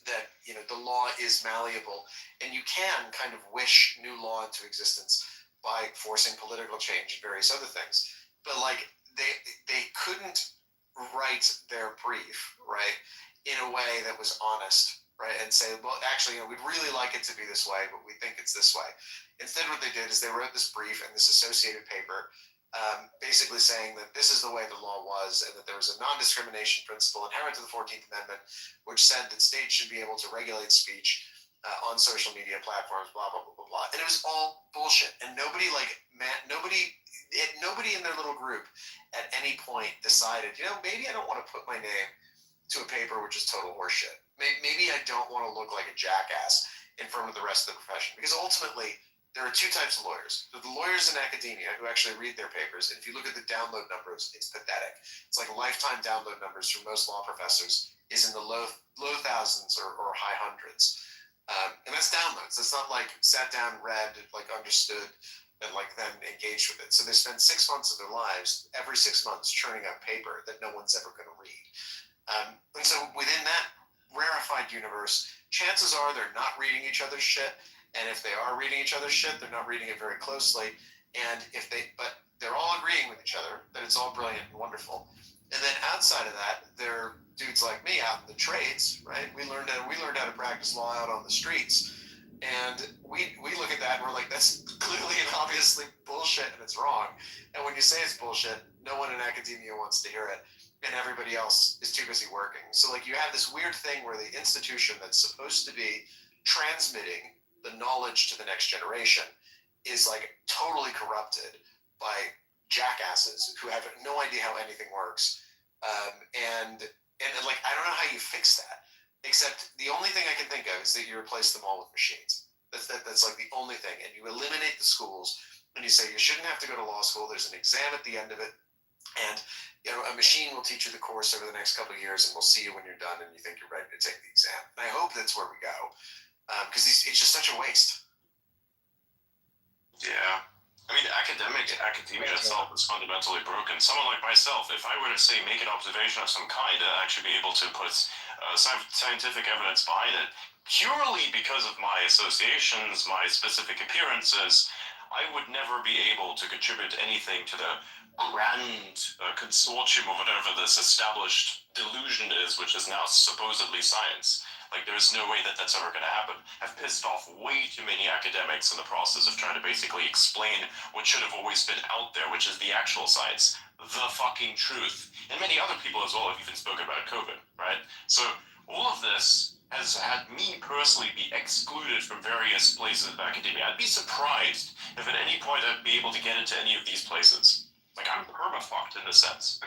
that the law is malleable, and you can kind of wish new law into existence by forcing political change and various other things, but like they couldn't write their brief right in a way that was honest, right, and say, well, actually, we'd really like it to be this way, but we think it's this way. Instead, what they did is they wrote this brief and this associated paper, basically saying that this is the way the law was, and that there was a non-discrimination principle inherent to the 14th Amendment, which said that states should be able to regulate speech on social media platforms, blah, blah, blah, blah, blah. And it was all bullshit. And nobody in their little group at any point decided, maybe I don't want to put my name to a paper which is total horseshit. Maybe I don't want to look like a jackass in front of the rest of the profession. Because ultimately, there are two types of lawyers. There are the lawyers in academia who actually read their papers. And if you look at the download numbers, it's pathetic. It's like lifetime download numbers for most law professors is in the low thousands or high hundreds. And that's downloads. It's not like sat down, read, like understood, and like then engaged with it. So they spend 6 months of their lives, every 6 months, churning out paper that no one's ever going to read. And so within that rarefied universe, chances are they're not reading each other's shit. And if they are reading each other's shit, they're not reading it very closely. And but they're all agreeing with each other that it's all brilliant and wonderful. And then outside of that, they're dudes like me out in the trades, right? We learned how to practice law out on the streets. And we look at that and we're like, that's clearly and obviously bullshit and it's wrong. And when you say it's bullshit, no one in academia wants to hear it. And everybody else is too busy working. So like you have this weird thing where the institution that's supposed to be transmitting the knowledge to the next generation is like totally corrupted by jackasses who have no idea how anything works. And like, I don't know how you fix that, except the only thing I can think of is that you replace them all with machines. That's like the only thing. And you eliminate the schools and you say you shouldn't have to go to law school. There's an exam at the end of it. And a machine will teach you the course over the next couple of years, and we'll see you when you're done and you think you're ready to take the exam. And I hope that's where we go, because it's just such a waste. Yeah. I mean, academia itself is fundamentally broken. Someone like myself, if I were to say make an observation of some kind and actually be able to put scientific evidence behind it, purely because of my associations, my specific appearances, I would never be able to contribute anything to the grand consortium or whatever this established delusion is, which is now supposedly science. Like, there's no way that that's ever going to happen. I've pissed off way too many academics in the process of trying to basically explain what should have always been out there, which is the actual science, the fucking truth. And many other people as well have even spoken about COVID, right? So all of this has had me personally be excluded from various places of academia. I'd be surprised if at any point I'd be able to get into any of these places. Like, I'm perma-fucked in a sense.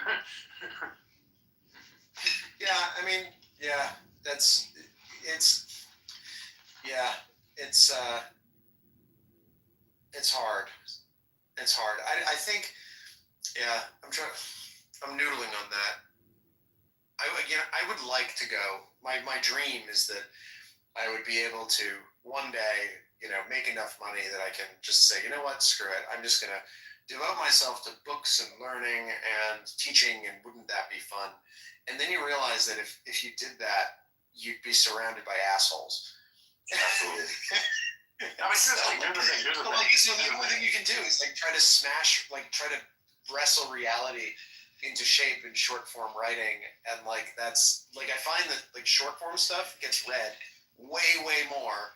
Yeah, I mean, yeah, it's hard. It's hard. I think, yeah, I'm noodling on that. I would like to go. My dream is that I would be able to one day, make enough money that I can just say, you know what, screw it. I'm just gonna devote myself to books and learning and teaching, and wouldn't that be fun? And then you realize that if you did that, you'd be surrounded by assholes. Absolutely. I mean, here's the thing. So the only thing you can do is like try to wrestle reality into shape in short form writing, and like that's like I find that like short form stuff gets read way more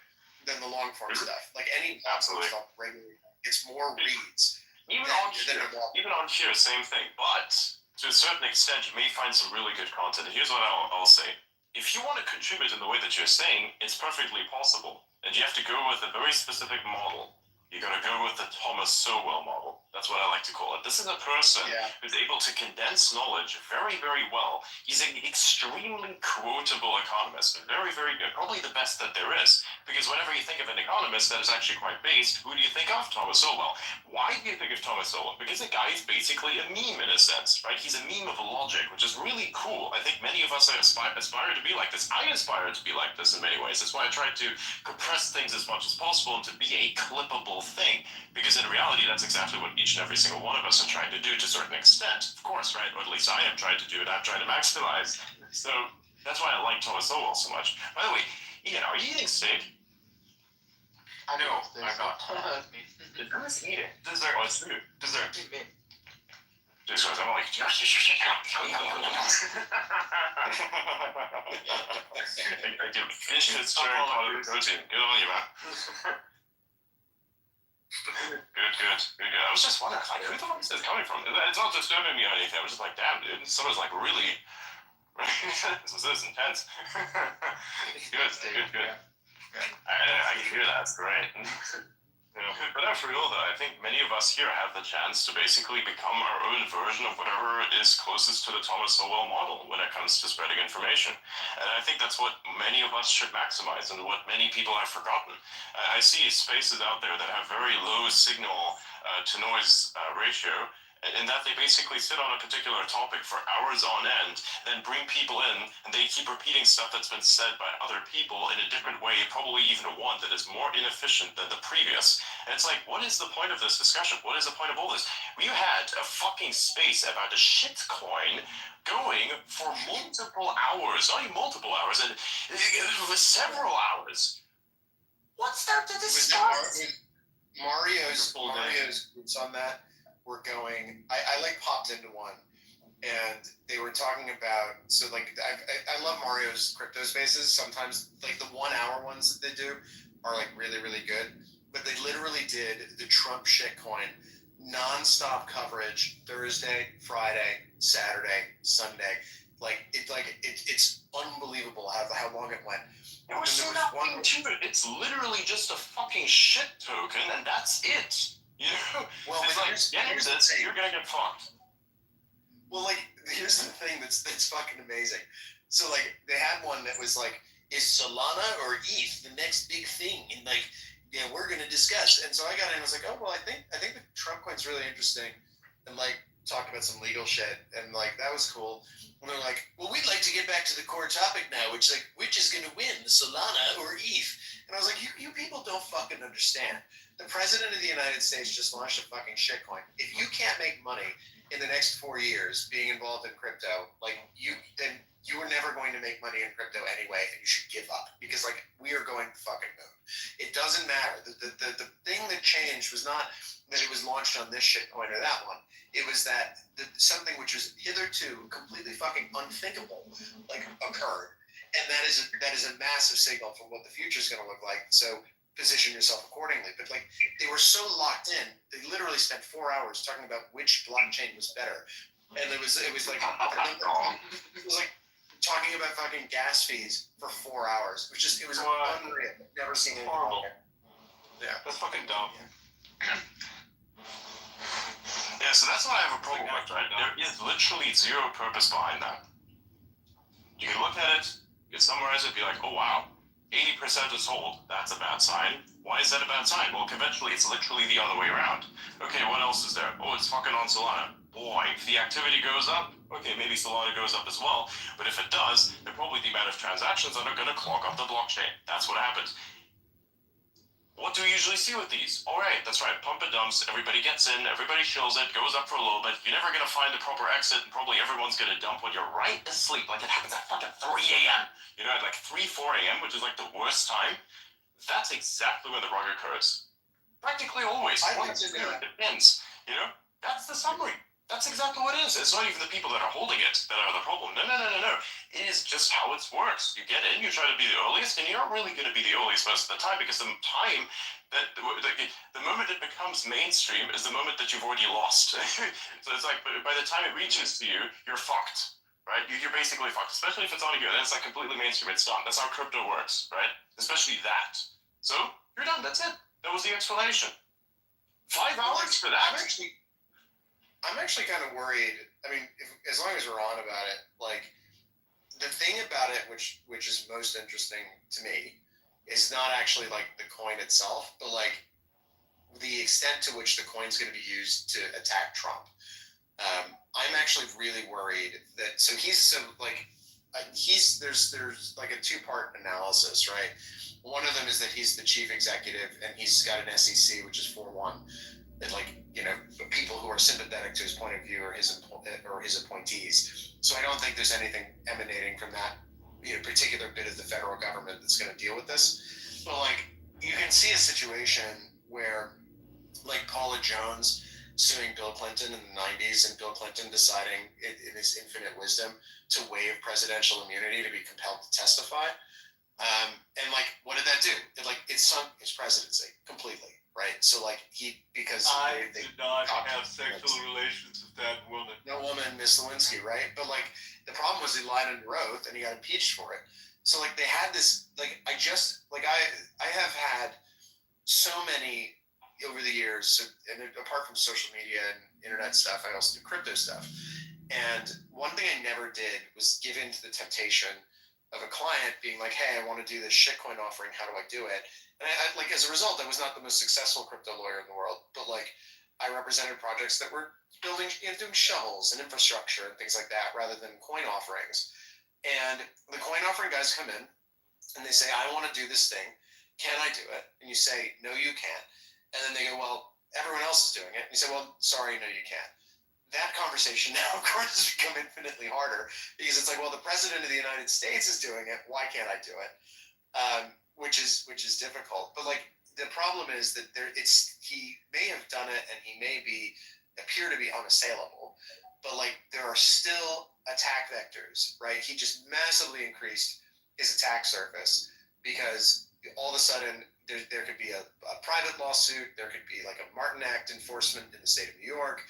than the long form stuff. Like any Absolutely. stuff regularly, it's more reads. Even than on Fear, same thing. But to a certain extent, you may find some really good content. And here's what I'll say. If you want to contribute in the way that you're saying, it's perfectly possible. And you have to go with a very specific model. You got to go with the Thomas Sowell model. That's what I like to call it. This is a person who's able to condense knowledge very, very well. He's an extremely quotable economist. Very, very good. Probably the best that there is. Because whenever you think of an economist that is actually quite based, who do you think of? Thomas Sowell. Why do you think of Thomas Sowell? Because the guy is basically a meme in a sense, right? He's a meme of logic, which is really cool. I think many of us aspire to be like this. I aspire to be like this in many ways. That's why I try to compress things as much as possible and to be a clippable thing, because in reality that's exactly what each and every single one of us are trying to do to a certain extent, of course, right? Or at least I am trying to do it. I'm trying to maximize. So that's why I like Thomas Sowell so much. By the way, Ian, are you eating steak? I know. I'm not. It's me. Eat it. Dessert. Oh, it's food. Dessert. Me. Just because I'm like, I can finish this cherry part of the protein. Good on you, man. Good. I was just wondering, like, who the fuck is this coming from? It's not disturbing me or anything. I was just like, damn, dude, someone's like really. This is intense. Good. I can hear that. It's great. But after all, though, I think many of us here have the chance to basically become our own version of whatever is closest to the Thomas Sowell model when it comes to spreading information. And I think that's what many of us should maximize and what many people have forgotten. I see spaces out there that have very low signal to noise ratio, in that they basically sit on a particular topic for hours on end, then bring people in, and they keep repeating stuff that's been said by other people in a different way, probably even one that is more inefficient than the previous. And it's like, what is the point of this discussion? What is the point of all this? We had a fucking space about a shitcoin going for multiple hours, not even multiple hours, and for several hours. What's there to discuss? Mario's groups on that were going. I like popped into one, and they were talking about. So like I love Mario's crypto spaces. Sometimes like the 1 hour ones that they do are like really, really good. But they literally did the Trump shitcoin non-stop coverage Thursday, Friday, Saturday, Sunday. It's unbelievable how long it went. There was nothing to it. It's literally just a fucking shit token, and that's it. You know? Well, it's like, here's this, you're gonna get fucked. Well, like, here's the thing that's fucking amazing. So, like, they had one that was like, is Solana or ETH the next big thing? And like, yeah, we're gonna discuss. And so I got in and was like, oh well, I think the Trump coin's really interesting, and like talked about some legal shit, and like that was cool. And they're like, well, we'd like to get back to the core topic now, which is gonna win, the Solana or ETH? And I was like, you people don't fucking understand. The president of the United States just launched a fucking shitcoin. If you can't make money in the next 4 years being involved in crypto, then you were never going to make money in crypto anyway, and you should give up, because like we are going to fucking moon. It doesn't matter. The thing that changed was not that it was launched on this shitcoin or that one. It was that something which was hitherto completely fucking unthinkable occurred, and that is a massive signal for what the future is going to look like. So position yourself accordingly. But like they were so locked in, they literally spent 4 hours talking about which blockchain was better, and it was like talking about fucking gas fees for 4 hours. It was unreal. I've never seen it. Horrible. Yeah, That's fucking dumb. Yeah, so that's what I have a problem with, right? There is literally zero purpose behind that. You can look at it, you can summarize it, be like, oh wow, 80% is sold. That's a bad sign. Why is that a bad sign? Well, conventionally, it's literally the other way around. Okay, what else is there? Oh, it's fucking on Solana. Boy, if the activity goes up, okay, maybe Solana goes up as well. But if it does, then probably the amount of transactions that are going to clog up the blockchain. That's what happens. What do we usually see with these? All right, that's right, pump and dumps. Everybody gets in, everybody chills it, goes up for a little bit. You're never going to find the proper exit, and probably everyone's going to dump when you're right asleep. Like it happens at fucking 3 a.m. You know, at like 3, 4 a.m., which is like the worst time. That's exactly when the rug occurs. Practically always. I like to do it. Depends. You know, that's the summary. That's exactly what it is. It's not even the people that are holding it that are the problem. No. It is just how it works. You get in, you try to be the earliest, and you're not really going to be the earliest most of the time, because the time that the moment it becomes mainstream is the moment that you've already lost. So it's like by the time it reaches to you, you're fucked. Right? You're basically fucked, especially if it's on you. Then it's like completely mainstream. It's done. That's how crypto works, right? Especially that. So you're done. That's it. That was the explanation. 5 hours for that? I'm actually kind of worried. I mean, as long as we're on about it, like the thing about it, which is most interesting to me, is not actually like the coin itself, but like the extent to which the coin's going to be used to attack Trump. I'm actually really worried that. So there's like a 2-part analysis, right? One of them is that he's the chief executive and he's got an SEC, which is 4-1. That, like, you know, people who are sympathetic to his point of view or his appointees. So I don't think there's anything emanating from that, you know, particular bit of the federal government that's going to deal with this. But like, you can see a situation where, like, Paula Jones suing Bill Clinton in the 90s, and Bill Clinton deciding in his infinite wisdom to waive presidential immunity to be compelled to testify. And like, what did that do? It sunk his presidency completely. Right, so like because I did not have sexual relations with that woman. No woman, Miss Lewinsky, right? But like the problem was he lied under oath and he got impeached for it. So like they had this, like I have had so many over the years. So, and apart from social media and internet stuff, I also do crypto stuff. And one thing I never did was give in to the temptation of a client being like, "Hey, I want to do this shitcoin offering. How do I do it?" And I like, as a result, I was not the most successful crypto lawyer in the world, but like I represented projects that were building, you know, doing shovels and infrastructure and things like that rather than coin offerings. And the coin offering guys come in and they say, "I want to do this thing. Can I do it?" And you say, "No, you can't." And then they go, "Well, everyone else is doing it." And you say, "Well, sorry, no, you can't." That conversation now, of course, has become infinitely harder because it's like, well, the president of the United States is doing it. Why can't I do it? Which is difficult. But like the problem is that he may have done it and he may appear to be unassailable, but like there are still attack vectors, right? He just massively increased his attack surface because all of a sudden there could be a private lawsuit, there could be like a Martin Act enforcement in the state of New York.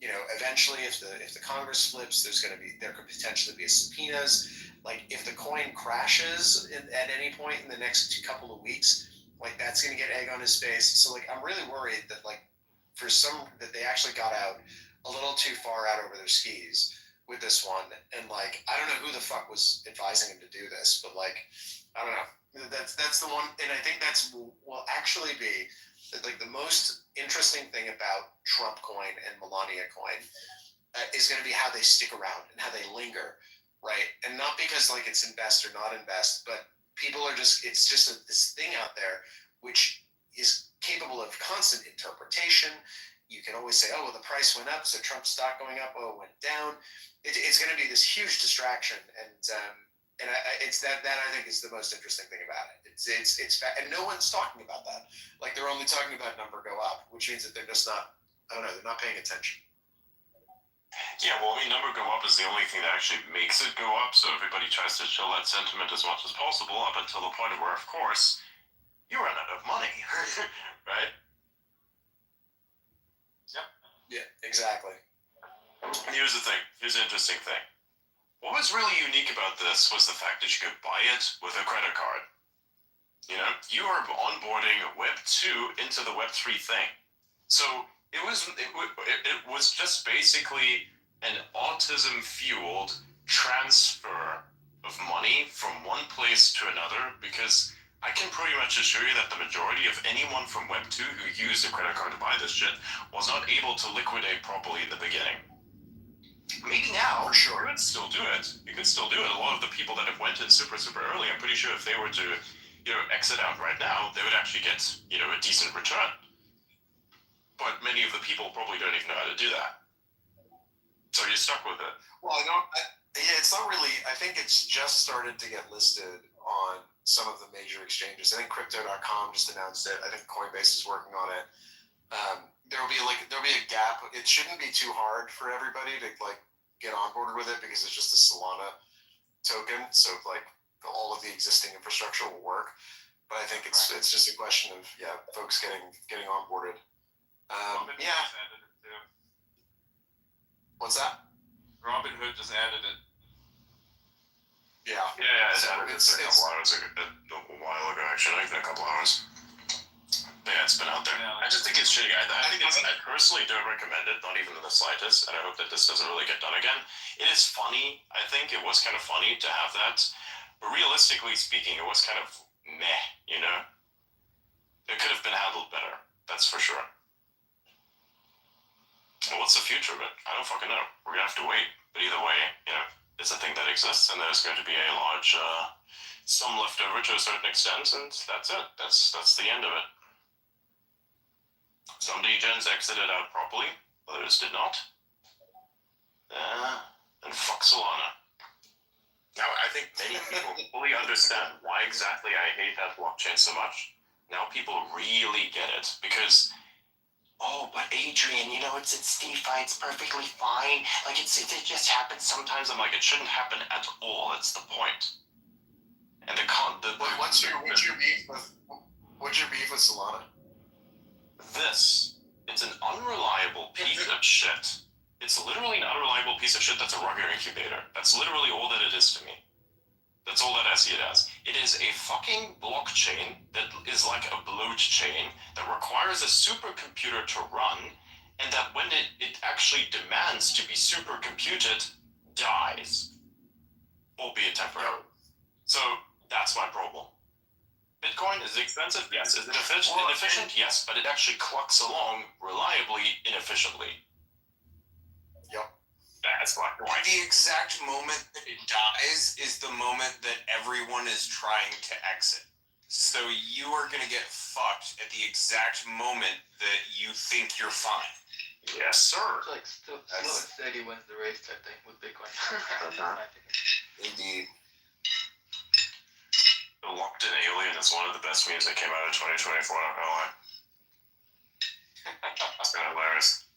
You know, eventually, if the Congress flips, there could potentially be subpoenas. Like, if the coin crashes at any point in the next couple of weeks, like that's going to get egg on his face. So, like, I'm really worried that that they actually got out a little too far out over their skis with this one. And like, I don't know who the fuck was advising him to do this, but like, I don't know. That's the one, and I think will actually be like the most interesting thing about Trump coin and Melania coin is going to be how they stick around and how they linger, right? And not because like it's invest or not invest, but people are it's just this thing out there which is capable of constant interpretation. You can always say, "Oh, well, the price went up, so Trump's stock going up. Oh, it went down." It's going to be this huge distraction, and it's that I think is the most interesting thing about it. And no one's talking about that. Like they're only talking about number go up, which means that they're just not. I don't know. They're not paying attention. Yeah, well, I mean, number go up is the only thing that actually makes it go up. So everybody tries to chill that sentiment as much as possible up until the point where, of course, you run out of money, right? Yep. Yeah, exactly. Here's the thing. Here's the interesting thing. What was really unique about this was the fact that you could buy it with a credit card. You know, you are onboarding Web 2 into the Web 3 thing. So it was just basically an autism-fueled transfer of money from one place to another, because I can pretty much assure you that the majority of anyone from Web 2 who used a credit card to buy this shit was not able to liquidate properly in the beginning. Maybe now, sure, you could still do it. You could still do it. A lot of the people that have went in super early, I'm pretty sure if they were to, you know, exit out right now, they would actually get, you know, a decent return. But many of the people probably don't even know how to do that. So you're stuck with it. Well, it's not really. I think it's just started to get listed on some of the major exchanges. I think Crypto.com just announced it. I think Coinbase is working on it. there'll be a gap. It shouldn't be too hard for everybody to like get on board with it because it's just a Solana token. So like all of the existing infrastructure will work. But I think it's just a question of folks getting onboarded. Yeah. What's that? Robin Hood just added it. Yeah. It's a couple hours ago, a while ago actually, not even a couple hours. Yeah, it's been out there. Yeah. I just think it's shitty. I personally don't recommend it, not even in the slightest, and I hope that this doesn't really get done again. It is funny. I think it was kind of funny to have that, but realistically speaking, it was kind of meh, you know? It could have been handled better, that's for sure. And what's the future of it? I don't fucking know. We're gonna have to wait. But either way, you know, it's a thing that exists, and there's going to be a large sum left over to a certain extent, and that's it. That's the end of it. Some degens exited out properly, others did not. And fuck Solana. Now, I think many people fully understand why exactly I hate that blockchain so much. Now people really get it, because, oh, but Adrian, you know, it's DeFi, it's perfectly fine. Like, it just happens sometimes. I'm like, it shouldn't happen at all. That's the point. And What's your beef with Solana? It's an unreliable piece of shit. It's literally an unreliable piece of shit that's a rugger incubator. That's literally all that it is to me. That's all that I see it as. It is a fucking blockchain that is like a bloat chain that requires a supercomputer to run, and that when it actually demands to be supercomputed, dies. Albeit temporarily. So that's my problem. Bitcoin is expensive, yes. Is it inefficient? Yes, but it actually clucks along reliably, inefficiently. Yep. That's black and white. The exact moment that it dies is the moment that everyone is trying to exit. So you are going to get fucked at the exact moment that you think you're fine. Yes, sir. It's like still slow and steady wins the race type thing with Bitcoin. Indeed. The Locked-in Alien is one of the best memes that came out of 2024, not gonna lie. It's kind of hilarious.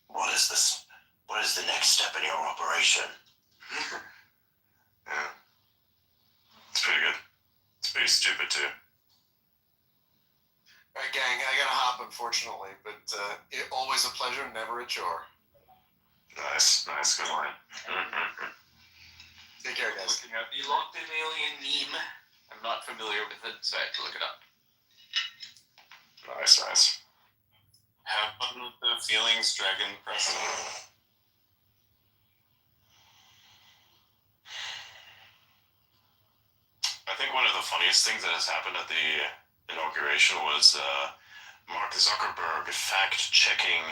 What is this? What is the next step in your operation? Yeah. It's pretty good. It's pretty stupid, too. Alright, gang, I gotta hop, unfortunately, but always a pleasure, never a chore. Nice, good line. Take care, guys. Looking at the Locked-in Alien meme. I'm not familiar with it, so I have to look it up. Nice. Have fun with the feelings, Dragon Preston. I think one of the funniest things that has happened at the inauguration was Mark Zuckerberg fact-checking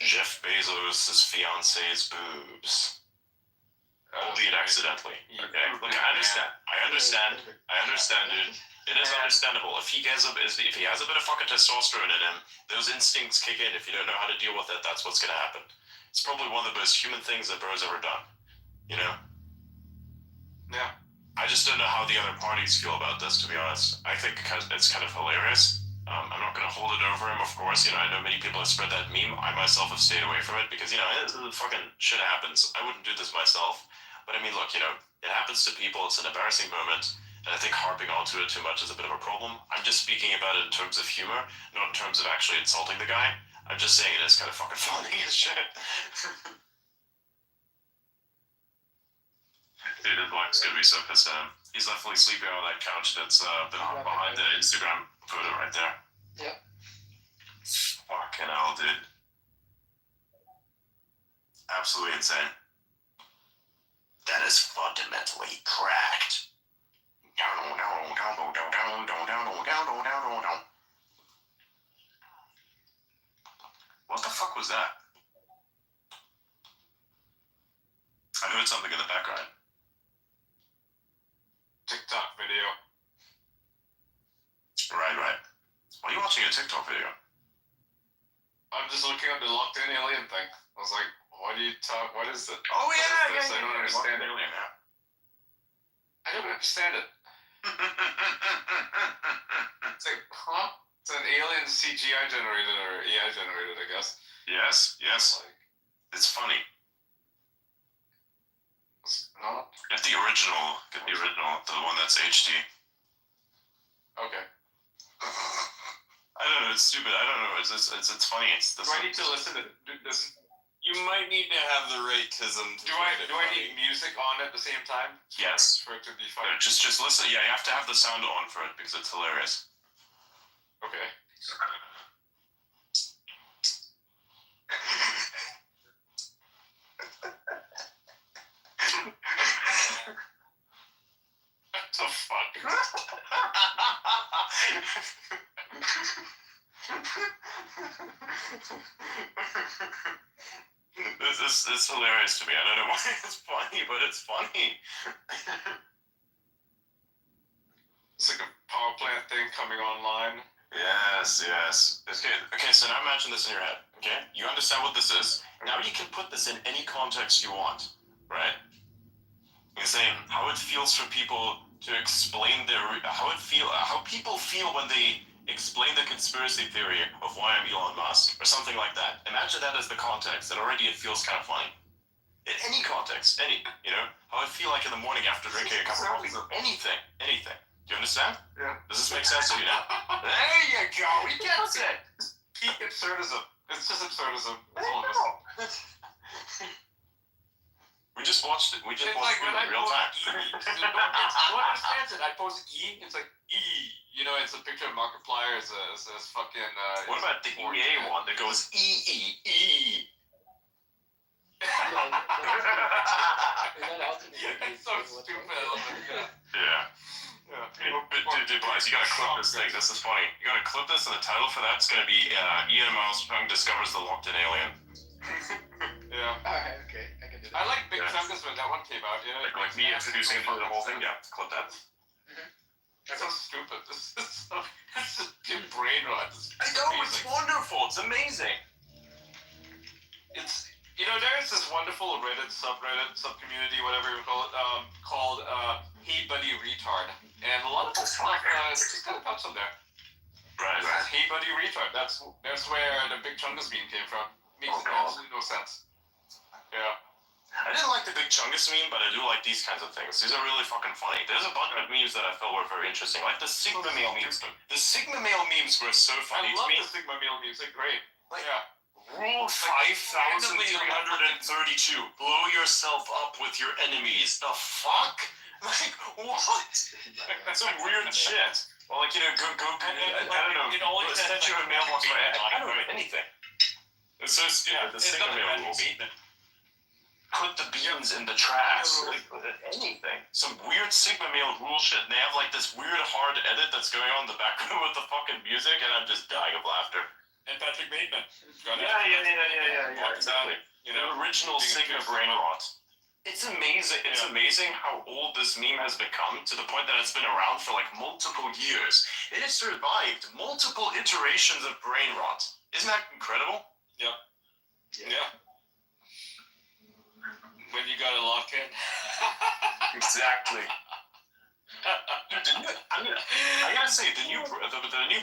Jeff Bezos' fiance's boobs. Albeit accidentally. Okay. Look, I understand, dude. It is understandable. If he has a bit of fucking testosterone in him, those instincts kick in. If you don't know how to deal with it, that's what's gonna happen. It's probably one of the most human things that bro's ever done. You know? Yeah. I just don't know how the other parties feel about this, to be honest. I think it's kind of hilarious. I'm not going to hold it over him, of course. You know, I know many people have spread that meme. I myself have stayed away from it because, you know, fucking shit happens. I wouldn't do this myself. But I mean, look, you know, it happens to people. It's an embarrassing moment. And I think harping onto it too much is a bit of a problem. I'm just speaking about it in terms of humor, not in terms of actually insulting the guy. I'm just saying it is kind of fucking funny as shit. Dude, his wife's gonna be so pissed at him. He's definitely sleeping on that couch that's behind the Instagram photo right there. Yep. Fucking hell, dude. Absolutely insane. That is fundamentally cracked. What the fuck was that? I heard something in the background. TikTok video. Right. Why are you watching a TikTok video? I'm just looking at the Locked-in Alien thing. I was like, what is it? Oh What is this? yeah. I don't understand it. Alien, yeah. I don't understand it. It's like, huh? It's It's an alien CGI generated or AI generated, I guess. Yes. Like, It's funny. it's not Get the original, the one that's HD. okay. I don't know, it's stupid. I don't know. It's funny. It's Do I need to listen to this? You might need to have the racism. Do I need music on at the same time? Yes. For it to be funny. Just listen. Yeah, you have to have the sound on for it because it's hilarious. Okay. What the fuck? This is hilarious to me. I don't know why it's funny, but it's funny. It's like a power plant thing coming online. Yes. Okay, so now imagine this in your head, okay? You understand what this is. Now you can put this in any context you want, right? You say how it feels for people to explain how people feel when they explain the conspiracy theory of why I'm Elon Musk, or something like that. Imagine that as the context, and already it feels kind of funny. In any context, how I feel like in the morning after drinking a cup of coffee, or anything. Do you understand? Yeah. Does this make sense to you now? There you go. We gets it. Peak absurdism. It's just absurdism. That's all it is. We just watched it. It's like when I in real time. no one understands it. I post E. It's like E. It's a picture of Markiplier as fucking. What about the EA one that goes E? It's so stupid. I love it. Yeah. Dude, boys, you gotta clip this thing. This is funny. You gotta clip this, and the title for that's gonna be Ian Armstrong discovers the locked-in alien. Yeah. Alright, okay, I can do I that. like Big Chungus when that one came out. Yeah. Like me introducing it to the whole thing. Yeah, clip that. It's so stupid. This is just pure brain rot. I know, it's wonderful. It's amazing. It's there's this wonderful Reddit subcommunity, whatever you call it, called Hey Buddy Retard, and a lot of this stuff just kind of comes from there. Right. Hey Buddy Retard. That's where the Big Chungus meme came from. Makes absolutely no sense. Yeah. I didn't like the Big Chungus meme, but I do like these kinds of things. These are really fucking funny. There's a bunch of memes that I felt were very interesting, like the Sigma Male memes. The Sigma Male memes were so funny I love to me. the Sigma Male memes. They're great. Like, yeah. Rule 5332. Blow yourself up with your enemies. The fuck? Like, what? That's some weird shit. Well, like, go, I don't know. It always send you a mailbox by I don't know anything. It's so stupid. The Sigma Male rules. Put the beans in the trash. Like, anything. Some weird Sigma Male rule shit. And they have like this weird hard edit that's going on in the background with the fucking music, and I'm just dying of laughter. And Patrick Bateman. Yeah. Exactly. The original Sigma brain rot. It's amazing. It's amazing how old this meme has become to the point that it's been around for like multiple years. It has survived multiple iterations of brain rot. Isn't that incredible? Yeah. When you got it locked in. Exactly. I gotta say, the new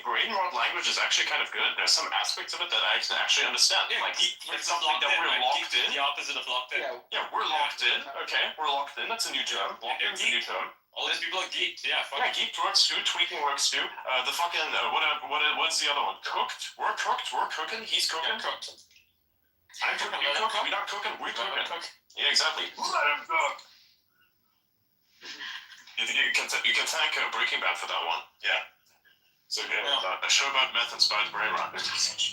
brain rot language is actually kind of good. There's some aspects of it that I can actually understand. Yeah, like it's something that we're locked in. The opposite of locked in. Yeah, we're locked in. Okay, we're locked in. That's a new term. Locked in is a new term. All these people are geeked. Yeah. Yeah, geeked works too. Tweaking works too. The fucking what's the other one? Cooked. We're cooked. We're cooking. He's cooking. Yeah, cooked. I'm cooking. You cook. We're not cooking. We're cooking. Yeah, exactly. Let him cook. You can thank Breaking Bad for that one. Yeah. So good. A show about meth-inspired brain rot. It's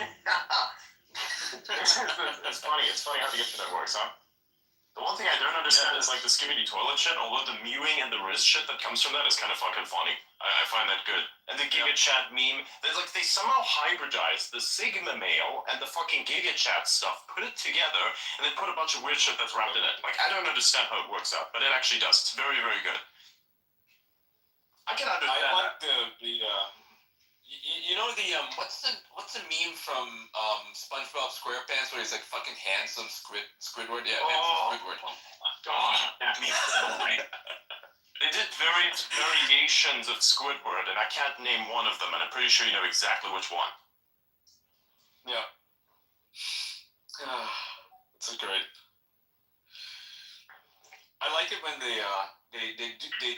funny. It's funny how the internet works, huh? The one thing I don't understand is like the skibbity toilet shit, although the mewing and the Riz shit that comes from that is kind of fucking funny. I find that good. And the Giga Chat meme, they somehow hybridize the Sigma Male and the fucking Giga Chat stuff, put it together, and then put a bunch of weird shit that's wrapped in it. Like, I don't understand how it works out, but it actually does. It's very, very good. I can understand I like what's the meme from SpongeBob SquarePants where he's like fucking handsome Squidward? Yeah, handsome Squidward. God, that meme is so great. They did variations of Squidward, and I can't name one of them, and I'm pretty sure you know exactly which one. Yeah. It's a great. I like it when they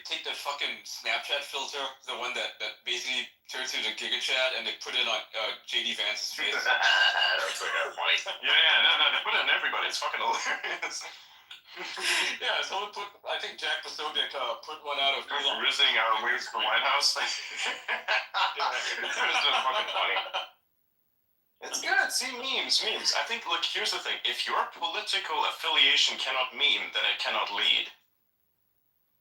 take the fucking Snapchat filter, the one that basically turns into GigaChat, and they put it on JD Vance's face. That's like funny. No, they put it on everybody. It's fucking hilarious. Yeah, someone put. I think Jack Posobiec put one out of Elon. Rizzing our way to the White House. That was so fucking funny. It's good. See, memes. I think, look, here's the thing. If your political affiliation cannot meme, then it cannot lead.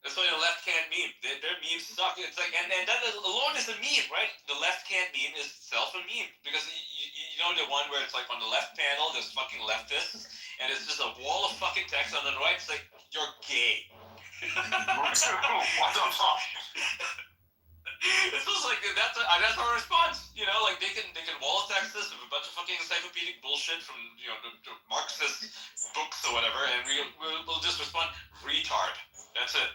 That's why the left can't meme. Their memes suck. It's like, and that alone is a meme, right? The left can't meme is itself a meme. Because you know the one where it's like on the left panel, there's fucking leftists, and it's just a wall of fucking text on the right. It's like, you're gay. What the fuck? It's just like that's our response, you know. Like they can wall text us with a bunch of fucking encyclopedic bullshit from the Marxist books or whatever, and we'll just respond retard. That's it.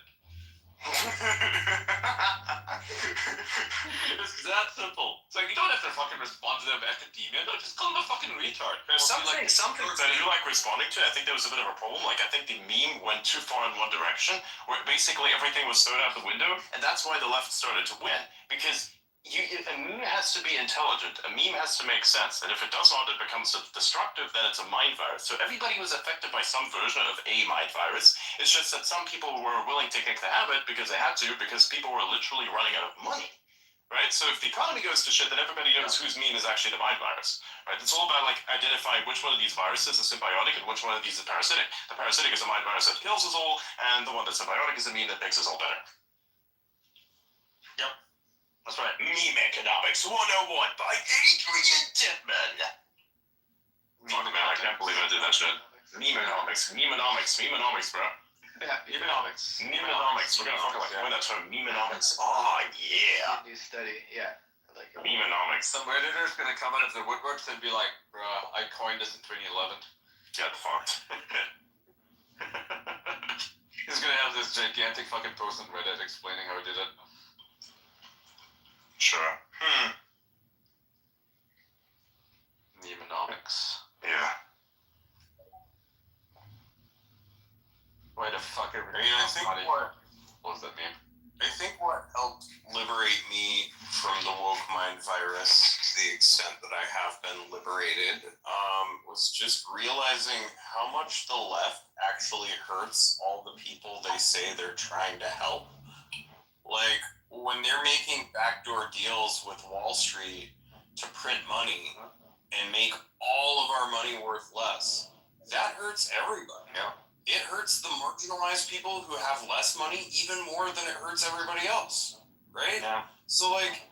It's that simple. It's like you don't have to fucking respond to them academia. No, just call them a fucking retard. There's something that you like responding to. I think there was a bit of a problem. Like I think the meme went too far in one direction, where basically everything was thrown out the window, and that's why the left started to win. Because a meme has to be intelligent. A meme has to make sense. And if it does not, it becomes destructive. Then it's a mind virus. So everybody was affected by some version of a mind virus. It's just that some people were willing to kick the habit because they had to, because people were literally running out of money. Right? So if the economy goes to shit, then everybody knows whose meme is actually the mind virus. Right? It's all about like identifying which one of these viruses is symbiotic and which one of these is parasitic. The parasitic is a mind virus that kills us all, and the one that's symbiotic is a meme that makes us all better. Yep. That's right. Meme Economics 101 by Adrian Titman. Fuck man, I can't believe I did that shit. Memeonomics, bro. Yeah, Economics. Memeonomics. We're gonna fucking like coin that term. Memeonomics. Oh yeah. New study. Yeah. I like it. Memeonomics. Some Redditor's gonna come out of the woodworks and be like, bruh, I coined this in 2011. Get fucked. He's gonna have this gigantic fucking post on Reddit explaining how he did it. Sure. Memeonomics. Yeah. Why the fuck are we? I think what was that meme? I think what helped liberate me from the woke mind virus, to the extent that I have been liberated, was just realizing how much the left actually hurts all the people they say they're trying to help. Like, when they're making backdoor deals with Wall Street to print money and make all of our money worth less, that hurts everybody. Yeah. It hurts the marginalized people who have less money even more than it hurts everybody else, right? Yeah. So, like,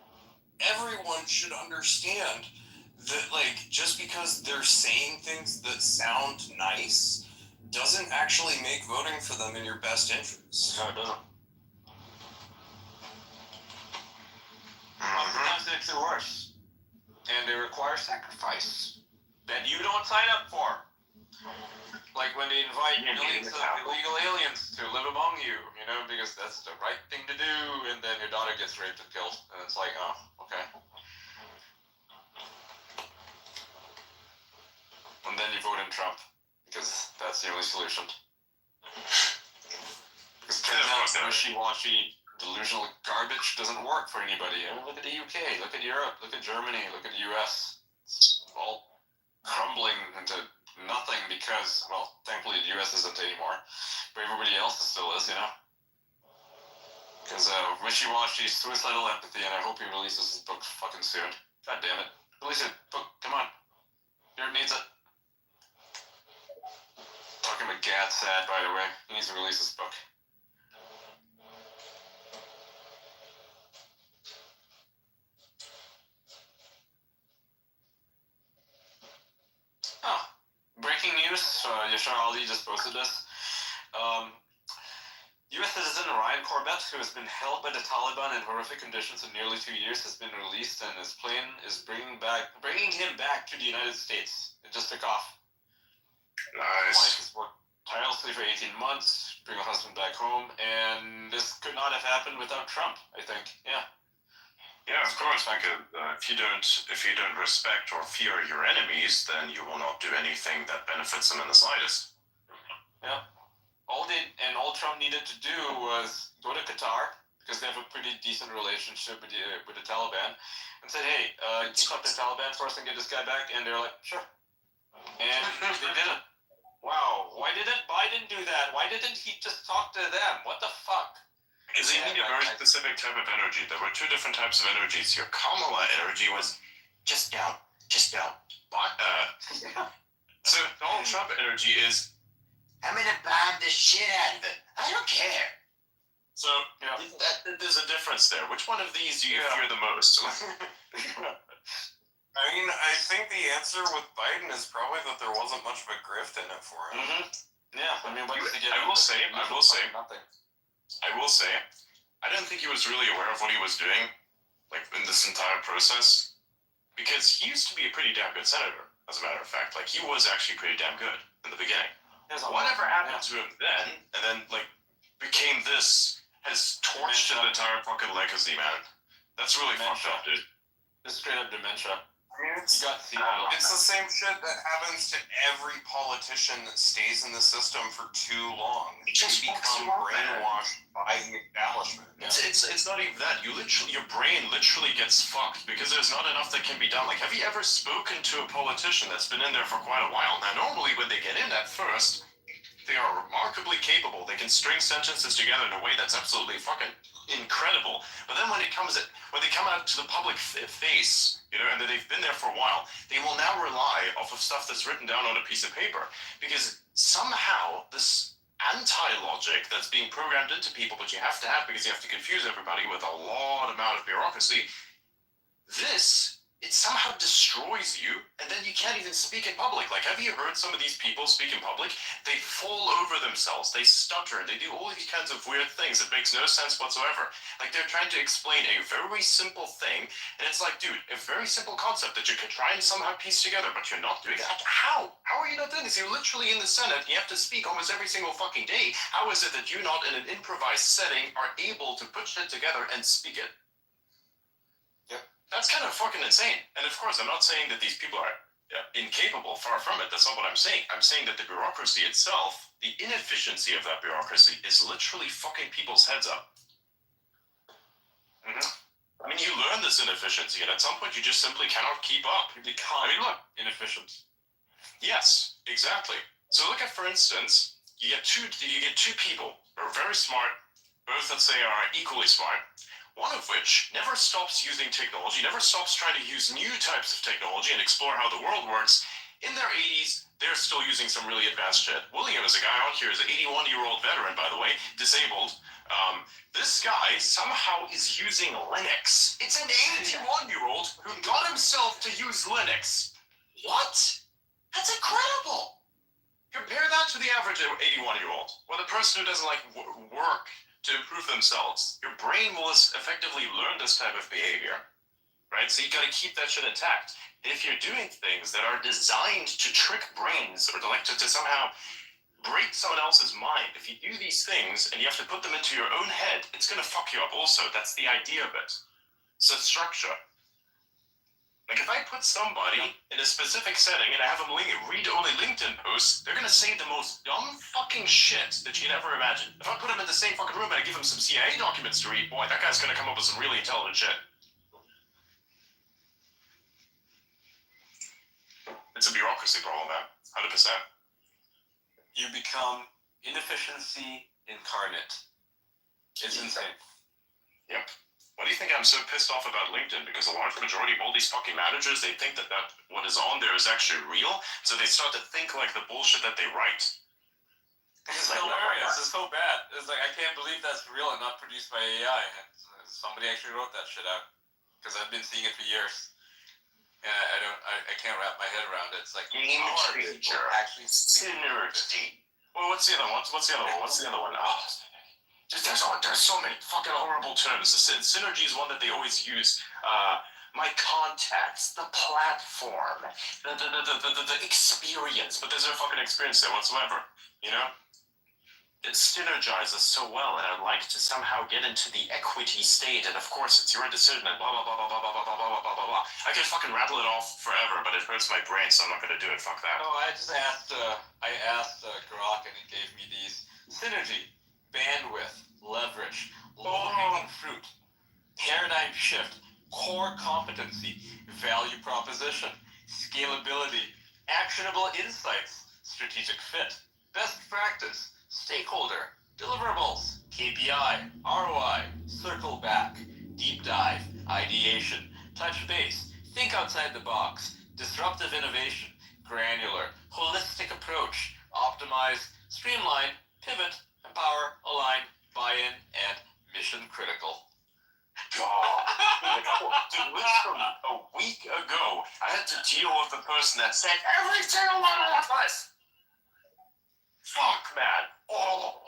everyone should understand that, like, just because they're saying things that sound nice doesn't actually make voting for them in your best interest. No, it doesn't. Oftentimes it makes it worse. And they require sacrifice that you don't sign up for. Like when they invite millions of illegal aliens to live among you, you know, because that's the right thing to do, and then your daughter gets raped and killed, and it's like, oh, okay. And then you vote in Trump, because that's the only solution. Because wishy-washy, delusional garbage doesn't work for anybody. I mean, look at the UK, look at Europe, look at Germany, look at the US. It's all crumbling into nothing because, well, thankfully the US isn't anymore, but everybody else still is, you know? Because wishy-washy, suicidal empathy, and I hope he releases his book fucking soon. God damn it. Release it. Book, come on. Europe needs it. Talking about Gad sad, by the way. He needs to release his book. Oh. Breaking news, Yashar Ali just posted this. U.S. citizen Ryan Corbett, who has been held by the Taliban in horrific conditions for nearly 2 years, has been released, and his plane is bringing him back to the United States. It just took off. Nice. tirelessly for 18 months, bring her husband back home, and this could not have happened without Trump, I think. Yeah. Yeah, of course, because if you don't respect or fear your enemies, then you will not do anything that benefits them in the slightest. Yeah. All Trump needed to do was go to Qatar, because they have a pretty decent relationship with the Taliban, and said, hey, can you talk to the Taliban for us and get this guy back? And they're like, sure. And they didn't. Wow, why didn't Biden do that? Why didn't he just talk to them? What the fuck? Because they need a very specific type of energy. There were two different types of energies. Your Kamala energy was just down. But, so Donald Trump energy is, I'm gonna bomb the shit out of it. I don't care. So there's a difference there. Which one of these do you fear the most? I mean, I think the answer with Biden is probably that there wasn't much of a grift in it for him. Mm-hmm. Yeah, I mean, what did he get? I will say, nothing. I didn't think he was really aware of what he was doing, like in this entire process, because he used to be a pretty damn good senator. As a matter of fact, like he was actually pretty damn good in the beginning. Whatever happened to him then, and then like became this, has torched his entire fucking legacy, man. That's really fucked up, dude. It's straight up dementia. I mean, it's the same shit that happens to every politician that stays in the system for too long. It just become brainwashed by the establishment. It's not even that. Your brain literally gets fucked because there's not enough that can be done. Like, have you ever spoken to a politician that's been in there for quite a while? Now, normally when they get in at first, they are remarkably capable. They can string sentences together in a way that's absolutely fucking incredible. But then when they come out to the public face, you know, and that they've been there for a while, they will now rely off of stuff that's written down on a piece of paper. Because somehow this anti-logic that's being programmed into people, but you have to have because you have to confuse everybody with a lot amount of bureaucracy, it somehow destroys you, and then you can't even speak in public. Like, have you heard some of these people speak in public? They fall over themselves, they stutter, they do all these kinds of weird things. It makes no sense whatsoever. Like, they're trying to explain a very simple thing, and it's like, dude, a very simple concept that you can try and somehow piece together, but you're not doing that. How? How are you not doing this? You're literally in the Senate, and you have to speak almost every single fucking day. How is it that you not, in an improvised setting, are able to put shit together and speak it? That's kind of fucking insane. And of course, I'm not saying that these people are incapable, far from it. That's not what I'm saying. I'm saying that the bureaucracy itself, the inefficiency of that bureaucracy is literally fucking people's heads up. Mm-hmm. I mean, you learn this inefficiency, and at some point you just simply cannot keep up. You become inefficient. Yes, exactly. So look at, for instance, you get two people who are very smart, both, let's say, are equally smart. One of which never stops using technology, never stops trying to use new types of technology and explore how the world works. In their 80s, they're still using some really advanced shit. William is a guy on here, is an 81-year-old veteran, by the way, disabled. This guy somehow is using Linux. It's an 81-year-old who got himself to use Linux. What? That's incredible. Compare that to the average 81-year-old, or the person who doesn't like work to improve themselves. Your brain will effectively learn this type of behavior, right? So you got to keep that shit intact. And if you're doing things that are designed to trick brains or to somehow break someone else's mind, if you do these things and you have to put them into your own head, it's going to fuck you up also. That's the idea of it. It's a structure. Like, if I put somebody in a specific setting and I have them read only LinkedIn posts, they're gonna say the most dumb fucking shit that you can ever imagine. If I put them in the same fucking room and I give them some CIA documents to read, boy, that guy's gonna come up with some really intelligent shit. It's a bureaucracy problem, man. 100%. You become inefficiency incarnate. It's insane. Yep. Why do you think I'm so pissed off about LinkedIn? Because a large majority of all these fucking managers, they think that what is on there is actually real, so they start to think like the bullshit that they write. It's hilarious. It's so bad. It's like, I can't believe that's real and not produced by AI. And somebody actually wrote that shit out. Because I've been seeing it for years. And I can't wrap my head around it. It's like, Game changer. Actually Synergy. Well, what's the other one? What's the other one? Oh. There's so many fucking horrible terms. Synergy is one that they always use. My contacts, the platform, the experience, but there's no fucking experience there whatsoever. You know? It synergizes so well, and I'd like to somehow get into the equity state, and of course it's your decision, and blah blah blah blah blah blah blah blah blah blah blah. I could fucking rattle it off forever, but it hurts my brain, so I'm not gonna do it. Fuck that. No, I just asked. I asked Grok, and he gave me these: synergy, bandwidth, leverage, low-hanging fruit, paradigm shift, core competency, value proposition, scalability, actionable insights, strategic fit, best practice, stakeholder, deliverables, KPI, ROI, circle back, deep dive, ideation, touch base, think outside the box, disruptive innovation, granular, holistic approach, optimize, streamline, pivot, empower, align, buy-in, and mission critical. God. Dude, this from a week ago, I had to deal with the person that said every single one of us. Fuck, man. Oh.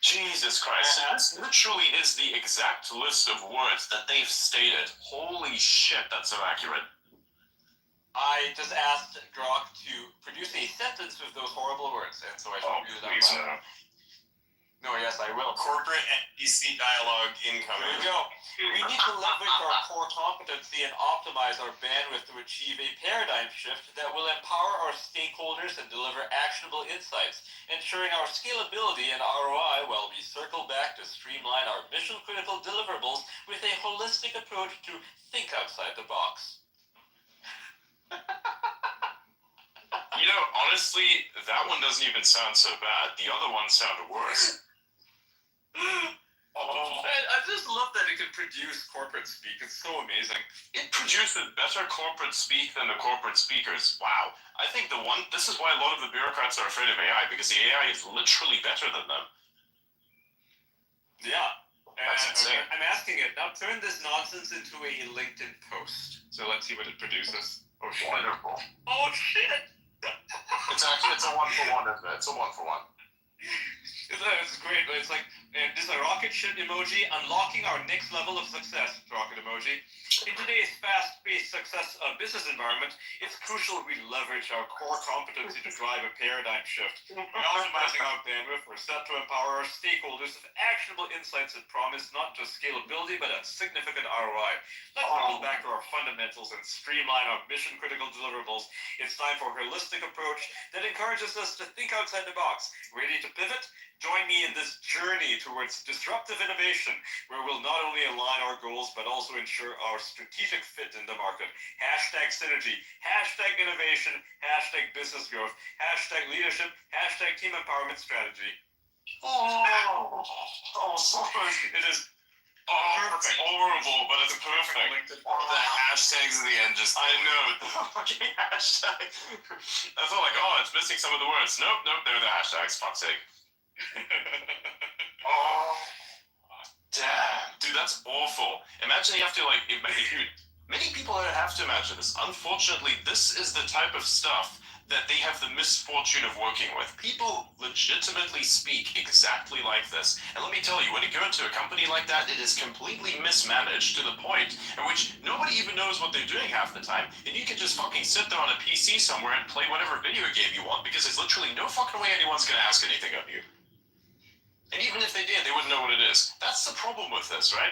Jesus Christ. This literally is the exact list of words that they've stated. Holy shit, that's so accurate. I just asked Grok to produce a sentence with those horrible words, and so I should read it out please, loud. No, yes, I will. Corporate NPC dialogue There incoming. we go. We need to leverage our core competency and optimize our bandwidth to achieve a paradigm shift that will empower our stakeholders and deliver actionable insights, ensuring our scalability and ROI while we circle back to streamline our mission-critical deliverables with a holistic approach to think outside the box. You know, honestly, that one doesn't even sound so bad. The other one sounded worse. I just love that it can produce corporate speak. It's so amazing. It produces better corporate speak than the corporate speakers. Wow. I think this is why a lot of the bureaucrats are afraid of AI, because the AI is literally better than them. Yeah. That's insane. I'm asking it, now turn this nonsense into a LinkedIn post. So let's see what it produces. Oh shit. Wonderful. Oh shit! It's a one-for-one, isn't it? It's a one-for-one. It's great, but it's like, this is a rocket ship emoji, unlocking our next level of success, rocket emoji. In today's fast-paced success business environment, it's crucial we leverage our core competency to drive a paradigm shift. By optimizing our bandwidth, we're set to empower our stakeholders with actionable insights that promise not just scalability, but a significant ROI. Let's go back to our fundamentals and streamline our mission-critical deliverables. It's time for a holistic approach that encourages us to think outside the box. Ready to pivot? Join me in this journey towards disruptive innovation, where we'll not only align our goals, but also ensure our strategic fit in the market. Hashtag synergy, hashtag innovation, hashtag business growth, hashtag leadership, hashtag team empowerment strategy. Sorry. It is It's horrible, but it's perfect. The hashtags at the end just. I know, the fucking hashtag. I thought like, it's missing some of the words. Nope, they're the hashtags, fuck's sake. Damn. Dude, that's awful. Imagine you have to dude, many people have to imagine this. Unfortunately, this is the type of stuff that they have the misfortune of working with. People legitimately speak exactly like this. And let me tell you, when you go into a company like that, it is completely mismanaged to the point in which nobody even knows what they're doing half the time, and you can just fucking sit there on a PC somewhere and play whatever video game you want, because there's literally no fucking way anyone's gonna ask anything of you. And even if they did, they wouldn't know what it is. That's the problem with this, right?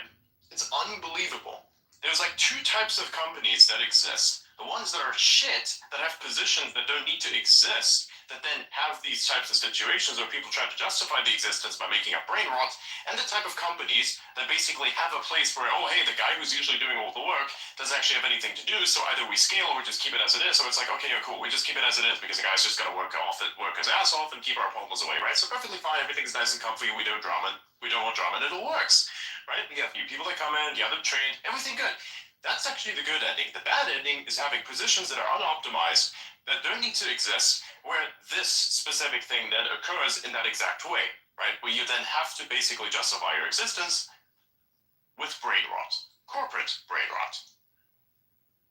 It's unbelievable. There's like two types of companies that exist. The ones that are shit, that have positions that don't need to exist, that then have these types of situations where people try to justify the existence by making up brain rot, and the type of companies that basically have a place where, hey, the guy who's usually doing all the work doesn't actually have anything to do, so either we scale or we just keep it as it is. So it's like, okay, yeah, cool, we just keep it as it is because the guy's just gotta work his ass off and keep our problems away, right? So perfectly fine, everything's nice and comfy, we don't want drama, and it all works, right? You got new people that come in, you have them trained, everything good. That's actually the good ending. The bad ending is having positions that are unoptimized, that don't need to exist, where this specific thing then occurs in that exact way, right? Where you then have to basically justify your existence with brain rot, corporate brain rot.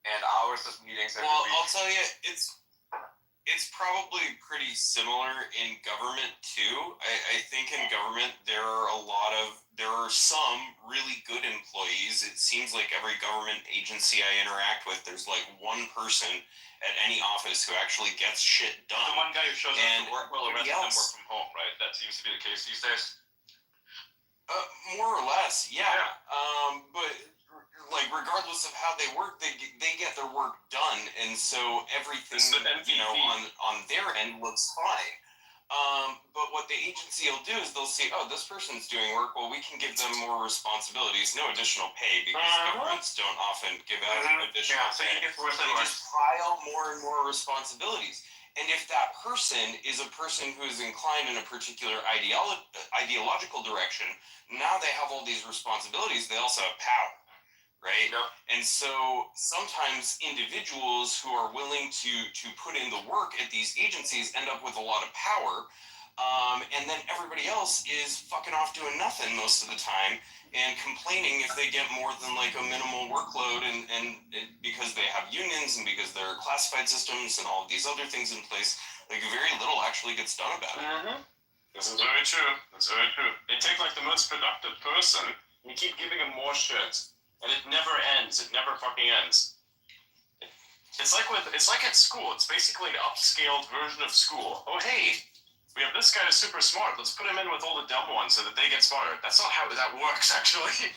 And hours of meetings every Well, week. I'll tell you, it's probably pretty similar in government too. I think in government there are some really good employees. It seems like every government agency I interact with, there's like one person at any office who actually gets shit done. The one guy who shows up And to work while the rest of them else- work from home, right? That seems to be the case these days. More or less, yeah. But like regardless of how they work, they get their work done, and so everything It's the MVP. On their end looks fine. But what the agency will do is they'll say, oh, this person's doing work, well, we can give them more responsibilities, no additional pay, because governments don't often give out additional Yeah, so pay. you get worse and They worse. just pile more and more responsibilities. And if that person is a person who is inclined in a particular ideological direction, now they have all these responsibilities, they also have power, right? Yep. And so sometimes individuals who are willing to put in the work at these agencies end up with a lot of power, and then everybody else is fucking off doing nothing most of the time and complaining if they get more than like a minimal workload, and because they have unions and because there are classified systems and all of these other things in place, like very little actually gets done about it. This is very true. That's very true. They take like the most productive person, you keep giving them more shit, and it never ends. It never fucking ends. It's like at school. It's basically an upscaled version of school. Oh hey, we have this guy who's super smart. Let's put him in with all the dumb ones so that they get smarter. That's not how that works, actually.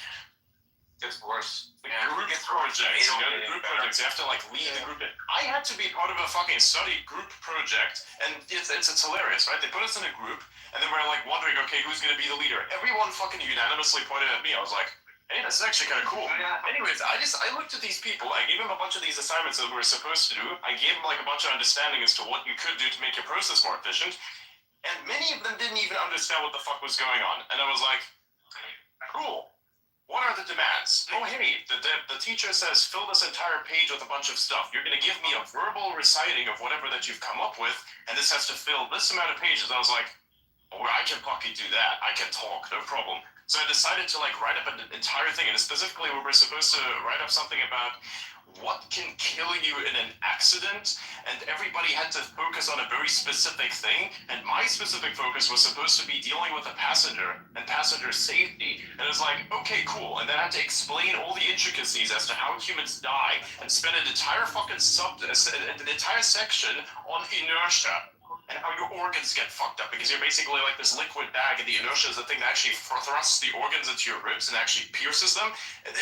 Gets worse. The group projects, you know, the group projects, you have to like lead the group. I had to be part of a fucking study group project, and it's hilarious, right? They put us in a group, and then we're like wondering, okay, who's gonna be the leader? Everyone fucking unanimously pointed at me. I was like, hey, this is actually kind of cool. Anyways, I looked at these people. I gave them a bunch of these assignments that we were supposed to do. I gave them like a bunch of understanding as to what you could do to make your process more efficient. And many of them didn't even understand what the fuck was going on. And I was like, cool. What are the demands? Oh, hey, the teacher says fill this entire page with a bunch of stuff. You're going to give me a verbal reciting of whatever that you've come up with, and this has to fill this amount of pages. I was like, oh, I can fucking do that. I can talk, no problem. So I decided to like write up an entire thing, and specifically we were supposed to write up something about what can kill you in an accident, and everybody had to focus on a very specific thing, and my specific focus was supposed to be dealing with a passenger and passenger safety, and it was like, okay, cool, and then I had to explain all the intricacies as to how humans die, and spend an entire fucking an entire section on inertia, and how your organs get fucked up, because you're basically like this liquid bag, and the inertia is the thing that actually thrusts the organs into your ribs and actually pierces them, and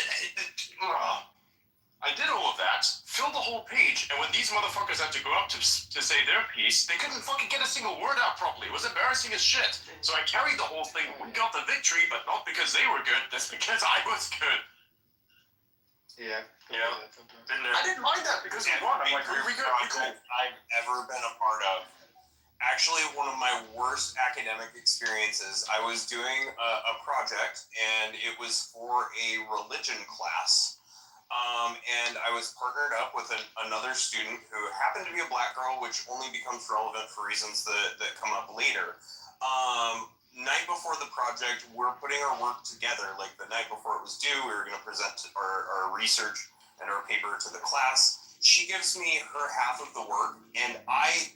I did all of that, filled the whole page, and when these motherfuckers had to go up to say their piece, they couldn't fucking get a single word out properly. It was embarrassing as shit. So I carried the whole thing. We got the victory, but not because they were good, just because I was good. Yeah. Yeah. I didn't mind that because we won. I'm like, we good. I've ever been a part of. Actually, one of my worst academic experiences. I was doing a project, and it was for a religion class. And I was partnered up with another student who happened to be a black girl, which only becomes relevant for reasons that come up later. Night before the project, we're putting our work together. Like the night before it was due, we were going to present our research and our paper to the class. She gives me her half of the work, and I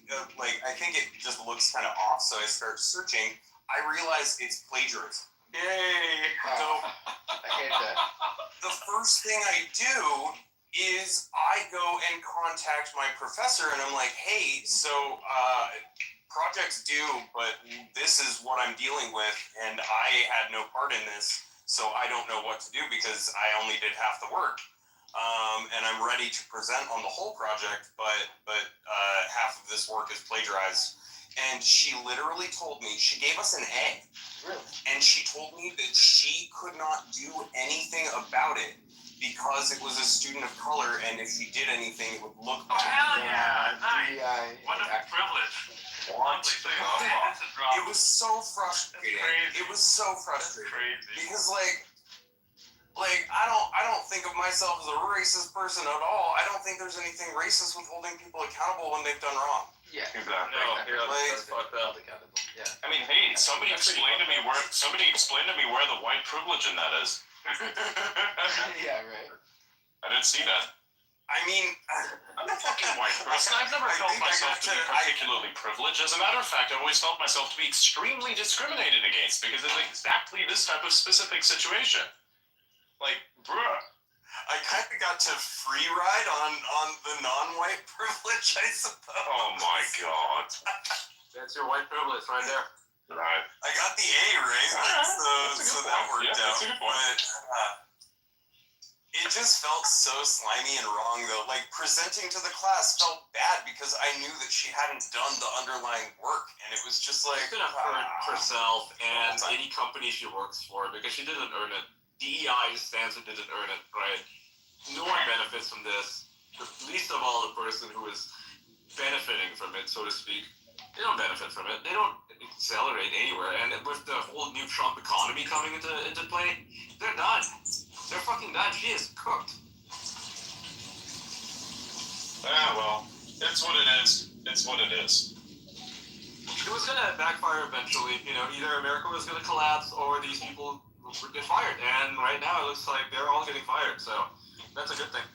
think it just looks kind of off, so I start searching. I realize it's plagiarism. Yay! So I hate that. the first thing I do is I go and contact my professor, and I'm like, hey, so project's due, but this is what I'm dealing with, and I had no part in this, so I don't know what to do because I only did half the work. And I'm ready to present on the whole project, but half of this work is plagiarized. And she literally told me, she gave us an A. Really? And she told me that she could not do anything about it because it was a student of color, and if she did anything, it would look bad. Hell yeah! Nice! DEI. What a privilege. What? Lovely thing. It's a drop. It was so frustrating. Crazy. It was so That's frustrating. crazy. Because like I don't think of myself as a racist person at all. I don't think there's anything racist with holding people accountable when they've done wrong. Yeah. Exactly. No, yeah, Like- that's fucked up. Accountable. Yeah. I mean, hey, somebody explain to me where the white privilege in that is. Yeah, right. I didn't see that. I mean, I'm a fucking white person. I've never I felt think I myself got to be to- particularly privileged. As a matter of fact, I always felt myself to be extremely discriminated against because of exactly this type of specific situation. Like, bruh. I kind of got to free ride on the non-white privilege, I suppose. Oh my god. That's your white privilege right there. Right. I got the A, right? That's a So good that point. worked Yeah, out. that's a good point. But it just felt so slimy and wrong, though. Like, presenting to the class felt bad because I knew that she hadn't done the underlying work, and it was just like She's gonna hurt herself and any company she works for because she didn't earn it. DEI stands and didn't earn it, right? No one benefits from this. Least of all the person who is benefiting from it, so to speak. They don't benefit from it. They don't accelerate anywhere. And with the whole new Trump economy coming into play, they're done. They're fucking done. She is cooked. Well, it's what it is. It's what it is. It was gonna backfire eventually. You know, either America was gonna collapse or these people would get fired. And right now it looks like they're all getting fired. So that's a good thing.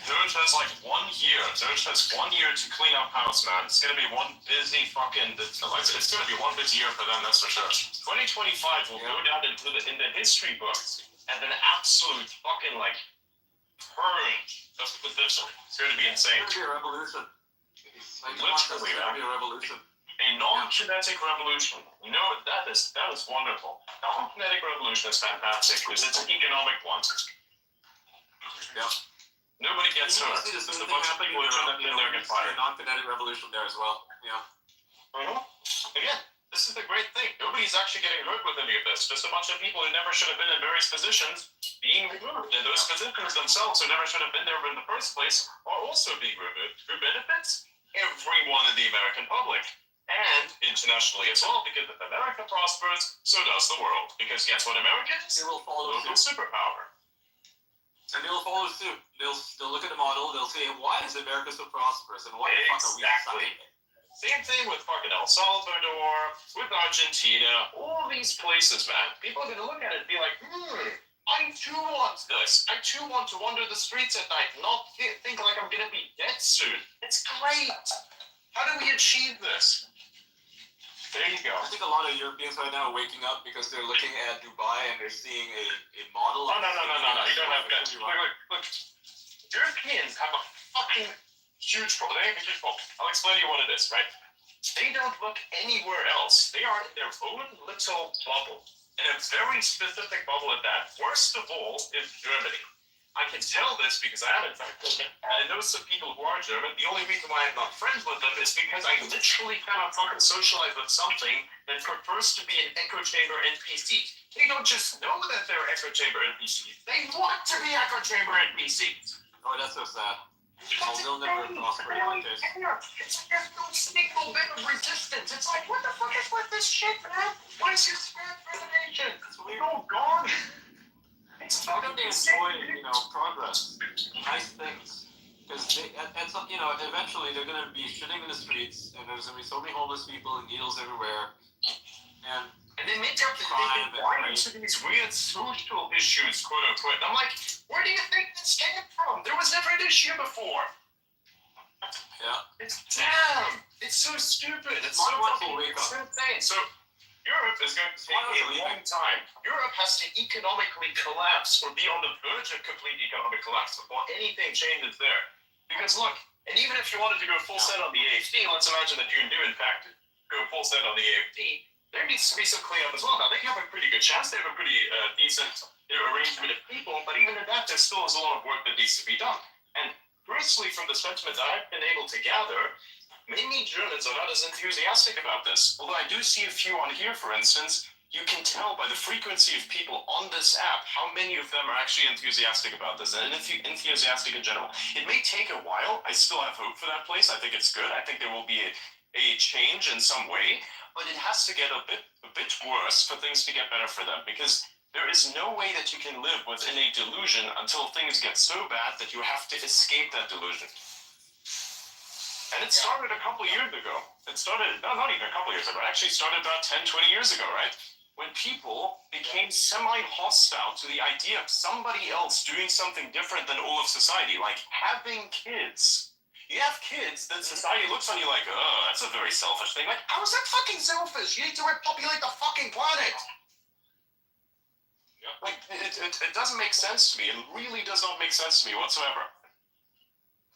George has like 1 year. George has 1 year to clean up house, man. It's gonna be one busy fucking. It's gonna be one busy year for them, that's for sure. 2025 will go down in the history books as an absolute fucking like purge of position. It's gonna be insane. It's gonna be a revolution. Like, Literally, it's gonna be a revolution. A non-kinetic revolution. You know, that is wonderful. Non-kinetic revolution is fantastic because it's an economic one. Yeah. Nobody gets hurt. There's a bunch of people who shouldn't have been there get fired. Non-kinetic revolution there as well. Yeah. Again, this is the great thing. Nobody's actually getting hurt with any of this. Just a bunch of people who never should have been in various positions being removed. And those positions themselves who never should have been there in the first place are also being removed. Who benefits? Everyone in the American public. And internationally as well, because if America prospers, so does the world. Because guess what America is? They will follow Global suit. superpower. And they'll follow suit. They'll look at the model. They'll say, why is America so prosperous? And why the fuck are we Exactly. sucking? Same thing with fucking El Salvador, with Argentina, all these places, man. People are gonna look at it and be like, I too want this. I too want to wander the streets at night, not think like I'm gonna be dead soon. It's great. How do we achieve this? There you go. I think a lot of Europeans right now are waking up because they're looking at Dubai and they're seeing a model. No. You don't have that. Look. Europeans have a fucking huge problem. They have a huge problem. I'll explain to you what it is, right? They don't look anywhere else. They are in their own little bubble. And a very specific bubble at that. Worst of all is Germany. I can tell this because I am in fact German. And I know some people who are German. The only reason why I'm not friends with them is because I literally cannot fucking socialize with something that prefers to be an echo chamber NPC. They don't just know that they're echo chamber NPCs. They want to be echo chamber NPCs. Oh, that's so sad. They'll never prosper in my case. It's like there's no single bit of resistance. It's like, what the fuck is with this shit, man? What is your spirit for the nation? We're all gone. Why don't they enjoy, progress, nice things? Because at some, eventually they're gonna be shitting in the streets, and there's gonna be so many homeless people and needles everywhere, and they make up why into these weird social issues, quote unquote. And I'm like, where do you think this came from? There was never an issue before. Yeah. It's so stupid. It's so fucking insane. So Europe is going to take a long time. Europe has to economically collapse or be on the verge of complete economic collapse before anything changes there. Because look, and even if you wanted to go full set on the AFD, let's imagine that you do in fact go full set on the AFD, there needs to be some cleanup as well. Now they have a pretty good chance, they have a pretty decent arrangement of people, but even at that there still is a lot of work that needs to be done. And personally from the sentiments I've been able to gather, many Germans are not as enthusiastic about this. Although I do see a few on here, for instance, you can tell by the frequency of people on this app how many of them are actually enthusiastic about this and enthusiastic in general. It may take a while. I still have hope for that place. I think it's good. I think there will be a change in some way, but it has to get a bit worse for things to get better for them, because there is no way that you can live within a delusion until things get so bad that you have to escape that delusion. And it started a couple years ago. It started, not even a couple years ago, it actually started about 10, 20 years ago, right? when people became semi-hostile to the idea of somebody else doing something different than all of society, like having kids. You have kids, then society looks on you like, oh, that's a very selfish thing. Like, how is that fucking selfish? You need to repopulate the fucking planet. Yeah. Like, it doesn't make sense to me. It really does not make sense to me whatsoever.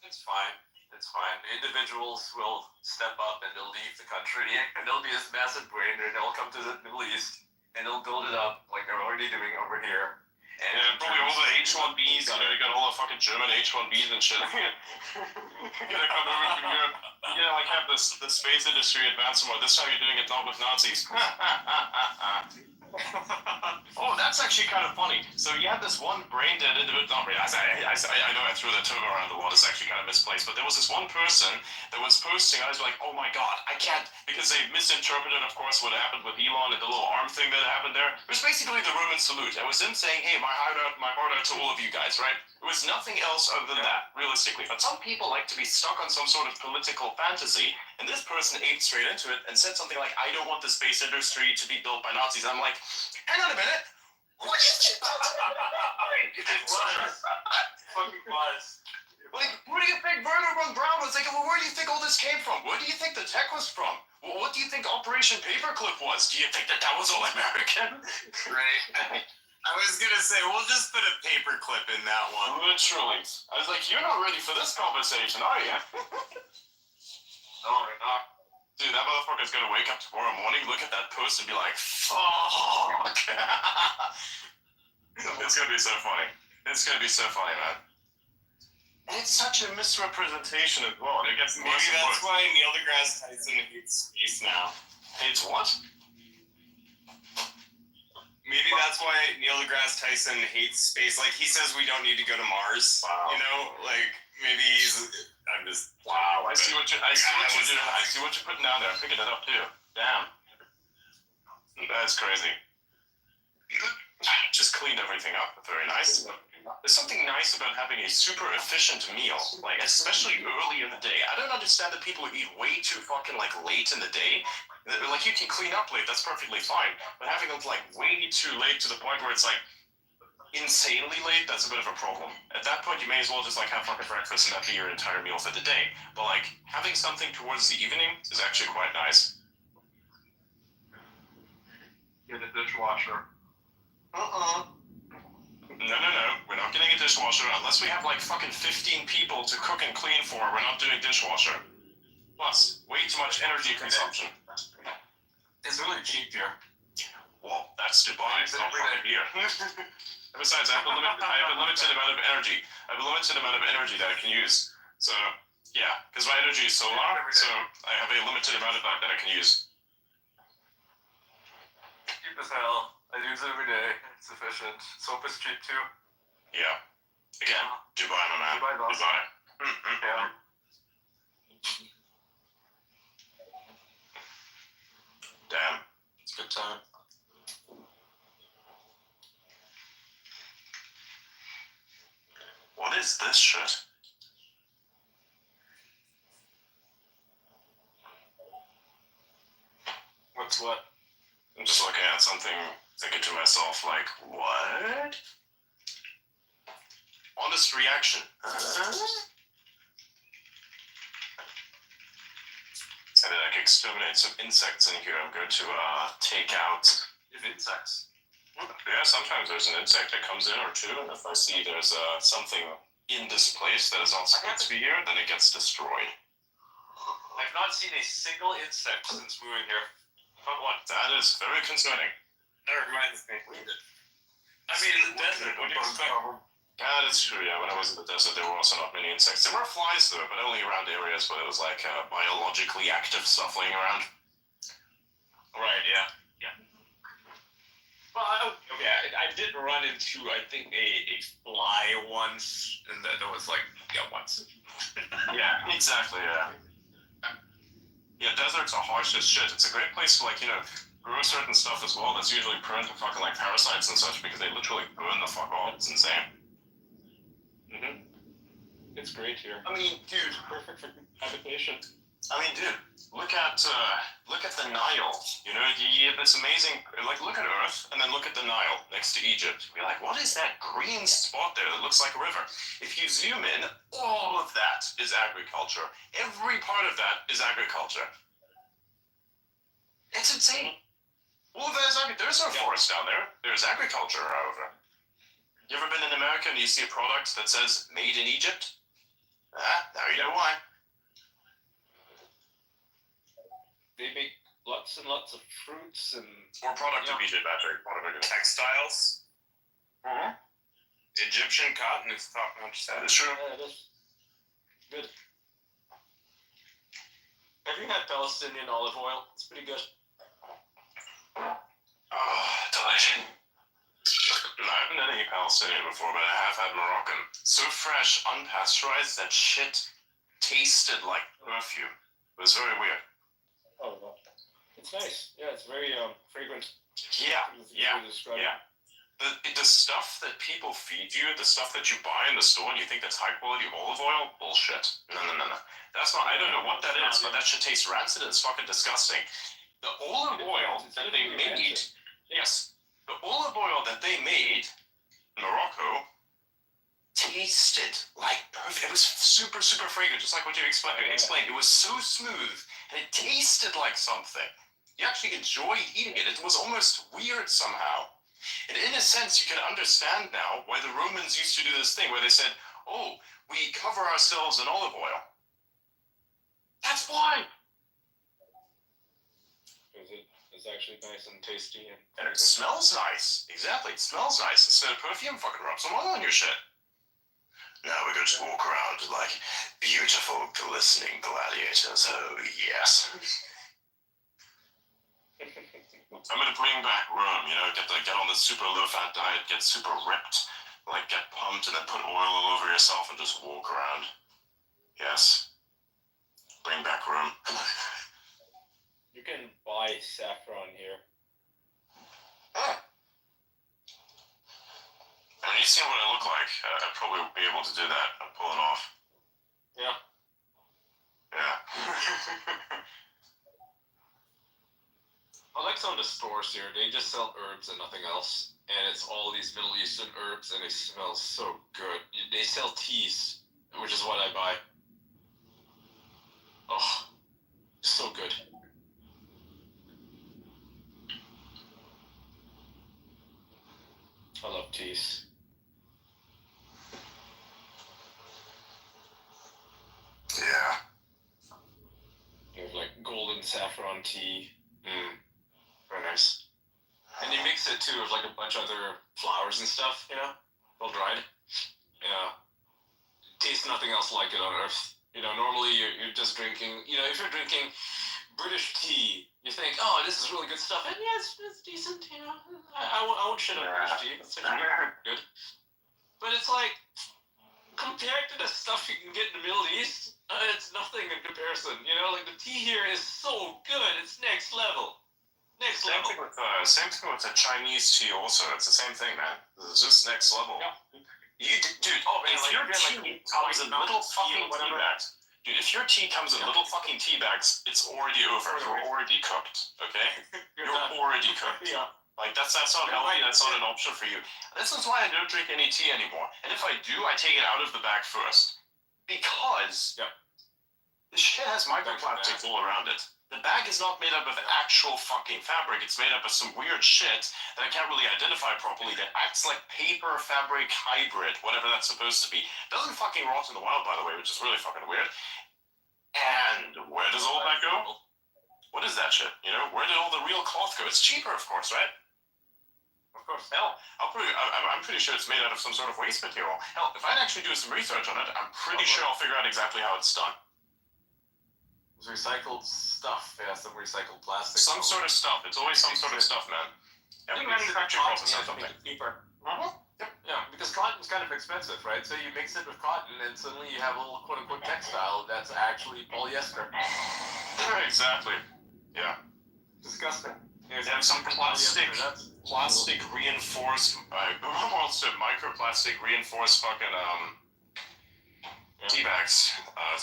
It's fine. It's fine. Individuals will step up and they'll leave the country, and there'll be this massive brain drain. They'll come to the Middle East and they'll build it up like they're already doing over here. And yeah, probably all the H-1Bs, you know, you got all the fucking German H-1Bs and shit. You're gonna come over from Europe, like have the space industry advance more. This time you're doing it not with Nazis. Oh, that's actually kind of funny. So you had this one brain dead individual. I know I threw that term around the wall. It's actually kind of misplaced. But there was this one person that was posting. I was like, oh my god, I can't, because they misinterpreted, of course, what happened with Elon and the little arm thing that happened there. It was basically the Roman salute. It was him saying, hey, my heart out to all of you guys, right? It was nothing else other than that, realistically. But some people like to be stuck on some sort of political fantasy. And this person ate straight into it and said something like, I don't want the space industry to be built by Nazis. I'm like, hang on a minute. What do you think? fucking was. Like, where do you think Werner von Braun was thinking? Well, where do you think all this came from? Where do you think the tech was from? Well, what do you think Operation Paperclip was? Do you think that was all American? Right. I was gonna say, we'll just put a paperclip in that one. Literally. I was like, you're not ready for this conversation, are you? No, we're not. Dude, that motherfucker's gonna wake up tomorrow morning, look at that post, and be like, fuck. It's gonna be so funny. It's gonna be so funny, man. And it's such a misrepresentation as well. It gets Maybe that's why Neil deGrasse Tyson hates space now. Hates what? Maybe that's why Neil deGrasse Tyson hates space. Like, he says we don't need to go to Mars. Wow. You know, like, maybe I'm just. Wow, I see what you're doing. I see what you're putting down there. I'm picking it up too. Damn. That's crazy. Just cleaned everything up. Very nice. There's something nice about having a super efficient meal, like especially early in the day. I don't understand that people who eat way too fucking like late in the day. Like, you can clean up late, that's perfectly fine. But having them like way too late to the point where it's like insanely late, that's a bit of a problem. At that point, you may as well just like have fucking breakfast and that be your entire meal for the day. But like having something towards the evening is actually quite nice. Get a dishwasher. No. We're not getting a dishwasher unless we have like fucking 15 people to cook and clean for. We're not doing dishwasher. Plus, way too much energy consumption. It's really cheap here. Well, that's Dubai. It's not fucking here. Besides, I have a limited amount of energy. I have a limited amount of energy that I can use. So, yeah, because my energy is solar, so I have a limited amount of that I can use. Cheap as hell. I use it every day. It's efficient. Soap is cheap too. Yeah. Again, Dubai, my man. Dubai, boss. Dubai. Yeah. Damn. It's a good time. What is this shit? What's what? I'm just looking at something, thinking to myself, like, what? Honest reaction. And then I can exterminate some insects in here. I'm going to take out Insects. Yeah, sometimes there's an insect that comes in or two, and if I see there's something in this place that is not supposed to be here, then it gets destroyed. I've not seen a single insect since moving here. Not one. That is very concerning. That reminds me. I mean, in the desert, what do you expect? Yeah, that's true. Yeah, when I was in the desert, there were also not many insects. There were flies though, but only around areas where there was like biologically active stuff laying around. Right. Yeah. Well, I did run into, I think, a fly once, and that was like, once. Yeah, exactly. Yeah. Yeah, deserts are harsh as shit. It's a great place to grow certain stuff as well. That's usually prone to fucking like parasites and such because they literally burn the fuck off. It's insane. It's great here. I mean, dude, Perfect for habitation. I mean, dude, look at the Nile. You know, you have this amazing. Like, look at Earth, and then look at the Nile next to Egypt. Be like, what is that green spot there that looks like a river? If you zoom in, all of that is agriculture. Every part of that is agriculture. It's insane. Well, there's no forest down there. There's agriculture, however. You ever been in America and you see a product that says "Made in Egypt"? Now you know why. They make lots and lots of fruits and Or product to beat it, Patrick. Textiles. Uh-huh. Egyptian cotton is top notch. That is true. yeah, it is good. Have you had Palestinian olive oil? It's pretty good. Oh, delicious. I haven't had any Palestinian before, but I have had Moroccan. So fresh, unpasteurized, that shit tasted like perfume. It was very weird. Oh, no. It's nice. Yeah, it's very fragrant. Yeah. Describe Yeah. The stuff that people feed you, the stuff that you buy in the store and you think that's high quality olive oil, bullshit. No. That's not, I don't know what that is, but that shit tastes rancid and it's fucking disgusting. The olive oil that they made, yes, the olive oil that they made in Morocco tasted like perfect. It was super, super fragrant, just like what you explained. It was so smooth and it tasted like something. You actually enjoyed eating it. It was almost weird somehow. And in a sense, you can understand now why the Romans used to do this thing where they said, oh, we cover ourselves in olive oil. That's why. It's actually nice and tasty. And it smells nice. Exactly, it smells nice. Instead of perfume, fucking rub some oil on your shit. Now we're going to walk around like beautiful, glistening gladiators. Oh, yes. I'm gonna bring back Rome, you know, get on the super low-fat diet, get super ripped, like get pumped and then put oil all over yourself and just walk around. Yes. Bring back Rome. You can buy saffron here. I mean, you see what I look like. I'd probably be able to do that. I'd pull it off. Yeah. Yeah. I like some of the stores here. They just sell herbs and nothing else. And it's all these Middle Eastern herbs and they smell so good. They sell teas, which is what I buy. Oh, so good. I love teas. Yeah. You have like golden saffron tea. Very nice. And you mix it too with like a bunch of other flowers and stuff, you know, all dried. Yeah. Tastes nothing else like it on earth. You know, normally you're just drinking, you know, if you're drinking British tea, you think, oh, this is really good stuff. And yeah, it's decent, you know. I won't shit on British tea. It's actually good. But it's like, compared to the stuff you can get in the Middle East, it's nothing in comparison. You know, like the tea here is so good. It's next level. Same thing with the Chinese tea also. It's the same thing, man. It's just next level. Yeah. Dude, if your tea comes in little fucking tea bags, dude, if your tea comes in little fucking tea bags, it's already over. You're already cooked, okay? You're already cooked. Yeah. Like, that's not healthy, that's not an option for you. This is why I don't drink any tea anymore. And if I do, I take it out of the bag first. Because this shit has microplastics all around it. The bag is not made up of actual fucking fabric. It's made up of some weird shit that I can't really identify properly that acts like paper fabric hybrid, whatever that's supposed to be. Doesn't fucking rot in the wild, by the way, which is really fucking weird. And where does all that go? What is that shit? You know, where did all the real cloth go? It's cheaper, of course, right? Of course. Hell, I'm pretty sure it's made out of some sort of waste material. Hell, if I'd actually do some research on it, I'm pretty sure I'll figure out exactly how it's done. It's recycled stuff. Yeah, some recycled plastic. Some sort of stuff. It's always some sort of stuff, man. Every manufacturing process has something. Cheaper. Yep. Yeah, because cotton's kind of expensive, right? So you mix it with cotton, and suddenly you have a little quote-unquote textile that's actually polyester. Exactly. Yeah. Disgusting. They have some plastic reinforced, microplastic reinforced fucking tea bags,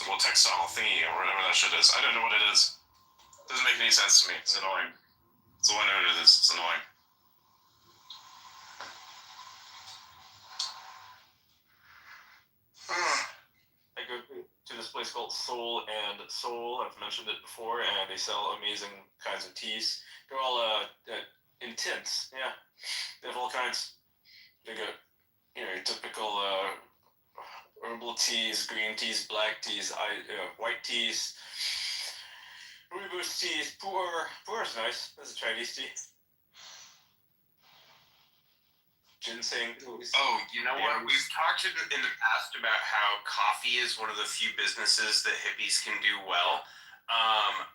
well, textile thingy or whatever that shit is. I don't know what it is. Doesn't make any sense to me. It's annoying. That's all I know it is. It's annoying. I go to this place called Soul and Soul. I've mentioned it before, and they sell amazing kinds of teas. They're all in tints. Yeah, they have all kinds. They got your typical herbal teas, green teas, black teas, white teas, rooibos teas. Pu'er is nice. That's a Chinese tea. Ginseng. Oh, you know what? We've talked in the past about how coffee is one of the few businesses that hippies can do well.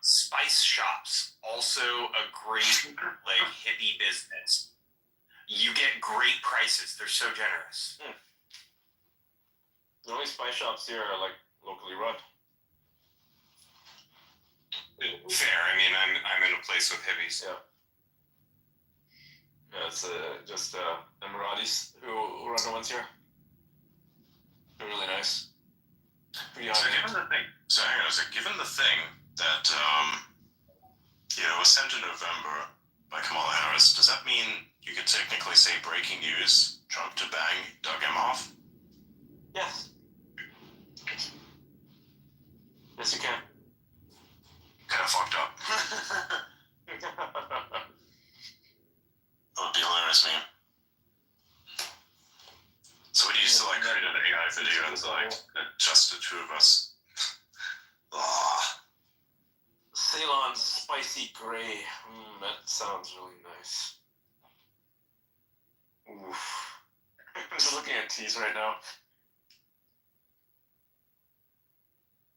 Spice shops, also a great like hippie business. You get great prices. They're so generous. The only spice shops here are like locally run. Fair. I mean, I'm in a place with hippies. Yeah. Yeah, it's just Emiratis who run the ones here. They're really nice. Pretty So given the thing, given the thing that was sent in November by Kamala Harris, does that mean you could technically say breaking news? Trump to bang Doug Emhoff? Yes. Yes, you can. Kind of fucked up. That would be hilarious, man. So we used to like create an AI video and like just the two of us. Ceylon's spicy gray. That sounds really nice. Oof. I'm just looking at teas right now.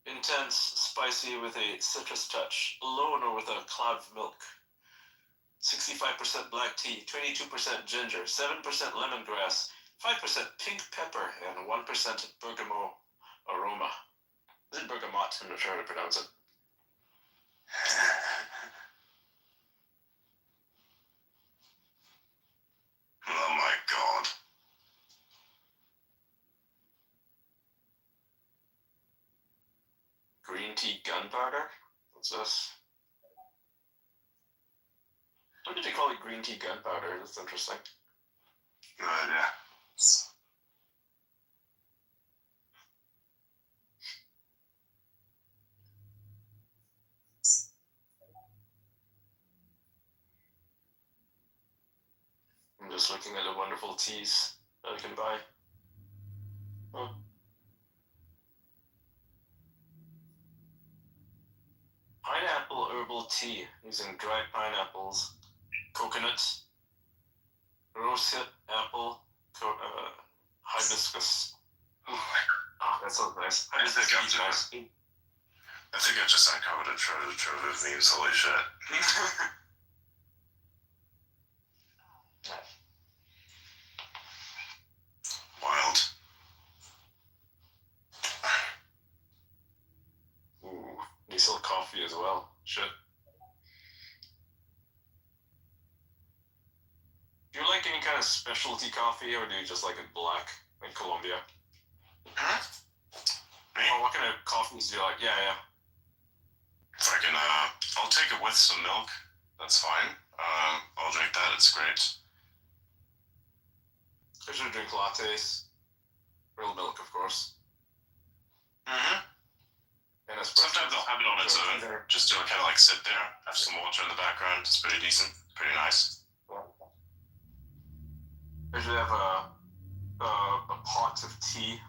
Intense, spicy with a citrus touch, alone or with a cloud of milk. 65% black tea, 22% ginger, 7% lemongrass, 5% pink pepper, and 1% bergamot aroma. Is it bergamot? I'm not sure how to pronounce it. Oh my god. Green tea gunpowder? What's this? Why did they call it green tea gunpowder? That's interesting. No idea. I'm just looking at the wonderful teas that I can buy. Pineapple herbal tea using dried pineapples, coconuts, rosehip apple, hibiscus. That sounds nice. Hibiscus tea is nice. I think I just uncovered a trove of memes. Holy shit. Wild. Ooh, they sell coffee as well. Shit. Do you like any kind of specialty coffee, or do you just like it black, like Colombia? Huh? Me? Or what kind of coffees do you like? Yeah. Fucking, I'll take it with some milk. That's fine. I'll drink that. It's great. I usually drink lattes. Real milk, of course. Mm-hmm. And espresso. Sometimes I'll have it on its own, just to kind of like sit there, have some water in the background. It's pretty decent, pretty nice. I usually have a pot of tea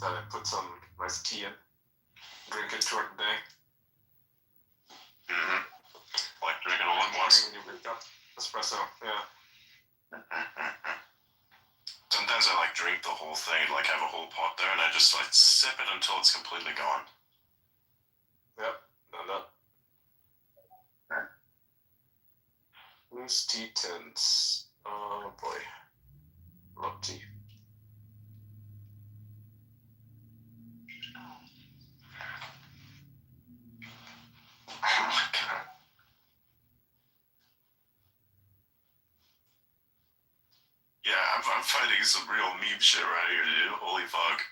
that I put some nice tea in. Drink it throughout the day. Mm-hmm. Like drink it all at once. When you wake up. Espresso, yeah. Sometimes I like drink the whole thing, like have a whole pot there, and I just like sip it until it's completely gone. Yep, done that. Loose tea tints. Oh boy. Love tea. Oh my god. Yeah, I'm finding some real meme shit right here, dude. Holy fuck.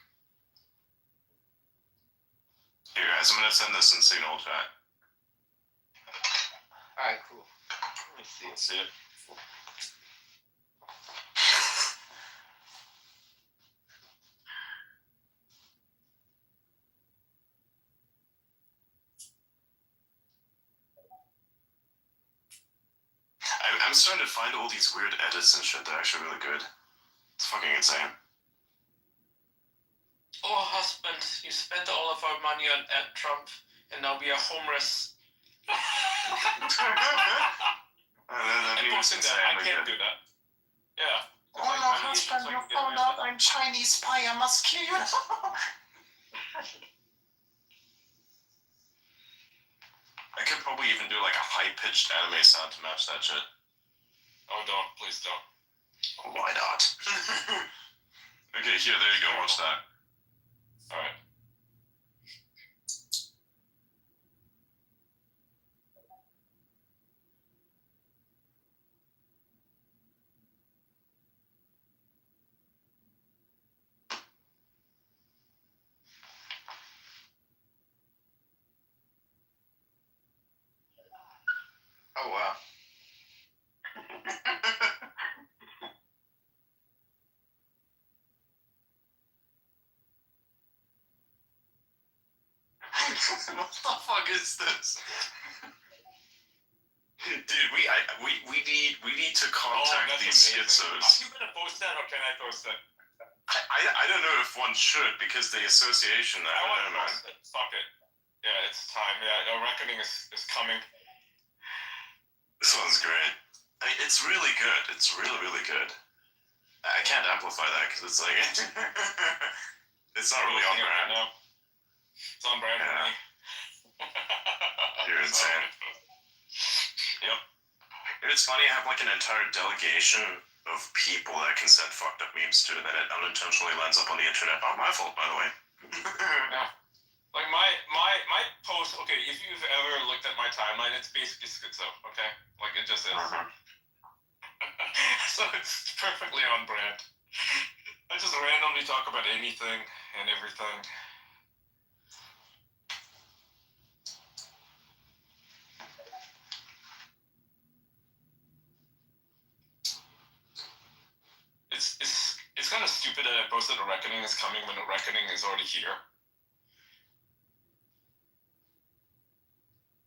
Here guys, I'm gonna send this in signal chat. Alright, cool. Let me see. Let's see it. I'm starting to find all these weird edits and shit that are actually really good. It's fucking insane. Oh, husband, you spent all of our money on Trump, and now we are homeless. That means posting insane. that, I can't do that. Yeah. Oh no, husband, you found out I'm Chinese spy. I must kill you. I could probably even do like a high-pitched anime sound to match that shit. Oh, don't. Please don't. Why not? Okay, here, there you go, watch that. Alright. Oh wow. What the fuck is this? Dude, we need to contact that's these amazing. schizos. Are you gonna post that, or can I post that? I don't know if one should, because the association, I don't know, man. Post it. Fuck it. Yeah, it's time. Yeah, your reckoning is coming. This one's great. I mean, it's really good. It's really, really good. I can't amplify that because it's like it's not really on brand. No. It's on brand for me. You're insane. Yep. It's funny, I have like an entire delegation of people that I can send fucked up memes to, and then it unintentionally lands up on the internet. Not my fault, by the way. Yeah. Like my post. Okay, if you've ever looked at my timeline, it's basically schizo. Okay, like it just is. So it's perfectly on brand. I just randomly talk about anything and everything. It's kind of stupid that I posted a reckoning is coming when a reckoning is already here.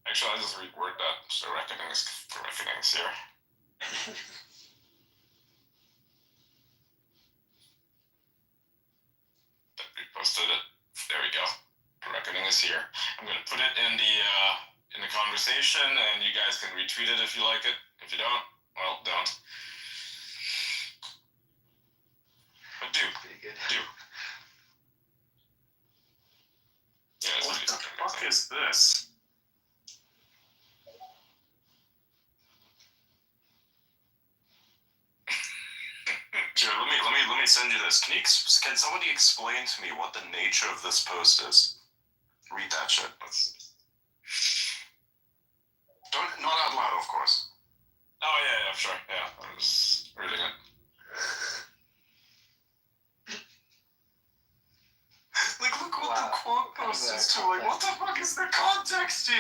Actually, I'll just reword that. So reckoning is here. Reposted it. There we go. The reckoning is here. I'm gonna put it in the conversation, and you guys can retweet it if you like it. If you don't, well, don't. But do. Pretty good. Do. Yeah, What the fuck is this? Here, let me send you this. Can somebody explain to me what the nature of this post is? Read that shit. Not out loud, of course. Oh yeah, sure. Yeah, I'm just reading it. Like, look what the quote post is to. Like, what the fuck is the context here?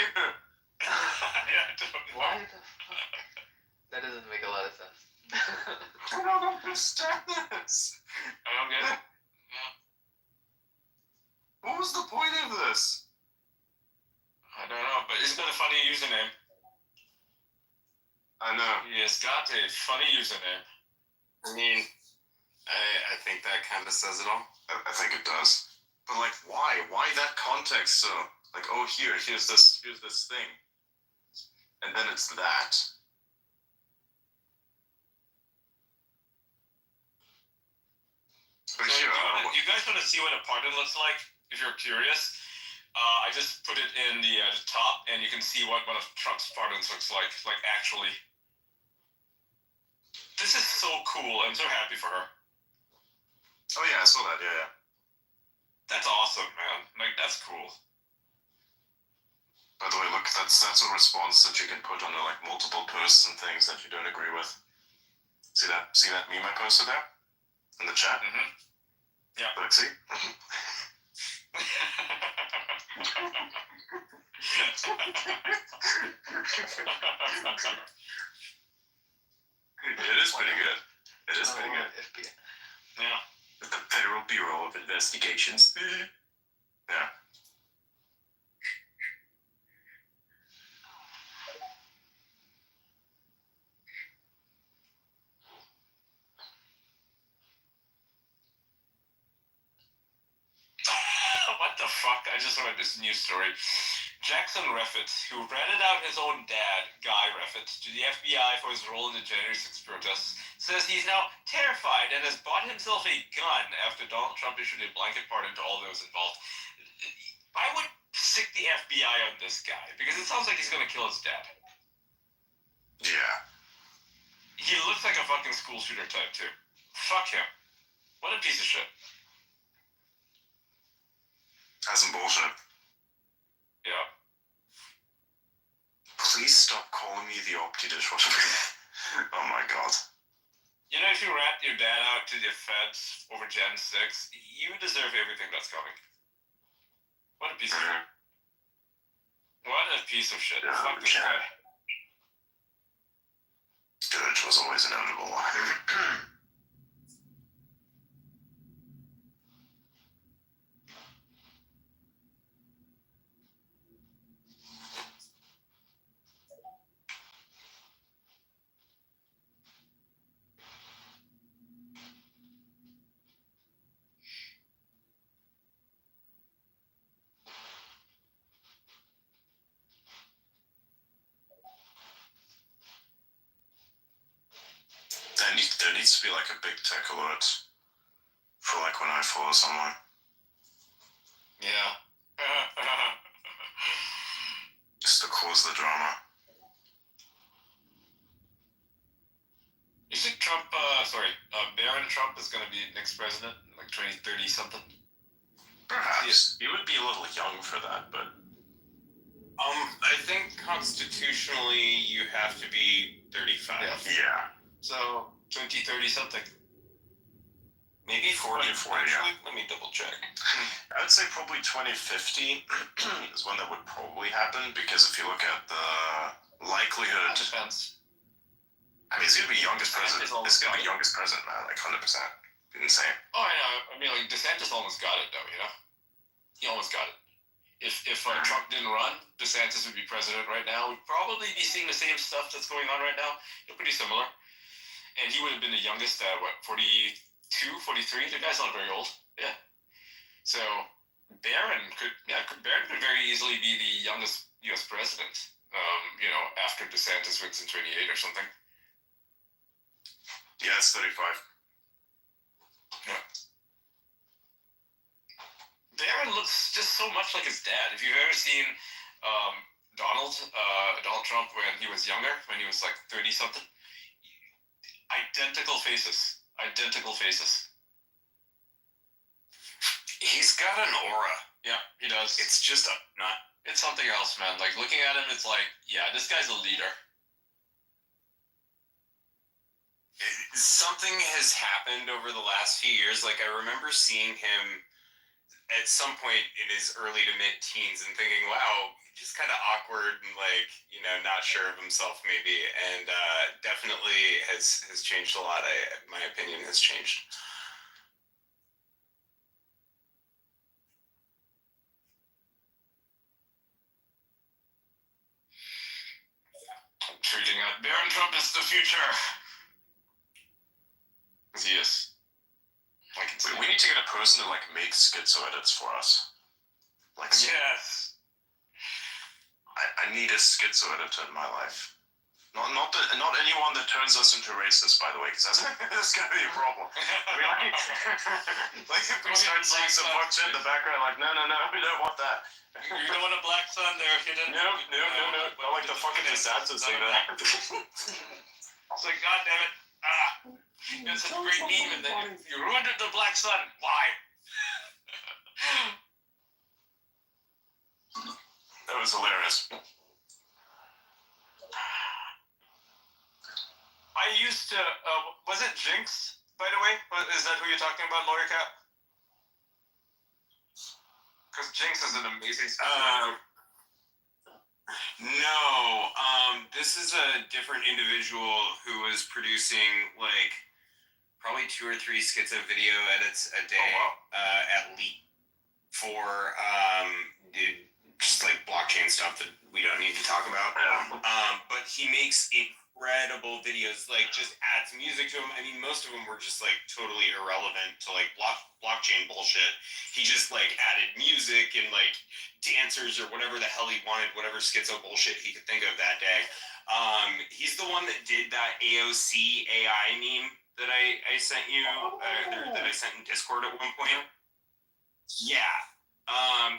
Yeah, I don't know. Why the fuck? That doesn't make a lot of sense. I don't understand this. I don't get it. What was the point of this? I don't know, but isn't that a funny username? I know. Yes, got a funny username. I mean, I think that kind of says it all. I think it does. But like, why? Why that context? So, like, oh, here's this thing, and then it's that. So you guys want to see what a pardon looks like? If you're curious, I just put it in the top, and you can see what one of Trump's pardons looks like. Like actually, this is so cool. I'm so happy for her. Oh yeah, I saw that. Yeah. That's awesome, man. Like that's cool. By the way, look, that's a response that you can put under like multiple posts and things that you don't agree with. See that meme I posted there in the chat? Mm-hmm. Yeah. Look, see. It is pretty good. It is pretty good. FBI. Yeah. The Federal Bureau of Investigations. Yeah. What the fuck? I just read this news story. Jackson Reffitt, who rented out his own dad, Guy Reffitt, to the FBI for his role in the January 6th protests, says he's now terrified and has bought himself a gun after Donald Trump issued a blanket pardon to all those involved. I would stick the FBI on this guy, because it sounds like he's gonna kill his dad. Yeah. He looks like a fucking school shooter type, too. Fuck him. What a piece of shit. That's some bullshit. Yeah. Please stop calling me the Opti dishwasher. Oh my god. You know, if you rat your dad out to the feds over Gen 6, you deserve everything that's coming. What a piece of shit. What a piece of shit. Yeah, Fuck this guy. Dirge was always inevitable. There needs to be like a big tech alert for like when I follow someone. Yeah. Just to cause the drama. You think Barron Trump is going to be next president, like 2030 something? Perhaps. He would be a little young for that, but... I think constitutionally you have to be 35. Yeah. So, 2030 something. Maybe 40. 40, yeah. Let me double check. I would say probably 2050 is when that would probably happen, because if you look at the likelihood... Depends. I mean, he's going to be youngest president. It's going to be youngest president, man, like 100%. Insane. Oh, I know. I mean, like, DeSantis almost got it, though, you know? He almost got it. If Trump didn't run, DeSantis would be president right now. We'd probably be seeing the same stuff that's going on right now. They're pretty similar. And he would have been the youngest at, 42, 43? The guy's not very old. Yeah. So, Barron could very easily be the youngest U.S. president, after DeSantis wins in 28 or something. Yeah, it's 35. Yeah. Barron looks just so much like his dad. If you've ever seen Donald Trump when he was younger, when he was like 30 something, identical faces. He's got an aura. Yeah, he does. It's just It's something else, man. Like, looking at him, it's like, yeah, this guy's a leader. Something has happened over the last few years. Like, I remember seeing him at some point in his early to mid teens and thinking, wow, just kind of awkward and not sure of himself maybe. And definitely has changed a lot. My opinion has changed. I'm treating out Barron Trump is the future. Because he is. We need to get a person to make schizo edits for us. Yes. I need a schizo editor in my life. Not anyone that turns us into racists, by the way, because that's gonna be a problem. I mean, if we start seeing some fuck shit in the background, no, we don't want that. You don't want a black sun there if you didn't. No. Not like the fucking DeSantis thing that happened. It's like, God damn it. You had such a great meme, and then you ruined the black sun. Why? That was hilarious. I used to, was it Jinx, by the way? Is that who you're talking about, Lawyer Cat? Because Jinx is an amazing No, this is a different individual who was producing like probably 2 or 3 schizo video edits a day at least for just like blockchain stuff that we don't need to talk about. But he makes incredible videos, like just adds music to them. I mean, most of them were just like totally irrelevant to like blockchain bullshit. He just like added music and like dancers or whatever the hell he wanted, whatever schizo bullshit he could think of that day. He's the one that did that AOC AI meme that I sent you, that I sent in Discord at one point. Yeah.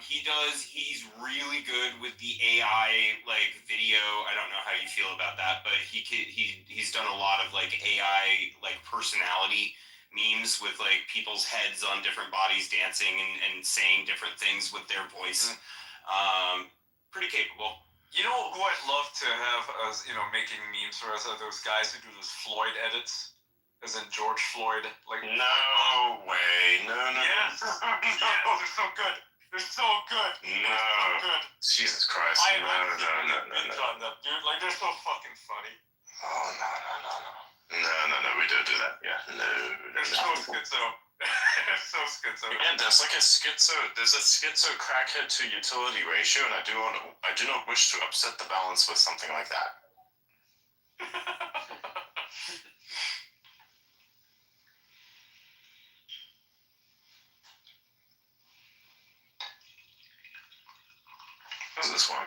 He's really good with the AI like video. I don't know how you feel about that, but he's done a lot of like AI like personality memes with like people's heads on different bodies dancing and saying different things with their voice. Pretty capable. You know who I'd love to have as, making memes for us are those guys who do those Floyd edits? As in George Floyd. Like, no way. No. Yes. No, they're so good. They're so good. No. They're so good. Jesus Christ. I No. on them, dude. Like, they're so fucking funny. Oh, no. We don't do that. Yeah. No. They're so schizo. They're so schizo. Again, there's a schizo crackhead to utility ratio, and I do not wish to upset the balance with something like that. What's this one?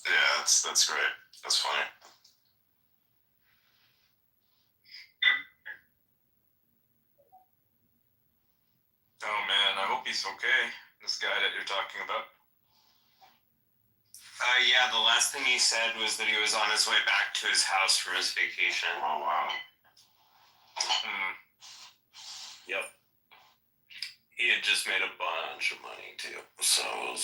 Yeah, that's great. That's funny. Oh man, I hope he's okay. This guy that you're talking about. Yeah, the last thing he said was that he was on his way back to his house from his vacation. Oh, wow. Yep. He had just made a bunch of money, too. So I'm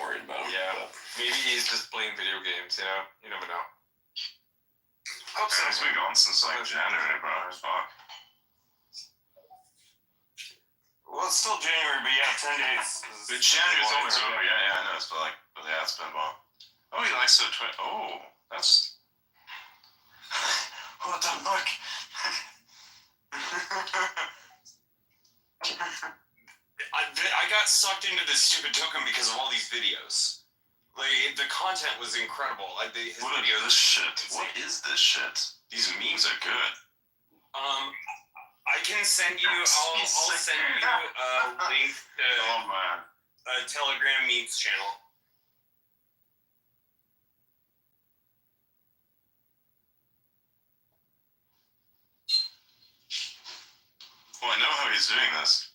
worried about him. Yeah, maybe he's just playing video games, You never know. Hope so. He's been gone since, like, January, bro. Fuck. Well, it's still January, but yeah, 10 days. January's almost over. Yeah, I know. It's been it's been a while. Oh, he likes the oh, that's. What the fuck? I got sucked into this stupid token because of all these videos. Like, the content was incredible. Like, what is this shit? What is this shit? These memes are good. I can send you. I'll send you a link to a Telegram memes channel. Well, I know how he's doing this.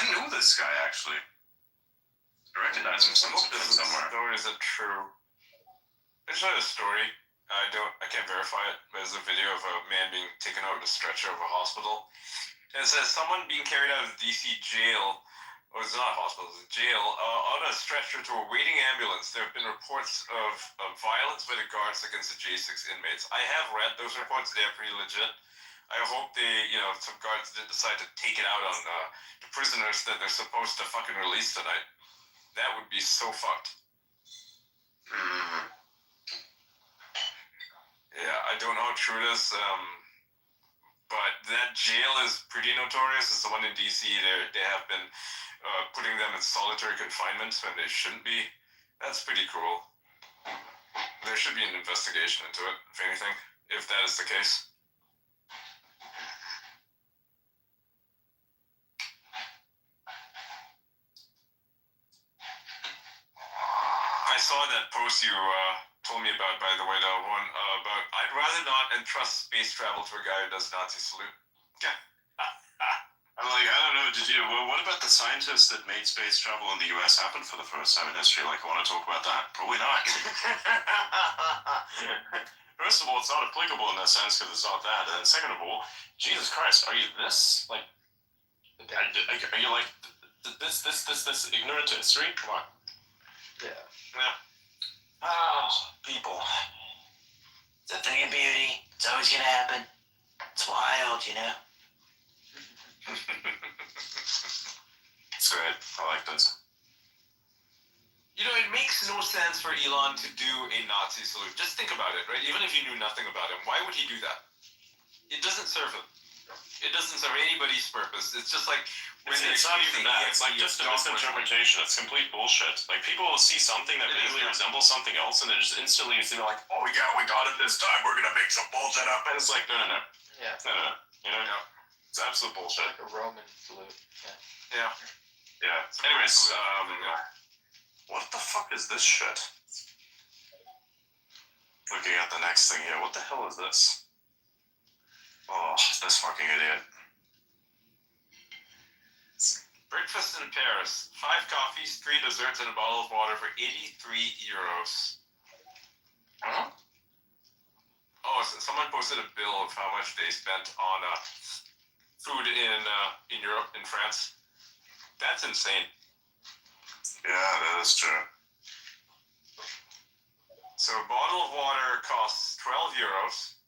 I know this guy actually. I recognize him somewhere. Story is it true? It's not a story. I can't verify it, but there's a video of a man being taken out in a stretcher of a hospital. And it says someone being carried out of DC jail, or it's not a hospital, it's a jail, on a stretcher to a waiting ambulance. There have been reports of violence by the guards against the J6 inmates. I have read those reports, they're pretty legit. I hope some guards did decide to take it out on the prisoners that they're supposed to fucking release tonight. That would be so fucked. Yeah, I don't know how true it is, but that jail is pretty notorious. It's the one in DC. They have been putting them in solitary confinement when they shouldn't be. That's pretty cruel. There should be an investigation into it, if anything, if that is the case. I saw that post you told me about, by the way, that one about I'd rather not entrust space travel to a guy who does Nazi salute. Yeah. I'm like, I don't know. What about the scientists that made space travel in the U.S. happen for the first time in history? Like, I want to talk about that. Probably not. First of all, it's not applicable in that sense because it's not that. And second of all, Jesus Christ, are you this? Like, are you like this ignorant to history? Come on. Yeah. Oh, people. It's a thing of beauty. It's always gonna happen. It's wild, you know? It's great. I like this. You know, it makes no sense for Elon to do a Nazi salute. Just think about it, right? Even if you knew nothing about him, why would he do that? It doesn't serve him. It doesn't serve anybody's purpose. It's just like when It's not even that. It's like just a misinterpretation. It's complete bullshit. Like, people will see something that vaguely resembles something else, and they just instantly they're like, "Oh yeah, we got it this time. We're gonna make some bullshit up." And it's like, no. Yeah. No. You know, it's absolute bullshit. Like a Roman salute. Yeah. Anyways, what the fuck is this shit? Looking at the next thing here. What the hell is this? Oh, this fucking idiot. Breakfast in Paris. 5 coffees, 3 desserts, and a bottle of water for 83 euros. Huh? Oh, so someone posted a bill of how much they spent on food in Europe, in France. That's insane. Yeah, that is true. So a bottle of water costs 12 euros.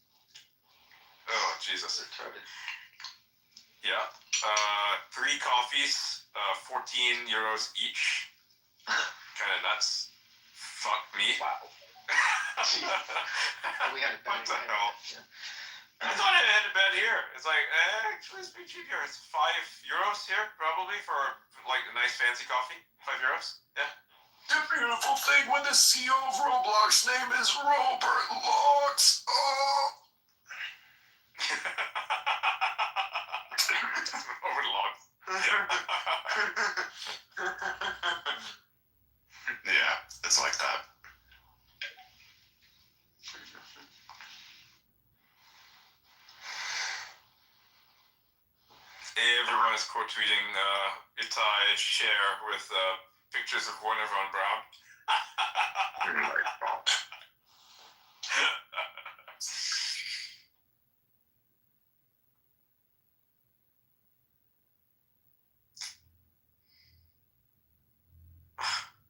Oh, Jesus. Retarded. Yeah. 3 coffees, 14 euros each. Kind of nuts. Fuck me. Wow. We had it What bad. the hell? Yeah. I thought I had a bed here. It's like, actually, it's pretty cheap here. It's 5 euros here, probably, for like a nice fancy coffee. 5 euros. Yeah. The beautiful thing when the CEO of Roblox name is Robert Locks. Oh. Overlocked. Yeah, it's like that. Everyone is quote tweeting Itai share with pictures of Warner von Braun. Oh my God.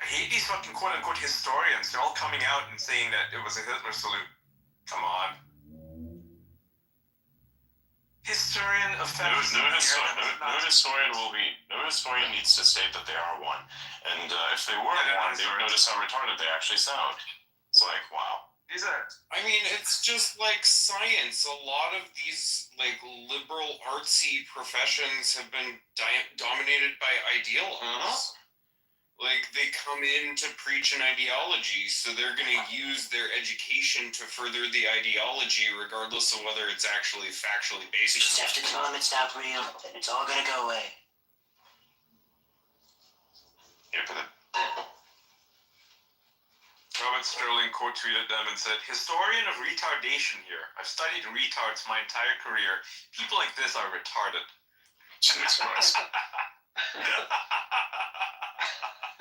I hate these fucking quote unquote historians. They're all coming out and saying that it was a Hitler salute. Come on. Historian of No historian needs to state that they are one. And if they were one, they would notice how retarded they actually sound. It's like, wow. These are. I mean, it's just like science. A lot of these like liberal artsy professions have been dominated by ideals. Like, they come in to preach an ideology, so they're going to use their education to further the ideology, regardless of whether it's actually factually based. You just have to tell them it's not real, and it's all gonna go away. Yeah, but Robert Sterling quote tweeted them and said, "Historian of retardation here. I've studied retards my entire career. People like this are retarded." Jesus Christ.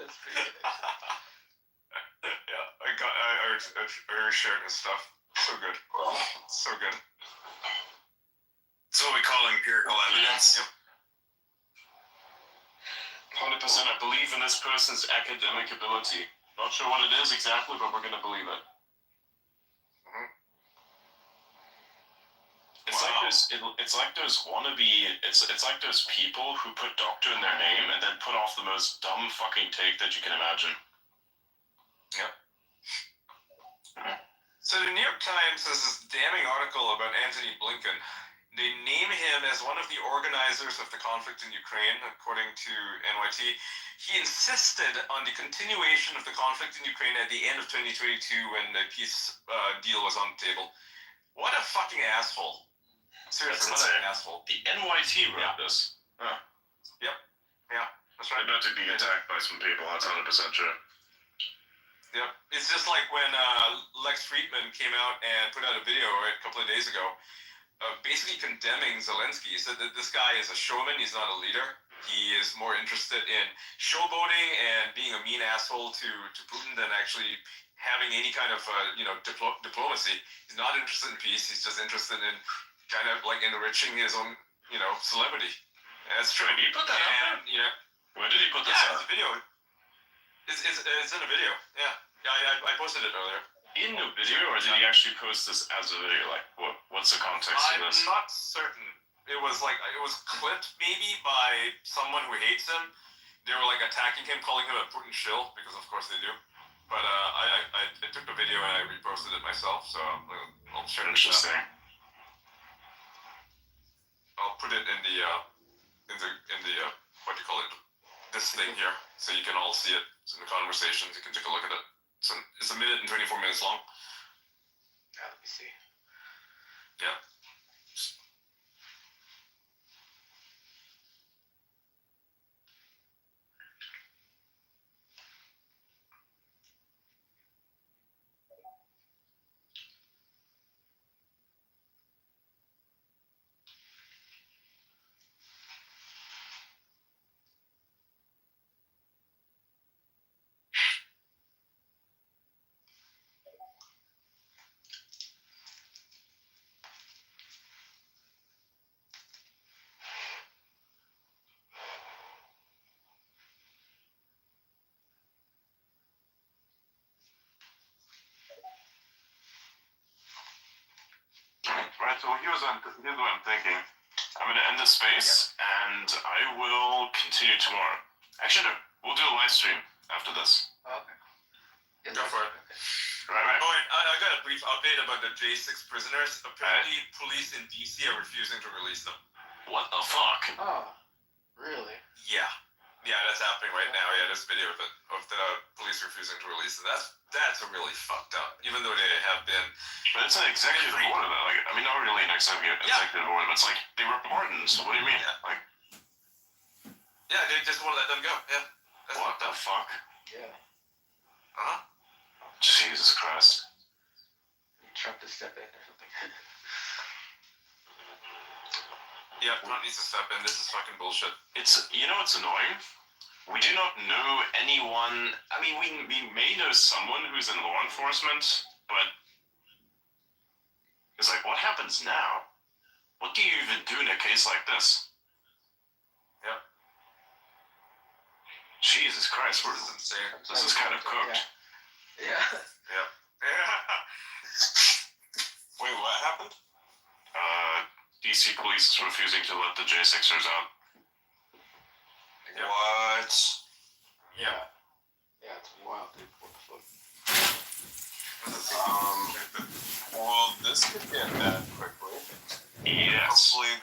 That's pretty good. Yeah, I shared his stuff. So good. So good. That's what we call empirical evidence. Yep. 100%. I believe in this person's academic ability. Not sure what it is exactly, but we're going to believe it. It's like those wannabe. It's like those people who put doctor in their name and then put off the most dumb fucking take that you can imagine. Yep. So the New York Times has this damning article about Antony Blinken. They name him as one of the organizers of the conflict in Ukraine, according to NYT. He insisted on the continuation of the conflict in Ukraine at the end of 2022 when the peace deal was on the table. What a fucking asshole. Seriously, what an asshole. The NYT wrote this. Huh. Yep. Yeah, that's right. About to be attacked by some people, that's 100% true. Yep. It's just like when Lex Friedman came out and put out a video a couple of days ago basically condemning Zelensky. He said that this guy is a showman, he's not a leader. He is more interested in showboating and being a mean asshole to Putin than actually having any kind of diplomacy. He's not interested in peace. He's just interested in kind of like enriching his own celebrity. And that's true. Did he put that up there? Where did he put this Yeah, up? it's a video. It's in a video. Yeah, I posted it earlier. In the video, or did he actually post this as a video? Like, what's the context of this? I'm not certain. It was clipped maybe by someone who hates him. They were like attacking him, calling him a Putin shill, because of course they do. But I took the video and I reposted it myself, so I'll share it. Interesting. I'll put it in the what do you call it? This thing here, so you can all see it. It's in the conversations. You can take a look at it. It's a minute and 24 minutes long. Yeah, let me see. Yeah. Right, so here's what I'm thinking. I'm going to end this space, and I will continue tomorrow. Actually, no, we'll do a live stream after this. Okay. Yeah, Go for it. Right. Oh, and I got a brief update about the J6 prisoners. Apparently, police in DC are refusing to release them. What the fuck? Oh, really? Yeah, that's happening right now. Yeah, there's a video of the police refusing to release them. That's really fucked up. Even though they have been. But it's an executive order, though. Like, I mean, not really an executive order, but it's like they were pardoned. So what do you mean? Yeah. Like, Yeah, they just won't let them go. Yeah. That's what the fuck? Yeah. Uh huh. Jesus Christ. Need Trump to step in or something. Yeah, Trump needs to step in. This is fucking bullshit. It's what's annoying? We do not know anyone. I mean, we may know someone who's in law enforcement, but it's like, what happens now? What do you even do in a case like this? Yeah. Jesus Christ, This is insane. this is kind of cooked. Yeah. Yeah. Wait, what happened? DC police is refusing to let the J6ers out. Yeah. What? Yeah. Yeah, it's wild, dude. What the fuck? Well, this could get bad quickly. Yes. Hopefully